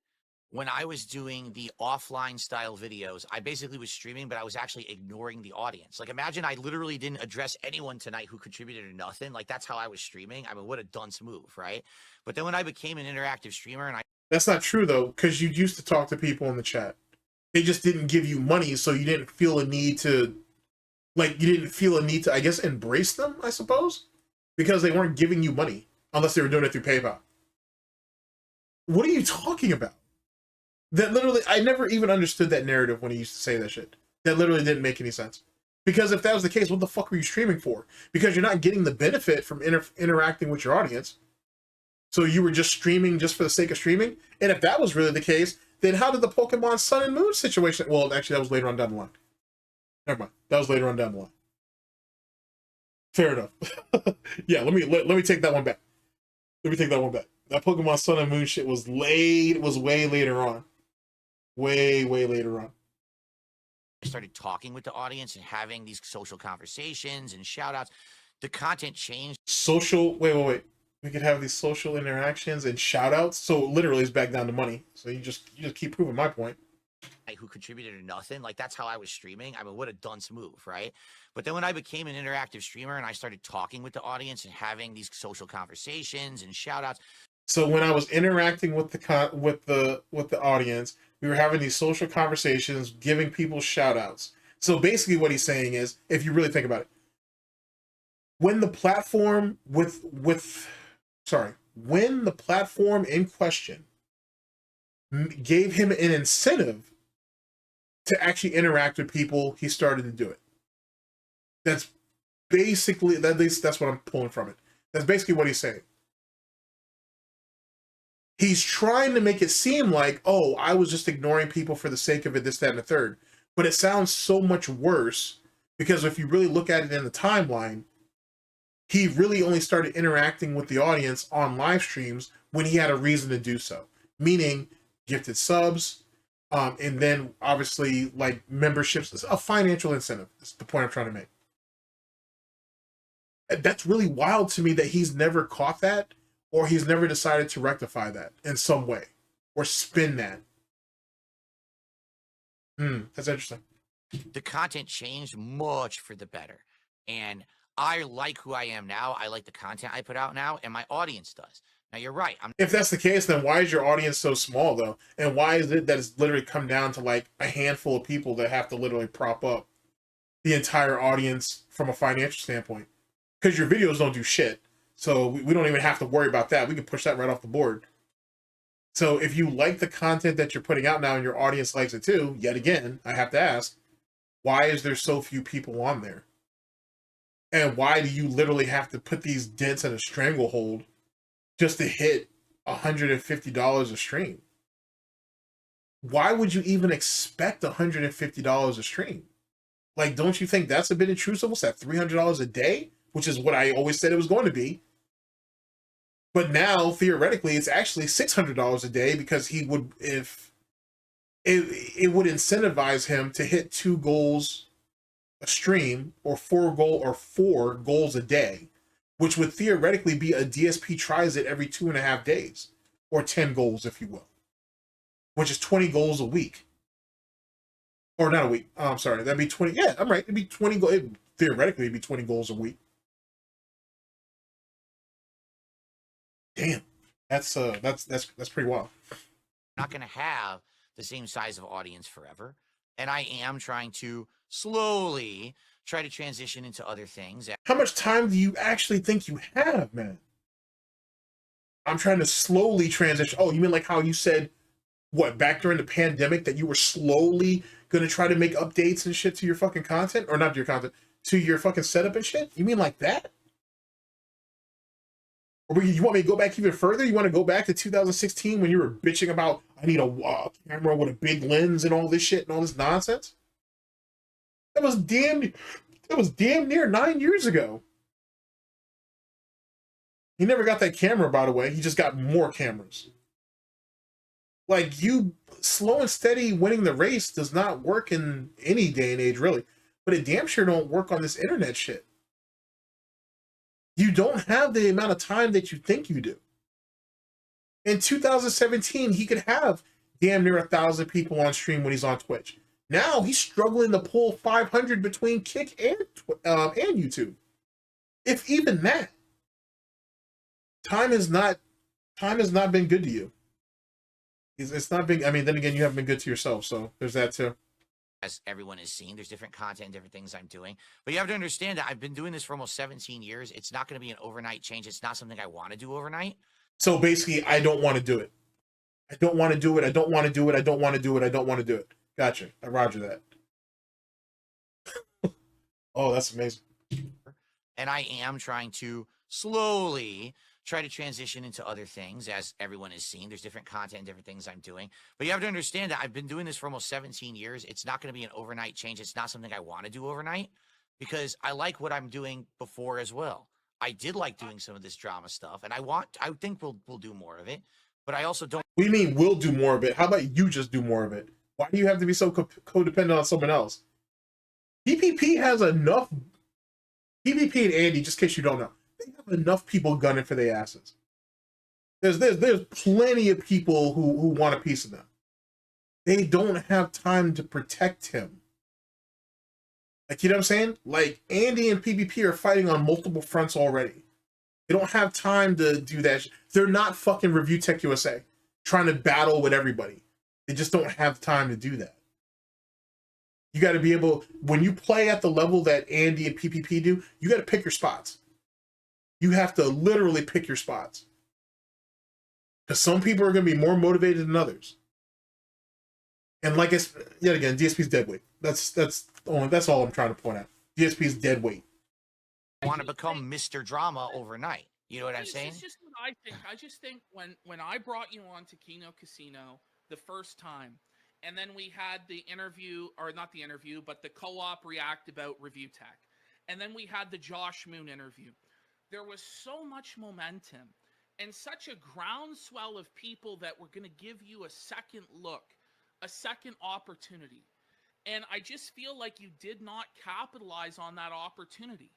when I was doing the offline style videos. I basically was streaming, but I was actually ignoring the audience. Like, imagine I literally didn't address anyone tonight who contributed or nothing. Like, that's how I was streaming. I mean, what a dunce move, right? But then when I became an interactive streamer and That's not true, though, because you used to talk to people in the chat. They just didn't give you money, so you didn't feel a need to, I guess, embrace them, I suppose? Because they weren't giving you money, unless they were doing it through PayPal. What are you talking about? That literally, I never even understood that narrative when he used to say that shit. That literally didn't make any sense. Because if that was the case, what the fuck were you streaming for? Because you're not getting the benefit from interacting with your audience. So you were just streaming just for the sake of streaming? And if that was really the case, then how did the Pokemon Sun and Moon situation? Well, actually, that was later on down the line. Never mind. That was later on down the line. Fair enough. Yeah, let me take that one back. Let me take that one back. That Pokemon Sun and Moon shit was way later on. Way later on. I started talking with the audience and having these social conversations and shout outs. The content changed. Social, wait. We could have these social interactions and shout outs. So literally it's back down to money. So you just keep proving my point. Who contributed to nothing. Like, that's how I was streaming. I mean, what a dunce move, right? But then when I became an interactive streamer and I started talking with the audience and having these social conversations and shout outs. So when I was interacting with the audience, we were having these social conversations, giving people shout outs. So basically what he's saying is, if you really think about it, when the platform when the platform in question gave him an incentive to actually interact with people, he started to do it. That's basically, at least that's what I'm pulling from it. That's basically what he's saying. He's trying to make it seem like, oh, I was just ignoring people for the sake of it, this, that, and the third. But it sounds so much worse, because if you really look at it in the timeline, he really only started interacting with the audience on live streams when he had a reason to do so. Meaning gifted subs, and then obviously like memberships, a financial incentive. That's the point I'm trying to make. That's really wild to me that he's never caught that, or he's never decided to rectify that in some way, or spin that. That's interesting. The content changed much for the better. And I like who I am now. I like the content I put out now, and my audience does. Now, you're right. If that's the case, then why is your audience so small, though? And why is it that it's literally come down to like a handful of people that have to literally prop up the entire audience from a financial standpoint? Because your videos don't do shit. So we don't even have to worry about that. We can push that right off the board. So if you like the content that you're putting out now and your audience likes it too, yet again, I have to ask, why is there so few people on there? And why do you literally have to put these dents in a stranglehold just to hit $150 a stream? Why would you even expect $150 a stream? Like, don't you think that's a bit intrusive? What's that, $300 a day? Which is what I always said it was going to be. But now, theoretically, it's actually $600 a day, because he would, if it would incentivize him to hit 2 goals a stream, or 4 goals a day, which would theoretically be a DSP tries it every 2.5 days, or 10 goals, if you will, which is 20 goals a week. Or not a week. I'm sorry. That'd be 20. Yeah, I'm right. It'd be 20 goals. Theoretically, it'd be 20 goals a week. Damn. That's pretty wild. Not going to have the same size of audience forever. And I am trying to slowly try to transition into other things. How much time do you actually think you have, man? I'm trying to slowly transition. Oh, you mean like how you said, what, back during the pandemic, that you were slowly going to try to make updates and shit to your fucking content? Or not to your content, to your fucking setup and shit? You mean like that? Or you want me to go back even further? You want to go back to 2016 when you were bitching about, I need a camera with a big lens and all this shit and all this nonsense? That was damn near 9 years ago. He never got that camera, by the way. He just got more cameras. Like, you slow and steady winning the race does not work in any day and age, really. But it damn sure don't work on this internet shit. You don't have the amount of time that you think you do. In 2017, he could have damn near 1,000 people on stream when he's on Twitch. Now he's struggling to pull 500 between Kick and YouTube. If even that. Time has not been good to you. It's not been. I mean, then again, you haven't been good to yourself, so there's that too. As everyone has seen, there's different content, different things I'm doing. But you have to understand that I've been doing this for almost 17 years. It's not going to be an overnight change. It's not something I want to do overnight. So basically, I don't want to do it. I don't want to do it. I don't want to do it. I don't want to do it. I don't want to do it. Gotcha. I roger that. Oh, that's amazing. And I am trying to slowly try to transition into other things, as everyone has seen. There's different content, different things I'm doing. But you have to understand that I've been doing this for almost 17 years. It's not going to be an overnight change. It's not something I want to do overnight because I like what I'm doing before as well. I did like doing some of this drama stuff, and I think we'll do more of it. But I also don't. What do you mean we'll do more of it? How about you just do more of it? Why do you have to be so codependent on someone else? PPP has enough. PPP and Andy, just in case you don't know, they have enough people gunning for their asses. There's plenty of people who want a piece of them. They don't have time to protect him. Like, you know what I'm saying? Like, Andy and PPP are fighting on multiple fronts already. They don't have time to do that. They're not fucking Review Tech USA trying to battle with everybody. They just don't have time to do that. You got to be able, when you play at the level that Andy and PPP do, you got to pick your spots. You have to literally pick your spots. Because some people are going to be more motivated than others. And like it's, yet again, DSP's dead weight. That's all I'm trying to point out. DSP's dead weight. Want to become Mr. Drama overnight. You know what I'm saying? It's just what I think. I just think when I brought you on to Kino Casino the first time, and then we had the interview, or not the interview, but the co-op react about Review Tech. And then we had the Josh Moon interview. There was so much momentum and such a groundswell of people that were going to give you a second look, a second opportunity. And I just feel like you did not capitalize on that opportunity.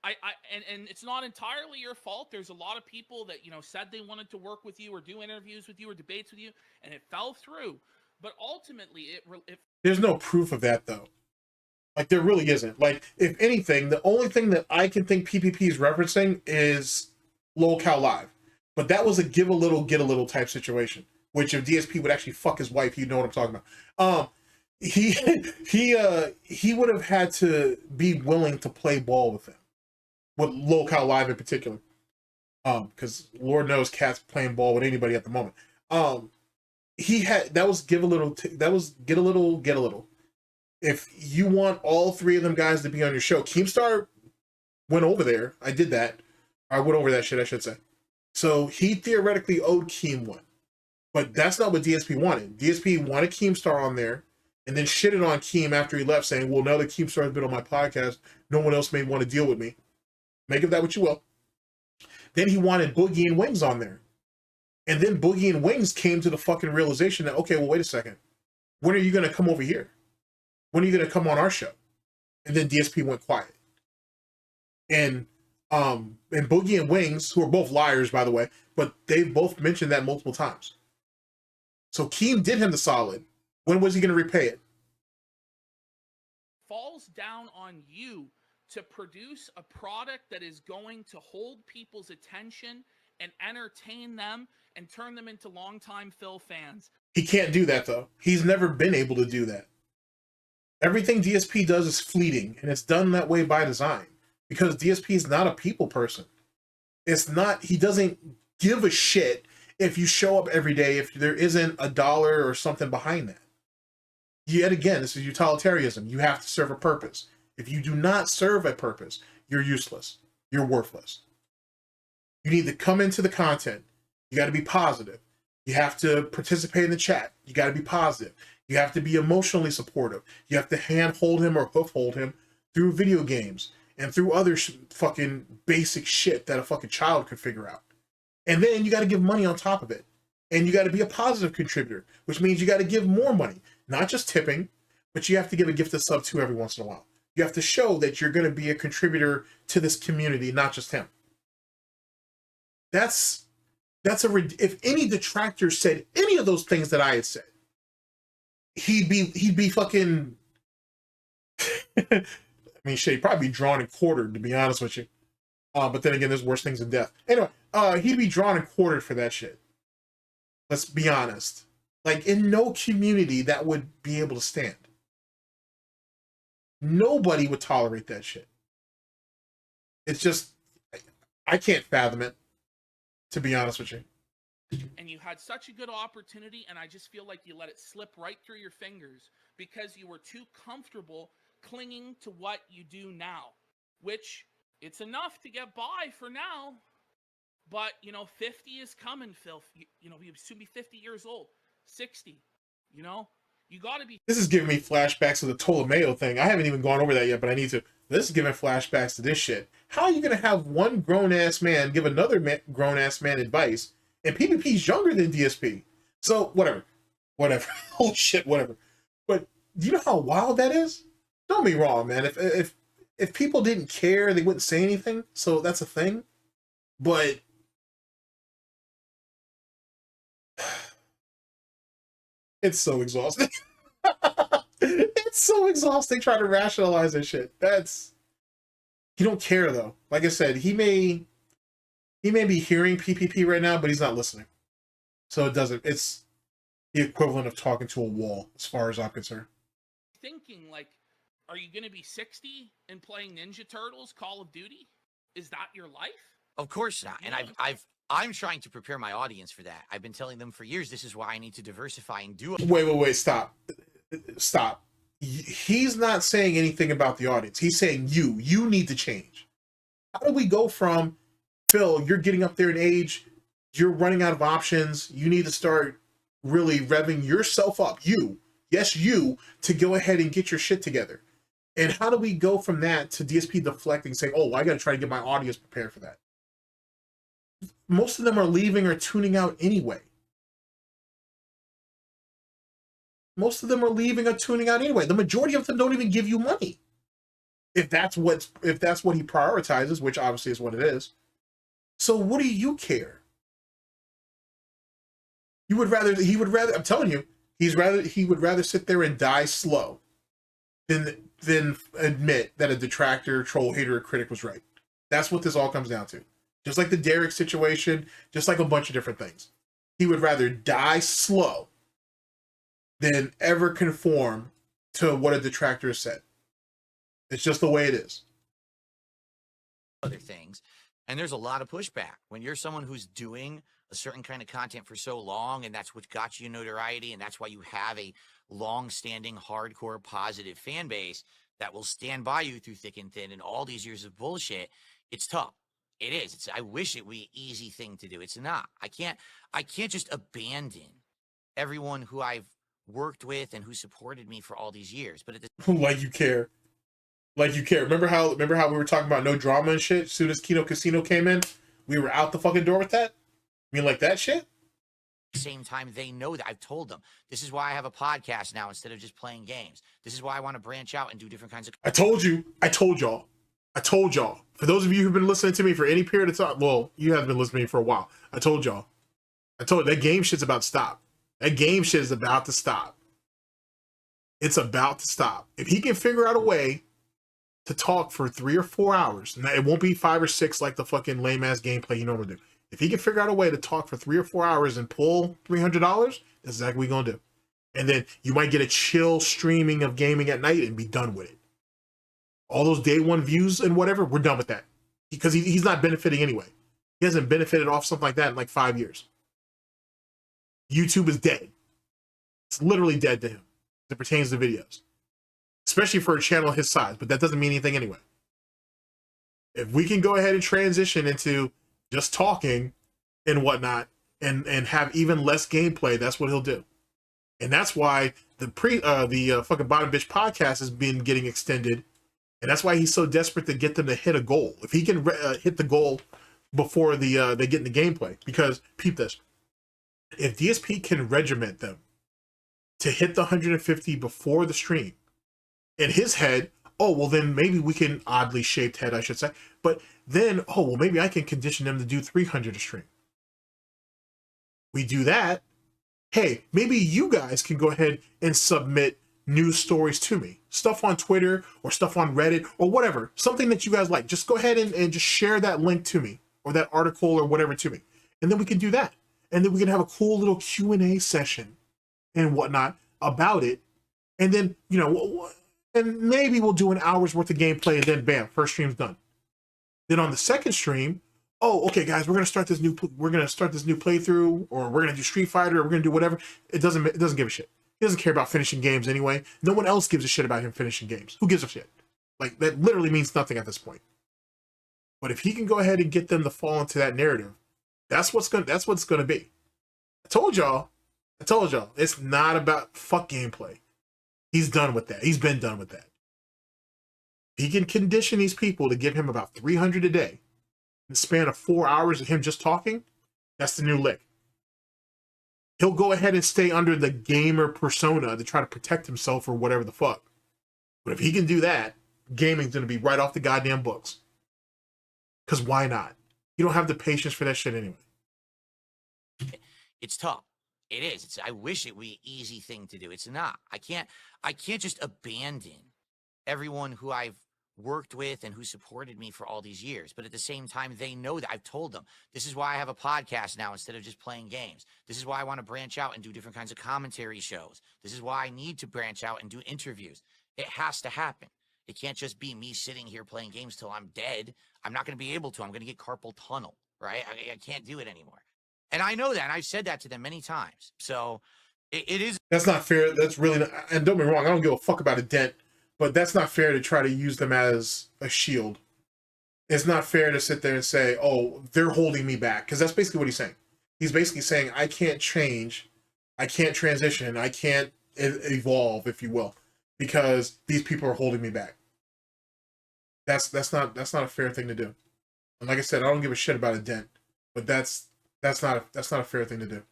And it's not entirely your fault. There's a lot of people that, said they wanted to work with you or do interviews with you or debates with you, and it fell through. But ultimately, it there's no proof of that, though. Like, there really isn't. Like, if anything, the only thing that I can think PPP is referencing is LolCal Live. But that was a give a little, get a little type situation. Which, if DSP would actually fuck his wife, he'd know what I'm talking about. He would have had to be willing to play ball with him. With LolCal Live in particular. Because Lord knows Cat's playing ball with anybody at the moment. That was give a little, that was get a little, get a little. If you want all three of them guys to be on your show, Keemstar went over there. I did that. I went over that shit, I should say. So he theoretically owed Keem one. But that's not what DSP wanted. DSP wanted Keemstar on there and then shitted on Keem after he left, saying, well, now that Keemstar has been on my podcast, no one else may want to deal with me. Make of that what you will. Then he wanted Boogie and Wings on there. And then Boogie and Wings came to the fucking realization that, okay, well, wait a second. When are you going to come over here? When are you going to come on our show? And then DSP went quiet. And Boogie and Wings, who are both liars, by the way, but they've both mentioned that multiple times. So Keem did him the solid. When was he going to repay it? Falls down on you to produce a product that is going to hold people's attention and entertain them and turn them into longtime Phil fans. He can't do that, though. He's never been able to do that. Everything DSP does is fleeting, and it's done that way by design. Because DSP is not a people person. It's not, he doesn't give a shit if you show up every day, if there isn't $1 or something behind that. Yet again, this is utilitarianism. You have to serve a purpose. If you do not serve a purpose, you're useless. You're worthless. You need to come into the content. You got to be positive. You have to participate in the chat. You got to be positive. You have to be emotionally supportive. You have to hand hold him or hoof hold him through video games and through other fucking basic shit that a fucking child could figure out. And then you got to give money on top of it. And you got to be a positive contributor, which means you got to give more money. Not just tipping, but you have to give a gift of sub too every once in a while. You have to show that you're going to be a contributor to this community, not just him. That's if any detractor said any of those things that I had said, he'd be fucking. I mean, shit, he'd probably be drawn and quartered, to be honest with you. But then again, there's worse things than death. Anyway, he'd be drawn and quartered for that shit. Let's be honest. Like, in no community that would be able to stand. Nobody would tolerate that shit. It's just, I can't fathom it, to be honest with you. And you had such a good opportunity, and I just feel like you let it slip right through your fingers because you were too comfortable clinging to what you do now, which it's enough to get by for now. But, 50 is coming, Phil. He'll soon be 50 years old, 60. You got to be. This is giving me flashbacks to the Ptolemaeo thing. I haven't even gone over that yet, but I need to. This is giving flashbacks to this shit. How are you going to have one grown-ass man give another grown-ass man advice, and PPP's younger than DSP? So, whatever. Oh, shit, whatever. But do you know how wild that is? Don't be wrong, man. If people didn't care, they wouldn't say anything. So that's a thing. But it's so exhausting. It's so exhausting trying to rationalize this shit. He don't care though. Like I said, he may be hearing PPP right now, but he's not listening. So it's the equivalent of talking to a wall as far as I'm concerned. Thinking like, are you going to be 60 and playing Ninja Turtles, Call of Duty? Is that your life? Of course not. And I'm trying to prepare my audience for that. I've been telling them for years, this is why I need to diversify and do it. Wait, stop. He's not saying anything about the audience. He's saying you need to change. How do we go from, Phil, you're getting up there in age, you're running out of options, you need to start really revving yourself up, you, to go ahead and get your shit together. And how do we go from that to DSP deflecting, saying, oh, I got to try to get my audience prepared for that? Most of them are leaving or tuning out anyway. Most of them are leaving or tuning out anyway. The majority of them don't even give you money. If that's what he prioritizes, which obviously is what it is. So what do you care? He would rather, I'm telling you, he would rather sit there and die slow than admit that a detractor, troll, hater, or critic was right. That's what this all comes down to. Just like the Derek situation, just like a bunch of different things. He would rather die slow than ever conform to what a detractor has said. It's just the way it is. Other things. And there's a lot of pushback. When you're someone who's doing a certain kind of content for so long, and that's what got you notoriety, and that's why you have a long-standing, hardcore, positive fan base that will stand by you through thick and thin and all these years of bullshit, it's tough. It is. I wish it would be an easy thing to do. It's not. I can't just abandon everyone who I've worked with and who supported me for all these years. But like you care. Remember how we were talking about no drama and shit? As soon as Kino Casino came in, we were out the fucking door with that? I mean, like that shit? At the same time, they know that. I've told them, this is why I have a podcast now instead of just playing games. This is why I want to branch out and do different kinds of... I told y'all. For those of you who've been listening to me for any period of time, well, you haven't been listening to me for a while. I told you that game shit's about to stop. That game shit is about to stop. It's about to stop. If he can figure out a way to talk for 3 or 4 hours, and it won't be 5 or 6 like the fucking lame ass gameplay you normally do. If he can figure out a way to talk for 3 or 4 hours and pull $300, that's exactly what we're gonna do. And then you might get a chill streaming of gaming at night and be done with it. All those day one views and whatever, we're done with that. Because he's not benefiting anyway. He hasn't benefited off something like that in like 5 years. YouTube is dead. It's literally dead to him as it pertains to videos. Especially for a channel his size, but that doesn't mean anything anyway. If we can go ahead and transition into just talking and whatnot and have even less gameplay, that's what he'll do. And that's why the fucking Bottom Bitch podcast has been getting extended. And that's why he's so desperate to get them to hit a goal. If he can hit the goal before they get in the gameplay. Because, peep this. If DSP can regiment them to hit the 150 before the stream, in his head, oh, well, then maybe we can, oddly shaped head, I should say. But then, oh, well, maybe I can condition them to do 300 a stream. We do that. Hey, maybe you guys can go ahead and submit news stories to me. Stuff on Twitter or stuff on Reddit or whatever. Something that you guys like. Just go ahead and just share that link to me or that article or whatever to me. And then we can do that. And then we can have a cool little Q&A session and whatnot about it. And then, you know, and maybe we'll do an hour's worth of gameplay and then bam, first stream's done. Then on the second stream, oh, okay, guys, we're gonna start this new playthrough, or we're gonna do Street Fighter, or we're gonna do whatever. It doesn't give a shit. He doesn't care about finishing games anyway. No one else gives a shit about him finishing games. Who gives a shit? Like, that literally means nothing at this point. But if he can go ahead and get them to fall into that narrative, That's what's gonna be. I told y'all. It's not about fuck gameplay. He's done with that. He's been done with that. He can condition these people to give him about 300 a day. In the span of 4 hours of him just talking, that's the new lick. He'll go ahead and stay under the gamer persona to try to protect himself or whatever the fuck. But if he can do that, gaming's going to be right off the goddamn books. Because why not? You don't have the patience for that shit anyway. It's tough. It is. I wish it were an easy thing to do. It's not. I can't just abandon everyone who I've worked with and who supported me for all these years. But at the same time, they know that I've told them, this is why I have a podcast now instead of just playing games. This is why I want to branch out and do different kinds of commentary shows. This is why I need to branch out and do interviews. It has to happen. It can't just be me sitting here playing games till I'm dead. I'm not going to be able to. I'm going to get carpal tunnel, right? I can't do it anymore. And I know that, and I've said that to them many times. So it is. That's not fair. That's really not, and don't be wrong, I don't give a fuck about a dent, but that's not fair to try to use them as a shield. It's not fair to sit there and say, oh, they're holding me back, because that's basically what he's saying. He's basically saying, I can't change, I can't transition, I can't evolve, if you will, because these people are holding me back. That's not a fair thing to do. And like I said, I don't give a shit about a dent, but that's not a fair thing to do.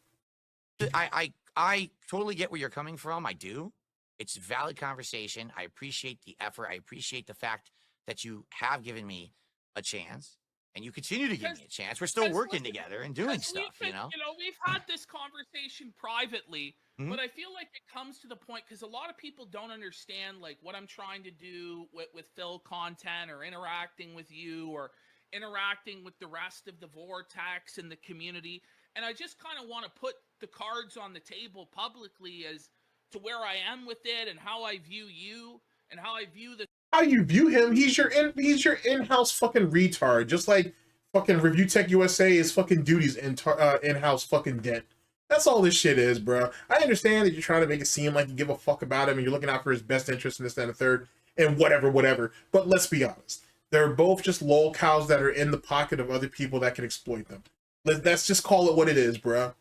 I totally get where you're coming from. I do. It's a valid conversation. I appreciate the effort. I appreciate the fact that you have given me a chance and you continue to give me a chance. We're still working together and doing stuff, you know? We've had this conversation privately, but I feel like it comes to the point because a lot of people don't understand like what I'm trying to do with Phil content or interacting with you or interacting with the rest of the Vortex and the community. And I just kind of want to put the cards on the table publicly as to where I am with it and how I view you and how I view the. How you view him? He's your in-house fucking retard. Just like fucking Review Tech USA is fucking Duty's in-house fucking dent. That's all this shit is, bro. I understand that you're trying to make it seem like you give a fuck about him and you're looking out for his best interest in this, that, and the third, and whatever. But let's be honest. They're both just lol cows that are in the pocket of other people that can exploit them. Let's just call it what it is, bro.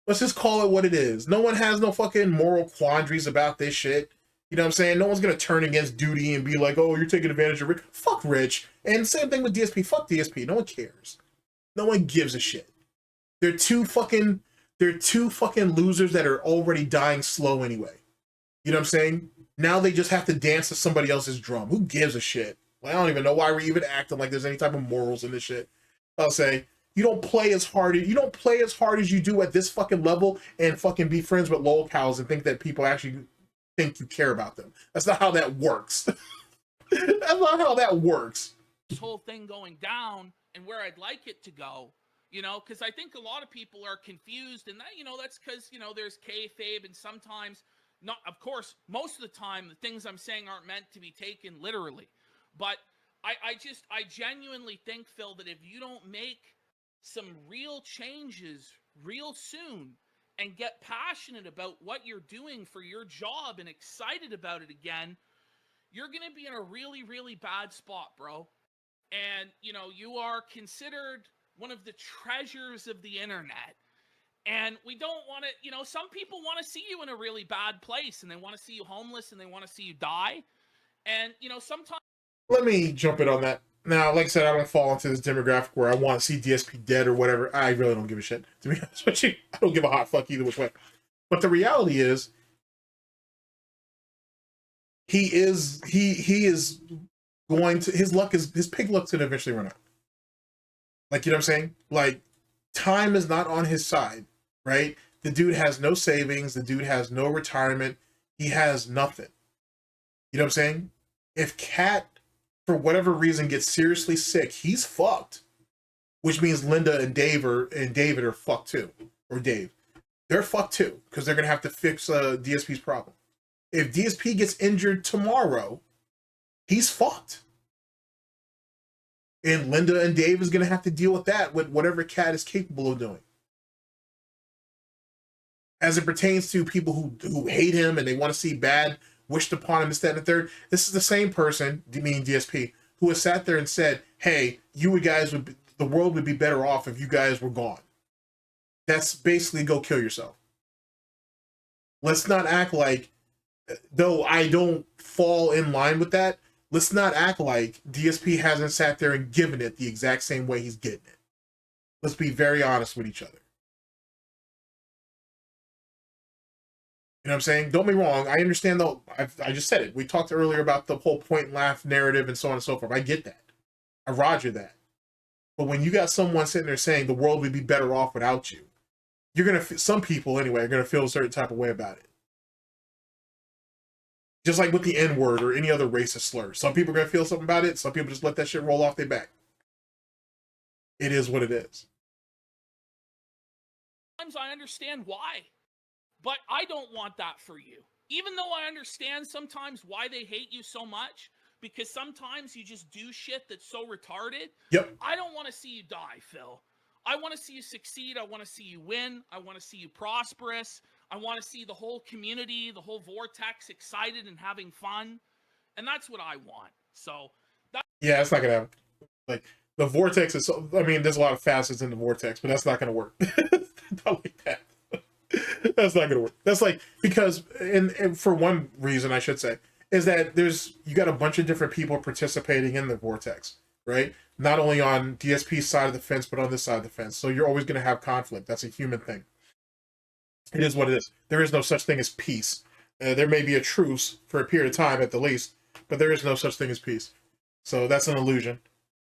Let's just call it what it is. No one has no fucking moral quandaries about this shit. You know what I'm saying? No one's going to turn against Duty and be like, oh, you're taking advantage of Rich. Fuck Rich. And same thing with DSP. Fuck DSP. No one cares. No one gives a shit. They're two fucking losers that are already dying slow anyway. You know what I'm saying? Now they just have to dance to somebody else's drum. Who gives a shit? Well, I don't even know why we're even acting like there's any type of morals in this shit. I'll say, you don't play as hard as you do at this fucking level and fucking be friends with lol cows and think that people actually think you care about them. That's not how that works. That's not how that works. This whole thing going down and where I'd like it to go, because I think a lot of people are confused, and that, that's because, there's kayfabe, and sometimes, not, of course, most of the time, the things I'm saying aren't meant to be taken literally. But I genuinely think, Phil, that if you don't make some real changes real soon and get passionate about what you're doing for your job and excited about it again, you're going to be in a really, really bad spot, bro. And, you are considered one of the treasures of the internet. And we don't want to, some people want to see you in a really bad place and they want to see you homeless and they want to see you die. And, sometimes. Let me jump in on that. Now, like I said, I don't fall into this demographic where I want to see DSP dead or whatever. I really don't give a shit, to be honest with you. I don't give a hot fuck either which way. But the reality is, he is going to, his pig luck's going to eventually run out. Like, you know what I'm saying? Like, time is not on his side, right? The dude has no savings. The dude has no retirement. He has nothing. You know what I'm saying? If Cat, for whatever reason, gets seriously sick, he's fucked. Which means Linda and David are fucked too. Or Dave. They're fucked too, because they're going to have to fix DSP's problem. If DSP gets injured tomorrow, he's fucked. And Linda and Dave is going to have to deal with that with whatever Cat is capable of doing. As it pertains to people who hate him and they want to see bad wished upon him, this, that, and the third, this is the same person, meaning DSP, who has sat there and said, hey, you guys would the world would be better off if you guys were gone. That's basically go kill yourself. Let's not act like, though I don't fall in line with that, let's not act like DSP hasn't sat there and given it the exact same way he's getting it. Let's be very honest with each other. You know what I'm saying? Don't be wrong. I understand, though. I just said it. We talked earlier about the whole point and laugh narrative and so on and so forth. I get that. I roger that. But when you got someone sitting there saying the world would be better off without you, you're going to, some people anyway, are going to feel a certain type of way about it. Just like with the N-word or any other racist slur. Some people are going to feel something about it. Some people just let that shit roll off their back. It is what it is. Sometimes I understand why. But I don't want that for you. Even though I understand sometimes why they hate you so much, because sometimes you just do shit that's so retarded. Yep. I don't want to see you die, Phil. I want to see you succeed. I want to see you win. I want to see you prosperous. I want to see the whole community, the whole vortex excited and having fun. And that's what I want. So that. Yeah, it's not going to happen. Like, the vortex is so, I mean, there's a lot of facets in the vortex, but that's not going to work. Not like that. That's not gonna work. That's like, because and for one reason I should say is that you got a bunch of different people participating in the vortex, right? Not only on DSP's side of the fence, but on this side of the fence. So you're always gonna have conflict. That's a human thing. It is what it is. There is no such thing as peace. There may be a truce for a period of time at the least, but there is no such thing as peace. So that's an illusion.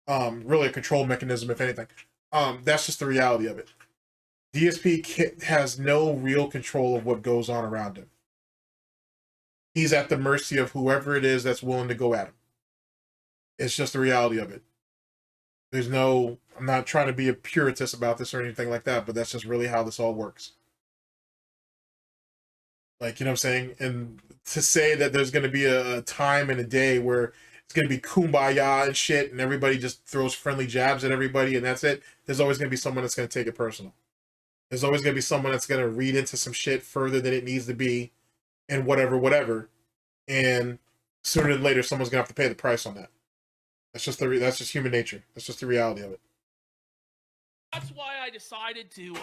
Really a control mechanism, if anything. That's just the reality of it. DSP has no real control of what goes on around him. He's at the mercy of whoever it is that's willing to go at him. It's just the reality of it. There's no, I'm not trying to be a puritist about this or anything like that, but that's just really how this all works. Like, you know what I'm saying? And to say that there's going to be a time and a day where it's going to be kumbaya and shit and everybody just throws friendly jabs at everybody and that's it, there's always going to be someone that's going to take it personal. There's always going to be someone that's going to read into some shit further than it needs to be and whatever. And sooner than later, someone's going to have to pay the price on that. That's just human nature. That's just the reality of it. That's why I decided to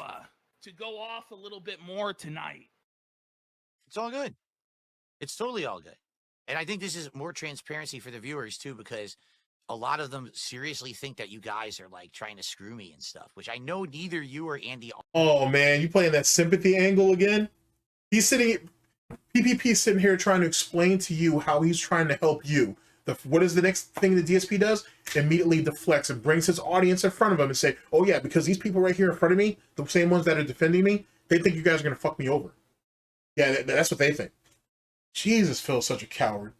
go off a little bit more tonight. It's all good. It's totally all good. And I think this is more transparency for the viewers too, because a lot of them seriously think that you guys are like trying to screw me and stuff, which I know neither you or Andy. Oh man, you playing that sympathy angle again? PPP sitting here trying to explain to you how he's trying to help you. What is the next thing the DSP does? Immediately deflects and brings his audience in front of him and say, oh yeah, because these people right here in front of me, the same ones that are defending me, they think you guys are going to fuck me over. Yeah, that's what they think. Jesus, Phil's such a coward.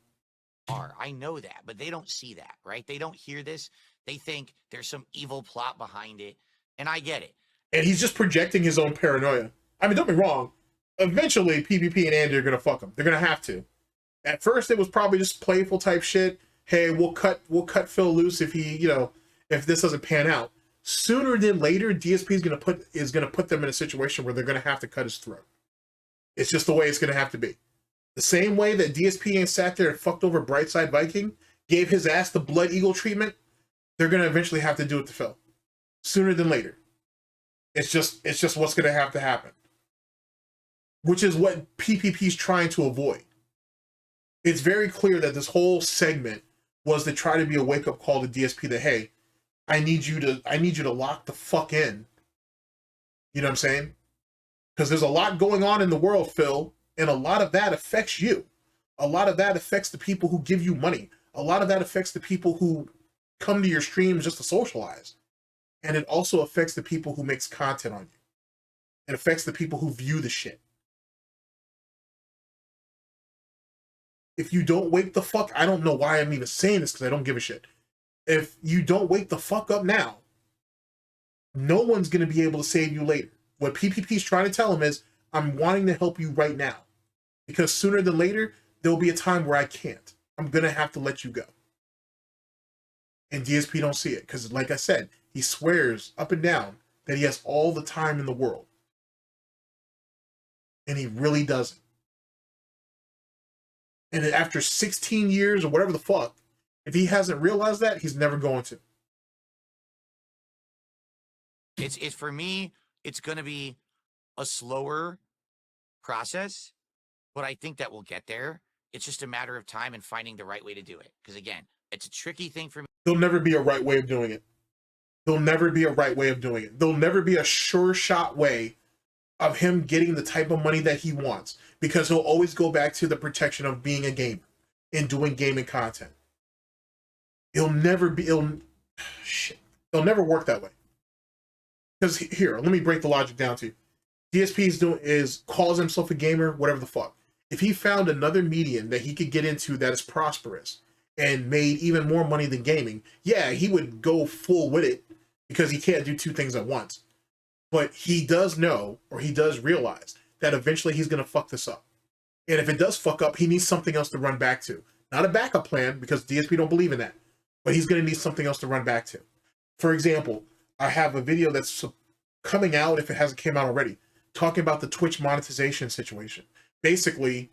I know that, but they don't see that, right? They don't hear this. They think there's some evil plot behind it, and I get it. And he's just projecting his own paranoia. I mean, don't be wrong. Eventually, PPP and Andy are going to fuck him. They're going to have to. At first, it was probably just playful type shit. Hey, we'll cut Phil loose if if this doesn't pan out. Sooner than later, DSP is going to put them in a situation where they're going to have to cut his throat. It's just the way it's going to have to be. The same way that DSP ain't sat there and fucked over Brightside Viking, gave his ass the Blood Eagle treatment, they're going to eventually have to do it to Phil. Sooner than later. It's just what's going to have to happen. Which is what PPP's trying to avoid. It's very clear that this whole segment was to try to be a wake-up call to DSP that, hey, I need you to lock the fuck in. You know what I'm saying? Because there's a lot going on in the world, Phil, and a lot of that affects you. A lot of that affects the people who give you money. A lot of that affects the people who come to your streams just to socialize. And it also affects the people who makes content on you. It affects the people who view the shit. If you don't wake the fuck, I don't know why I'm even saying this because I don't give a shit. If you don't wake the fuck up now, no one's going to be able to save you later. What PPP's trying to tell him is, I'm wanting to help you right now. Because sooner than later, there'll be a time where I can't. I'm going to have to let you go. And DSP don't see it. Because like I said, he swears up and down that he has all the time in the world. And he really doesn't. And after 16 years or whatever the fuck, if he hasn't realized that, he's never going to. It's for me, it's going to be a slower process, but I think that we'll get there. It's just a matter of time and finding the right way to do it. Because again, it's a tricky thing for me. There'll never be a right way of doing it. There'll never be a right way of doing it. There'll never be a sure shot way of him getting the type of money that he wants, because he'll always go back to the protection of being a gamer and doing gaming content. It'll never work that way. Because here, let me break the logic down to you. DSP calls himself a gamer, whatever the fuck. If he found another medium that he could get into that is prosperous and made even more money than gaming, yeah, he would go full with it, because he can't do two things at once. But he does know, or he does realize, that eventually he's going to fuck this up. And if it does fuck up, he needs something else to run back to. Not a backup plan, because DSP don't believe in that. But he's going to need something else to run back to. For example, I have a video that's coming out, if it hasn't came out already, talking about the Twitch monetization situation. Basically,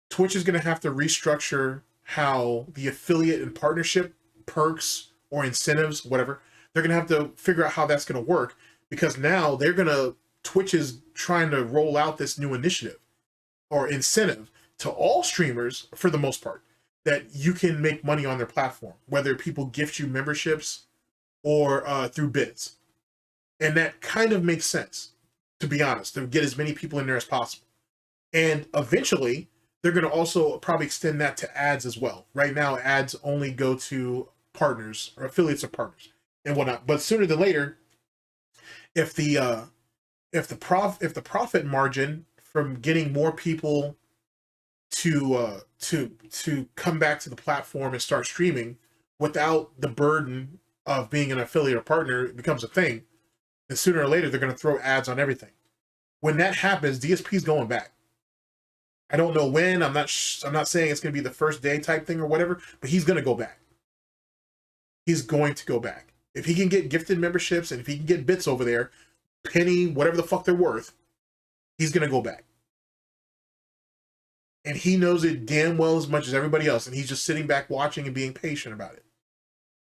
Twitch is going to have to restructure how the affiliate and partnership perks or incentives, whatever, they're going to have to figure out how that's going to work, because now Twitch is trying to roll out this new initiative or incentive to all streamers, for the most part, that you can make money on their platform, whether people gift you memberships or through bids. And that kind of makes sense, to be honest, to get as many people in there as possible. And eventually, they're going to also probably extend that to ads as well. Right now, ads only go to partners or affiliates of partners and whatnot. But sooner than later, if the profit margin from getting more people to come back to the platform and start streaming without the burden of being an affiliate or partner becomes a thing, then sooner or later they're going to throw ads on everything. When that happens, DSP's going back. I don't know when. I'm not saying it's going to be the first day type thing or whatever, but he's going to go back. He's going to go back. If he can get gifted memberships and if he can get bits over there, penny, whatever the fuck they're worth, he's going to go back. And he knows it damn well as much as everybody else, and he's just sitting back watching and being patient about it.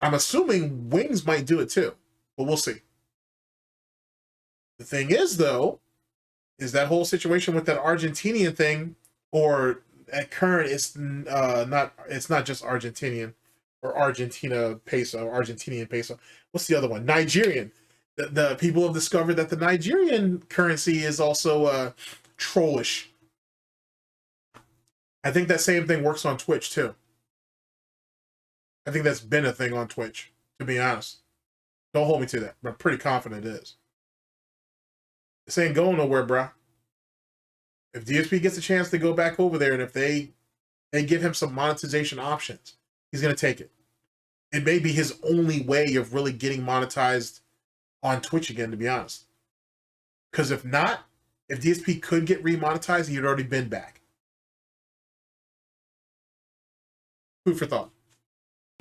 I'm assuming Wings might do it too, but we'll see. The thing is, though, is that whole situation with that Argentinian thing, or at current, it's not just Argentinian or Argentina peso, Argentinian peso. What's the other one? Nigerian. The people have discovered that the Nigerian currency is also trollish. I think that same thing works on Twitch too. I think that's been a thing on Twitch, to be honest. Don't hold me to that, but I'm pretty confident it is. This ain't going nowhere, bruh. If DSP gets a chance to go back over there, and if they give him some monetization options, he's going to take it. It may be his only way of really getting monetized on Twitch again, to be honest. Because if not, if DSP could get remonetized, he'd already been back. Food for thought.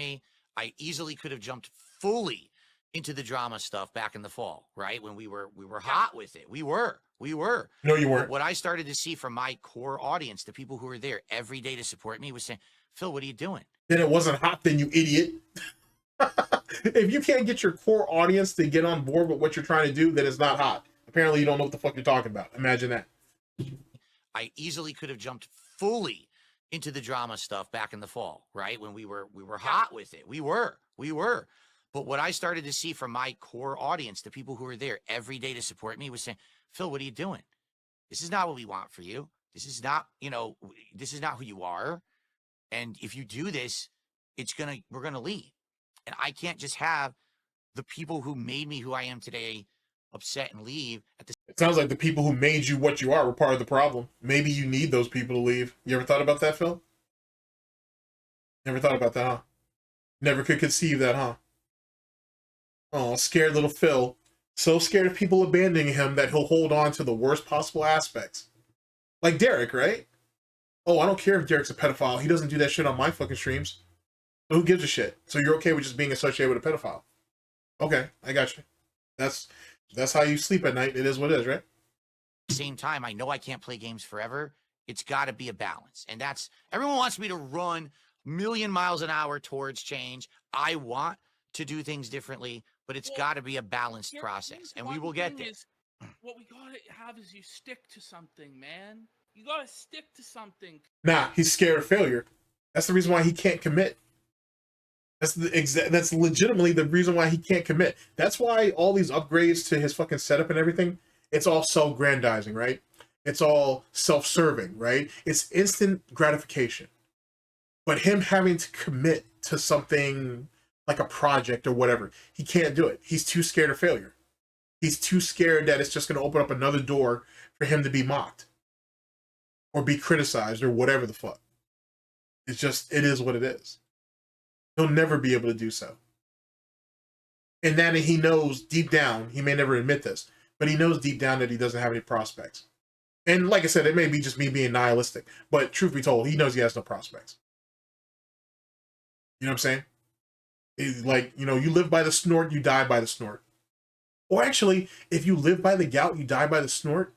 I easily could have jumped fully into the drama stuff back in the fall, right? When we were hot with it. We were. No, you weren't. But what I started to see from my core audience, the people who were there every day to support me, was saying, Phil, what are you doing? Then it wasn't hot, then, you idiot. If you can't get your core audience to get on board with what you're trying to do, then it's not hot. Apparently, you don't know what the fuck you're talking about. Imagine that. I easily could have jumped fully into the drama stuff back in the fall, right? When we were hot with it. We were. But what I started to see from my core audience, the people who were there every day to support me, was saying, Phil, what are you doing? This is not what we want for you. This is not, this is not who you are. And if you do this, we're gonna leave. And I can't just have the people who made me who I am today upset and leave at the. It sounds like the people who made you what you are were part of the problem. Maybe you need those people to leave. You ever thought about that, Phil? Never thought about that, huh? Never could conceive that, huh? Oh, scared little Phil. So scared of people abandoning him that he'll hold on to the worst possible aspects. Like Derek, right? Oh, I don't care if Derek's a pedophile. He doesn't do that shit on my fucking streams. So who gives a shit? So you're okay with just being associated with a pedophile? Okay, I got you. That's how you sleep at night. It is what it is, right? Same time, I know I can't play games forever. It's got to be a balance. And that's, everyone wants me to run 1,000,000 miles an hour towards change. I want to do things differently, but it's Well, got to be a balanced Here's process, and we one will get thing there. is, what we gotta have is you stick to something, man. You gotta stick to something. Nah, he's scared of failure. That's the reason why he can't commit. That's legitimately the reason why he can't commit. That's why all these upgrades to his fucking setup and everything, it's all self-grandizing, right? It's all self-serving, right? It's instant gratification. But him having to commit to something like a project or whatever, he can't do it. He's too scared of failure. He's too scared that it's just going to open up another door for him to be mocked or be criticized or whatever the fuck. It's just, it is what it is. He'll never be able to do so. And then he knows deep down, he may never admit this, but he knows deep down that he doesn't have any prospects. And like I said, it may be just me being nihilistic, but truth be told, he knows he has no prospects. You know what I'm saying? It's like, you know, you live by the snort, you die by the snort. Or actually, if you live by the gout, you die by the snort.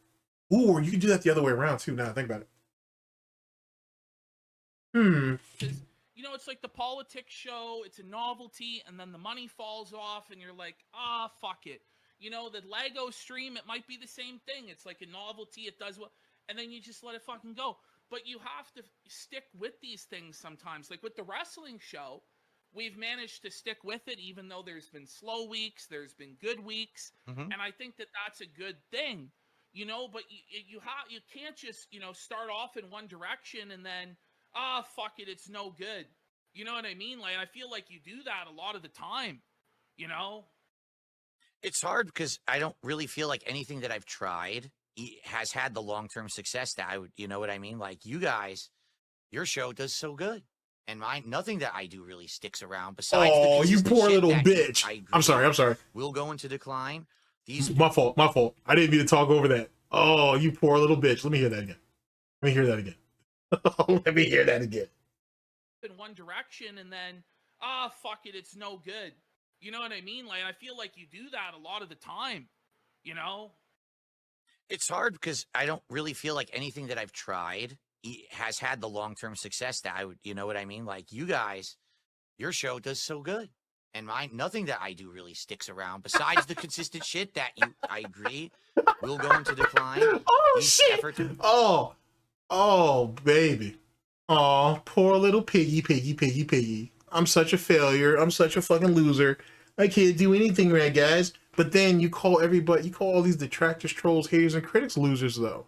Ooh, or you can do that the other way around too. Now I think about it. Because, you know, it's like the politics show, it's a novelty, and then the money falls off, and you're like, fuck it. You know, the Lego stream, it might be the same thing. It's like a novelty, it does well, and then you just let it fucking go. But you have to stick with these things sometimes. Like with the wrestling show, we've managed to stick with it, even though there's been slow weeks, there's been good weeks, and I think that that's a good thing. You know, but you can't just, you know, start off in one direction and then, fuck it, it's no good. You know what I mean? Like, I feel like you do that a lot of the time, you know? It's hard because I don't really feel like anything that I've tried has had the long-term success that I would, you know what I mean? Like you guys, your show does so good. And mine, nothing that I do really sticks around besides the Oh, you consistent poor shit little that bitch. I agree I'm sorry. will go into decline. These My fault. I didn't mean to talk over that. Oh, you poor little bitch. Let me hear that again. Let me hear that again. In one direction and then, fuck it, it's no good. You know what I mean? Like, I feel like you do that a lot of the time, you know? It's hard because I don't really feel like anything that I've tried has had the long-term success that I would, you know what I mean? Like you guys, your show does so good. And mine, nothing that I do really sticks around besides the consistent shit that I agree will go into decline. Oh, These shit. efforts- Oh, baby. Oh, poor little piggy. I'm such a failure. I'm such a fucking loser. I can't do anything right, guys. But then you call all these detractors, trolls, haters, and critics losers, though.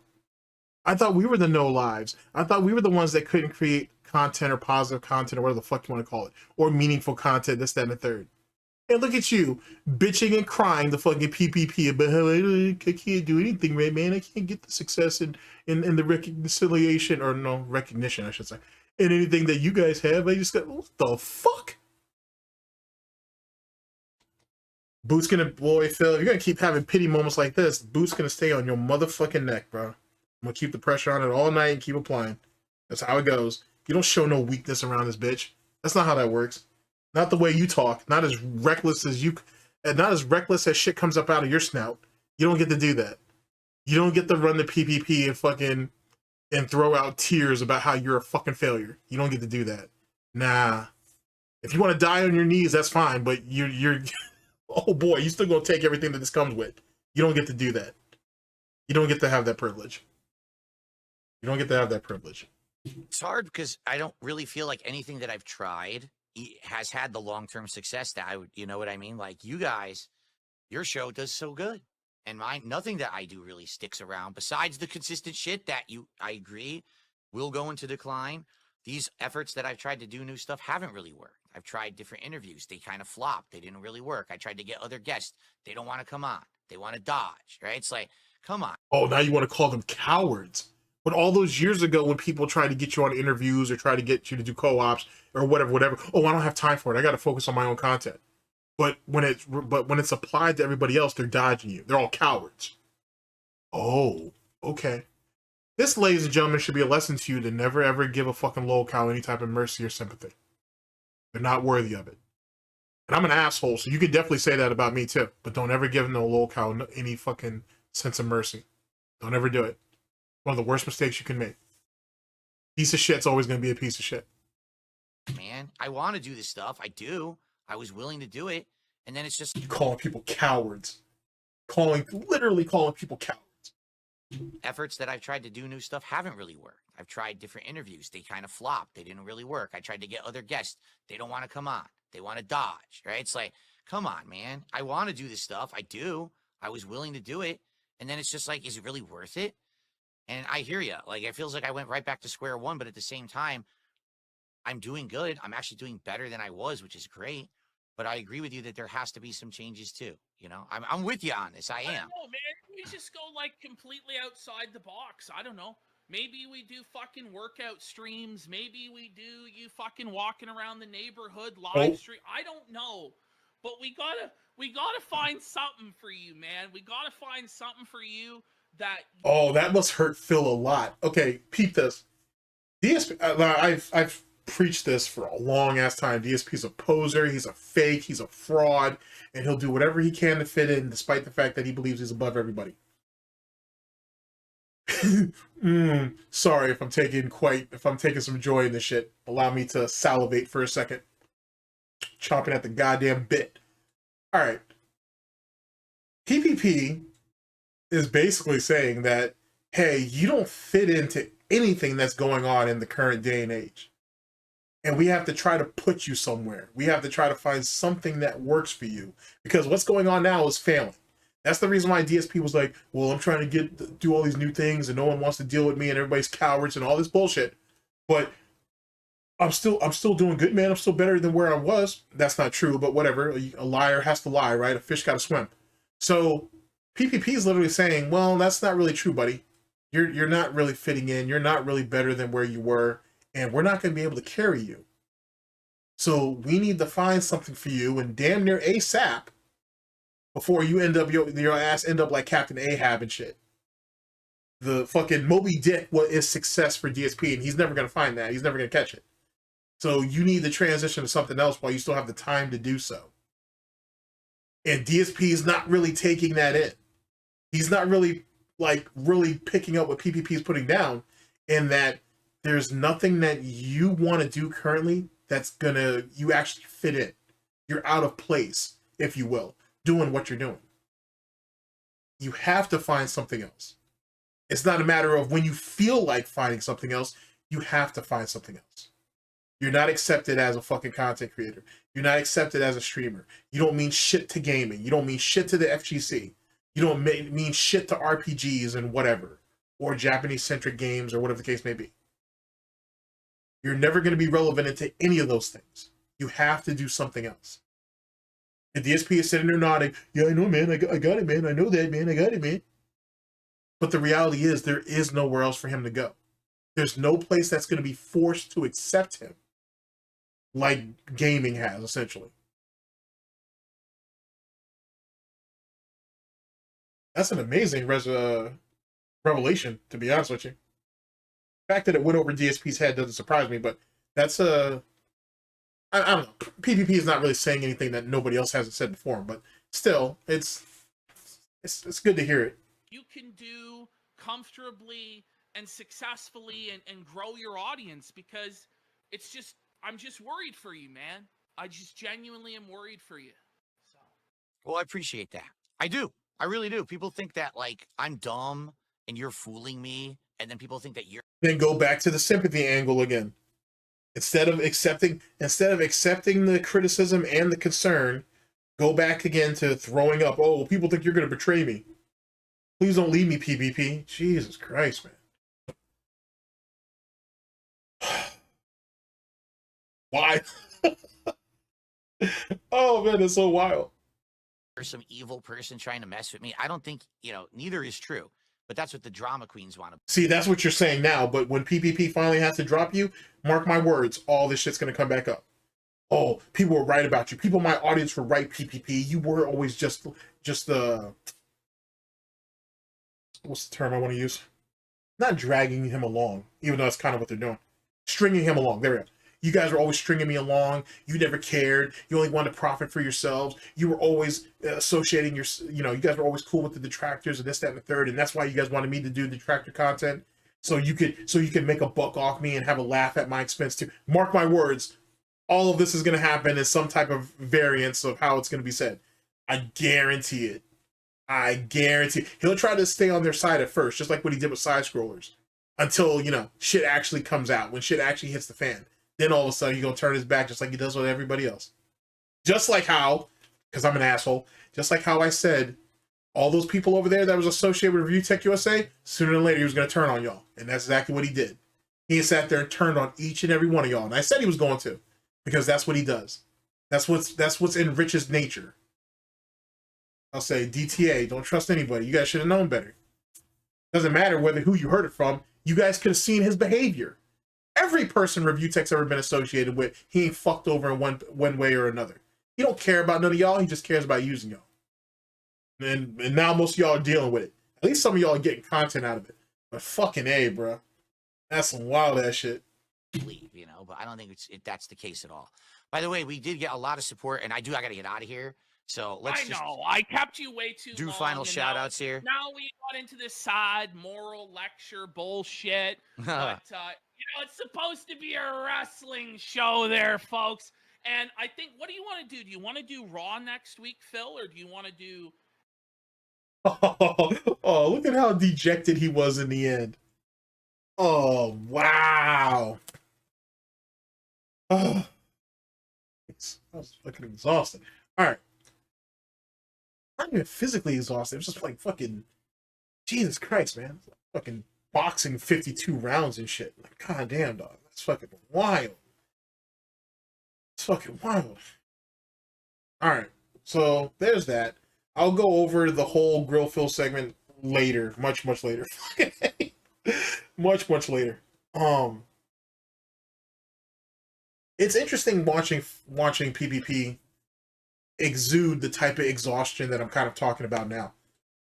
I thought we were the no lives. I thought we were the ones that couldn't create content or positive content or whatever the fuck you want to call it. Or meaningful content, this, that, and the third. And look at you, bitching and crying the fucking PPP about how I can't do anything right, man. I can't get the success in the reconciliation, or no, recognition, I should say. And anything that you guys have, I just got, what the fuck? Boot's gonna, boy, Phil, if you're gonna keep having pity moments like this, Boot's gonna stay on your motherfucking neck, bro. I'm gonna keep the pressure on it all night and keep applying. That's how it goes. You don't show no weakness around this bitch. That's not how that works. Not the way you talk. Not as reckless as shit comes up out of your snout. You don't get to do that. You don't get to run the PPP and throw out tears about how you're a fucking failure. You don't get to do that. Nah. If you want to die on your knees, that's fine. But you're oh boy, you still gonna take everything that this comes with. You don't get to do that. You don't get to have that privilege. You don't get to have that privilege. It's hard because I don't really feel like anything that I've tried has had the long-term success that I would, you know what I mean? Like you guys, your show does so good. And mine, nothing that I do really sticks around besides the consistent shit that I agree will go into decline. These efforts that I've tried to do new stuff haven't really worked. I've tried different interviews. They kind of flopped. They didn't really work. I tried to get other guests. They don't want to come on. They want to dodge, right? It's like, come on. Oh, now you want to call them cowards. But all those years ago when people tried to get you on interviews or try to get you to do co-ops or whatever, oh, I don't have time for it. I got to focus on my own content. But when it's applied to everybody else, they're dodging you. They're all cowards. Oh, okay. This, ladies and gentlemen, should be a lesson to you to never ever give a fucking lolcow any type of mercy or sympathy. They're not worthy of it. And I'm an asshole, so you can definitely say that about me too. But don't ever give no lolcow any fucking sense of mercy. Don't ever do it. One of the worst mistakes you can make. Piece of shit's always going to be a piece of shit. Man, I want to do this stuff. I do. I was willing to do it. And then it's just calling people cowards, literally calling people cowards. efforts that I've tried to do new stuff haven't really worked. I've tried different interviews. They kind of flopped. They didn't really work. I tried to get other guests. They don't want to come on. They want to dodge, right? It's like, come on, man. I want to do this stuff. I do. I was willing to do it. And then it's just like, is it really worth it? And I hear you. Like, it feels like I went right back to square one, but at the same time, I'm doing good. I'm actually doing better than I was, which is great. But I agree with you that there has to be some changes too. You know, I'm with you on this. I am. I don't know, man. We just go like completely outside the box. I don't know. Maybe we do fucking workout streams. Maybe we do you fucking walking around the neighborhood live stream. I don't know. But we gotta find something for you, man. We gotta find something for you that. Oh, that must hurt Phil a lot. Okay, peep this. DSP, I've preached this for a long ass time. DSP's a poser. He's a fake. He's a fraud, and he'll do whatever he can to fit in, despite the fact that he believes he's above everybody. Sorry if I'm taking some joy in this shit. Allow me to salivate for a second. Chomping at the goddamn bit. All right. PPP is basically saying that, hey, you don't fit into anything that's going on in the current day and age. And we have to try to put you somewhere. We have to try to find something that works for you. Because what's going on now is failing. That's the reason why DSP was like, well, I'm trying to do all these new things and no one wants to deal with me and everybody's cowards and all this bullshit. But I'm still doing good, man. I'm still better than where I was. That's not true, but whatever. A liar has to lie, right? A fish got to swim. So PPP is literally saying, well, that's not really true, buddy. You're not really fitting in. You're not really better than where you were. And we're not going to be able to carry you. So we need to find something for you and damn near ASAP before you end up, your ass end up like Captain Ahab and shit. The fucking Moby Dick, what is success for DSP, and he's never going to find that. He's never going to catch it. So you need to transition to something else while you still have the time to do so. And DSP is not really taking that in. He's not really picking up what PPP is putting down, in that there's nothing that you want to do currently that's gonna you actually fit in. You're out of place, if you will, doing what you're doing. You have to find something else. It's not a matter of when you feel like finding something else, you have to find something else. You're not accepted as a fucking content creator. You're not accepted as a streamer. You don't mean shit to gaming. You don't mean shit to the FGC. You don't mean shit to RPGs and whatever, or Japanese-centric games or whatever the case may be. You're never going to be relevant into any of those things. You have to do something else. The DSP is sitting there nodding, yeah, I know, man. I got it, man. I know that, man. I got it, man. But the reality is there is nowhere else for him to go. There's no place that's going to be forced to accept him like gaming has, essentially. That's an amazing revelation, to be honest with you. The fact that it went over DSP's head doesn't surprise me, but that's I don't know. PPP is not really saying anything that nobody else hasn't said before, but still, it's good to hear it. You can do comfortably and successfully and grow your audience, because it's just, I'm just worried for you, man. I just genuinely am worried for you. So. Well, I appreciate that. I do. I really do. People think that, like, I'm dumb and you're fooling me, and then people think that you're... Then go back to the sympathy angle again. Instead of accepting the criticism and the concern, go back again to throwing up, oh, well, people think you're going to betray me. Please don't leave me, PPP. Jesus Christ, man. Why? Oh, man, it's so wild. Or some evil person trying to mess with me. I don't think, neither is true. But that's what the drama queens want to... See, that's what you're saying now, but when PPP finally has to drop you, mark my words, all this shit's going to come back up. Oh, people were right about you. People in my audience were right, PPP. You were always just what's the term I want to use? Not dragging him along, even though that's kind of what they're doing. Stringing him along. There we go. You guys were always stringing me along. You never cared. You only wanted to profit for yourselves. You were always associating you guys were always cool with the detractors and this, that, and the third. And that's why you guys wanted me to do detractor content. So you could make a buck off me and have a laugh at my expense too. Mark my words. all of this is going to happen in some type of variance of how it's going to be said. I guarantee it. I guarantee he'll try to stay on their side at first, just like what he did with side scrollers, until, you know, shit actually comes out, when shit actually hits the fan. Then all of a sudden he's gonna turn his back just like he does with everybody else. Just like how, because I'm an asshole, just like how I said all those people over there that was associated with Review Tech USA, sooner than later he was gonna turn on y'all. And that's exactly what he did. He sat there and turned on each and every one of y'all. And I said he was going to, because that's what he does. That's what's in Rich's nature. I'll say, DTA, don't trust anybody. You guys should have known better. Doesn't matter who you heard it from. You guys could have seen his behavior. Every person Review Tech's ever been associated with, he ain't fucked over in one way or another. He don't care about none of y'all. He just cares about using y'all. And now most of y'all are dealing with it. At least some of y'all are getting content out of it. But fucking A, bro. That's some wild ass shit. You know, but I don't think that's the case at all. By the way, we did get a lot of support, and I gotta get out of here. So let's I kept you way too do long. final shout outs here. Now we got into this side moral lecture bullshit. But you know, it's supposed to be a wrestling show there, folks. And I think, what do you want to do? Do you want to do Raw next week, Phil, or do you want to do... Oh, look at how dejected he was in the end. Oh, wow. Oh, I was fucking exhausted. All right. I'm not even physically exhausted. It was just like fucking, Jesus Christ, man. Fucking boxing 52 rounds and shit. Like, god damn, dog. That's fucking wild. It's fucking wild. All right. So there's that. I'll go over the whole Grill Phil segment later. Much later. much later. It's interesting watching PPP exude the type of exhaustion that I'm kind of talking about now.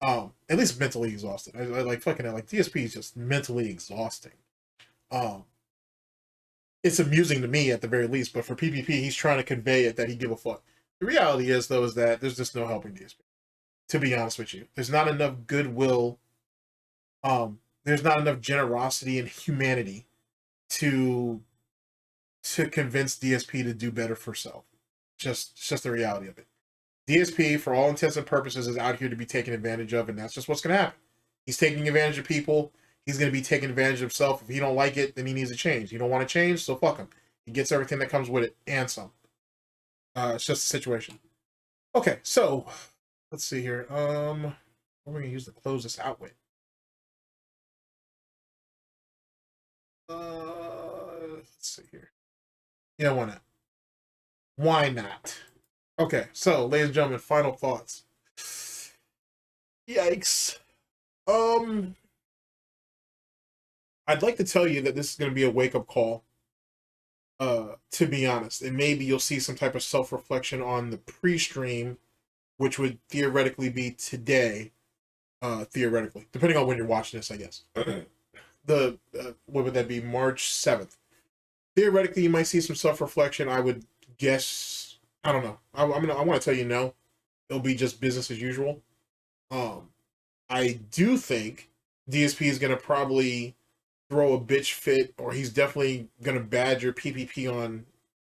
At least mentally exhausted. I like fucking like DSP is just mentally exhausting. It's amusing to me at the very least, but for PPP, he's trying to convey it that he give a fuck. The reality is, though, is that there's just no helping DSP. To be honest with you, there's not enough goodwill. There's not enough generosity and humanity to convince DSP to do better for self. Just the reality of it. DSP, for all intents and purposes, is out here to be taken advantage of, and that's just what's going to happen. He's taking advantage of people. He's going to be taking advantage of himself. If he don't like it, then he needs to change. He don't want to change, so fuck him. He gets everything that comes with it, and some. It's just a situation. Okay, so, let's see here. What are we going to use to close this out with? Let's see here. Yeah, why not? Why not? Okay, so, ladies and gentlemen, final thoughts. Yikes. I'd like to tell you that this is going to be a wake-up call, to be honest. And maybe you'll see some type of self-reflection on the pre-stream, which would theoretically be today, theoretically. Depending on when you're watching this, I guess. What would that be? March 7th. Theoretically, you might see some self-reflection. I would guess, I don't know. I want to tell you no. It'll be just business as usual. I do think DSP is going to probably throw a bitch fit, or he's definitely going to badger PPP on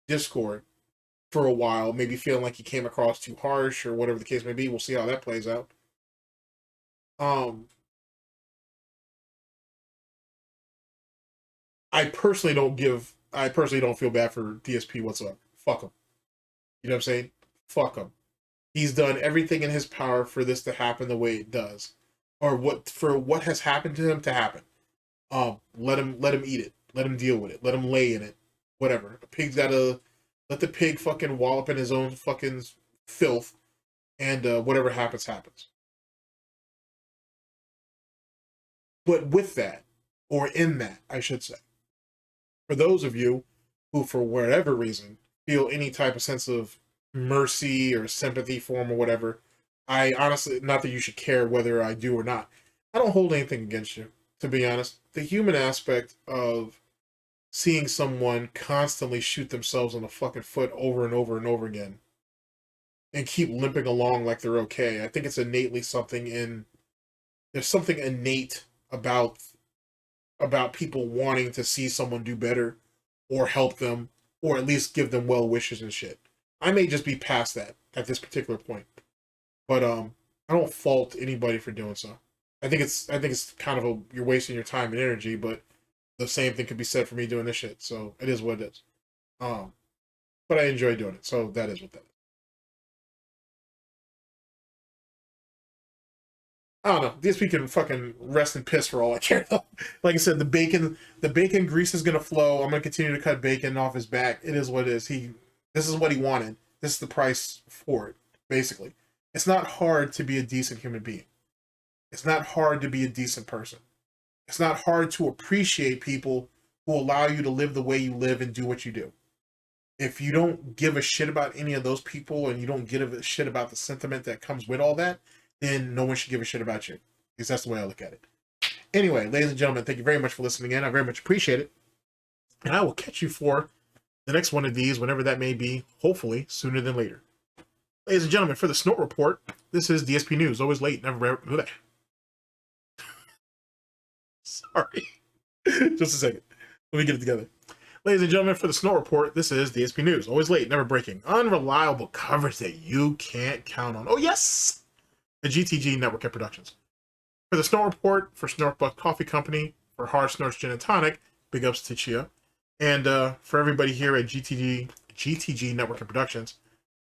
Discord for a while, maybe feeling like he came across too harsh or whatever the case may be. We'll see how that plays out. I personally don't feel bad for DSP whatsoever. Fuck him. You know what I'm saying? Fuck him. He's done everything in his power for this to happen the way it does, or what has happened to him to happen. Let him eat it. Let him deal with it. Let him lay in it. Whatever. A pig's gotta let the pig fucking wallop in his own fucking filth, and whatever happens, happens. But with that, or in that, I should say, for those of you who, for whatever reason, feel any type of sense of mercy or sympathy for him or whatever, I honestly, not that you should care whether I do or not, I don't hold anything against you, to be honest. The human aspect of seeing someone constantly shoot themselves in the fucking foot over and over and over again and keep limping along like they're okay, I think it's innately there's something innate about people wanting to see someone do better or help them or at least give them well wishes and shit. I may just be past that at this particular point, but I don't fault anybody for doing so. I think it's kind of you're wasting your time and energy, but the same thing could be said for me doing this shit. So it is what it is. But I enjoy doing it, so that is what that is. I don't know. DSP can fucking rest in piss for all I care. Like I said, the bacon grease is gonna flow. I'm gonna continue to cut bacon off his back. It is what it is. This is what he wanted. This is the price for it, basically. It's not hard to be a decent human being. It's not hard to be a decent person. It's not hard to appreciate people who allow you to live the way you live and do what you do. If you don't give a shit about any of those people and you don't give a shit about the sentiment that comes with all that, then no one should give a shit about you. Because that's the way I look at it. Anyway, ladies and gentlemen, thank you very much for listening in. I very much appreciate it. And I will catch you for the next one of these, whenever that may be, hopefully sooner than later. Ladies and gentlemen, for the Snort Report, this is DSP News. Always late, never... Sorry. Just a second. Let me get it together. Ladies and gentlemen, for the Snort Report, this is DSP News. Always late, never breaking. Unreliable coverage that you can't count on. Oh, yes! The GTG Network and Productions. For the Snort Report, for SnortBucks Coffee Company, for Hard Snorts Gin and Tonic, big ups to Chia. And for everybody here at GTG Network and Productions,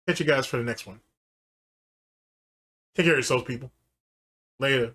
catch you guys for the next one. Take care of yourselves, people. Later.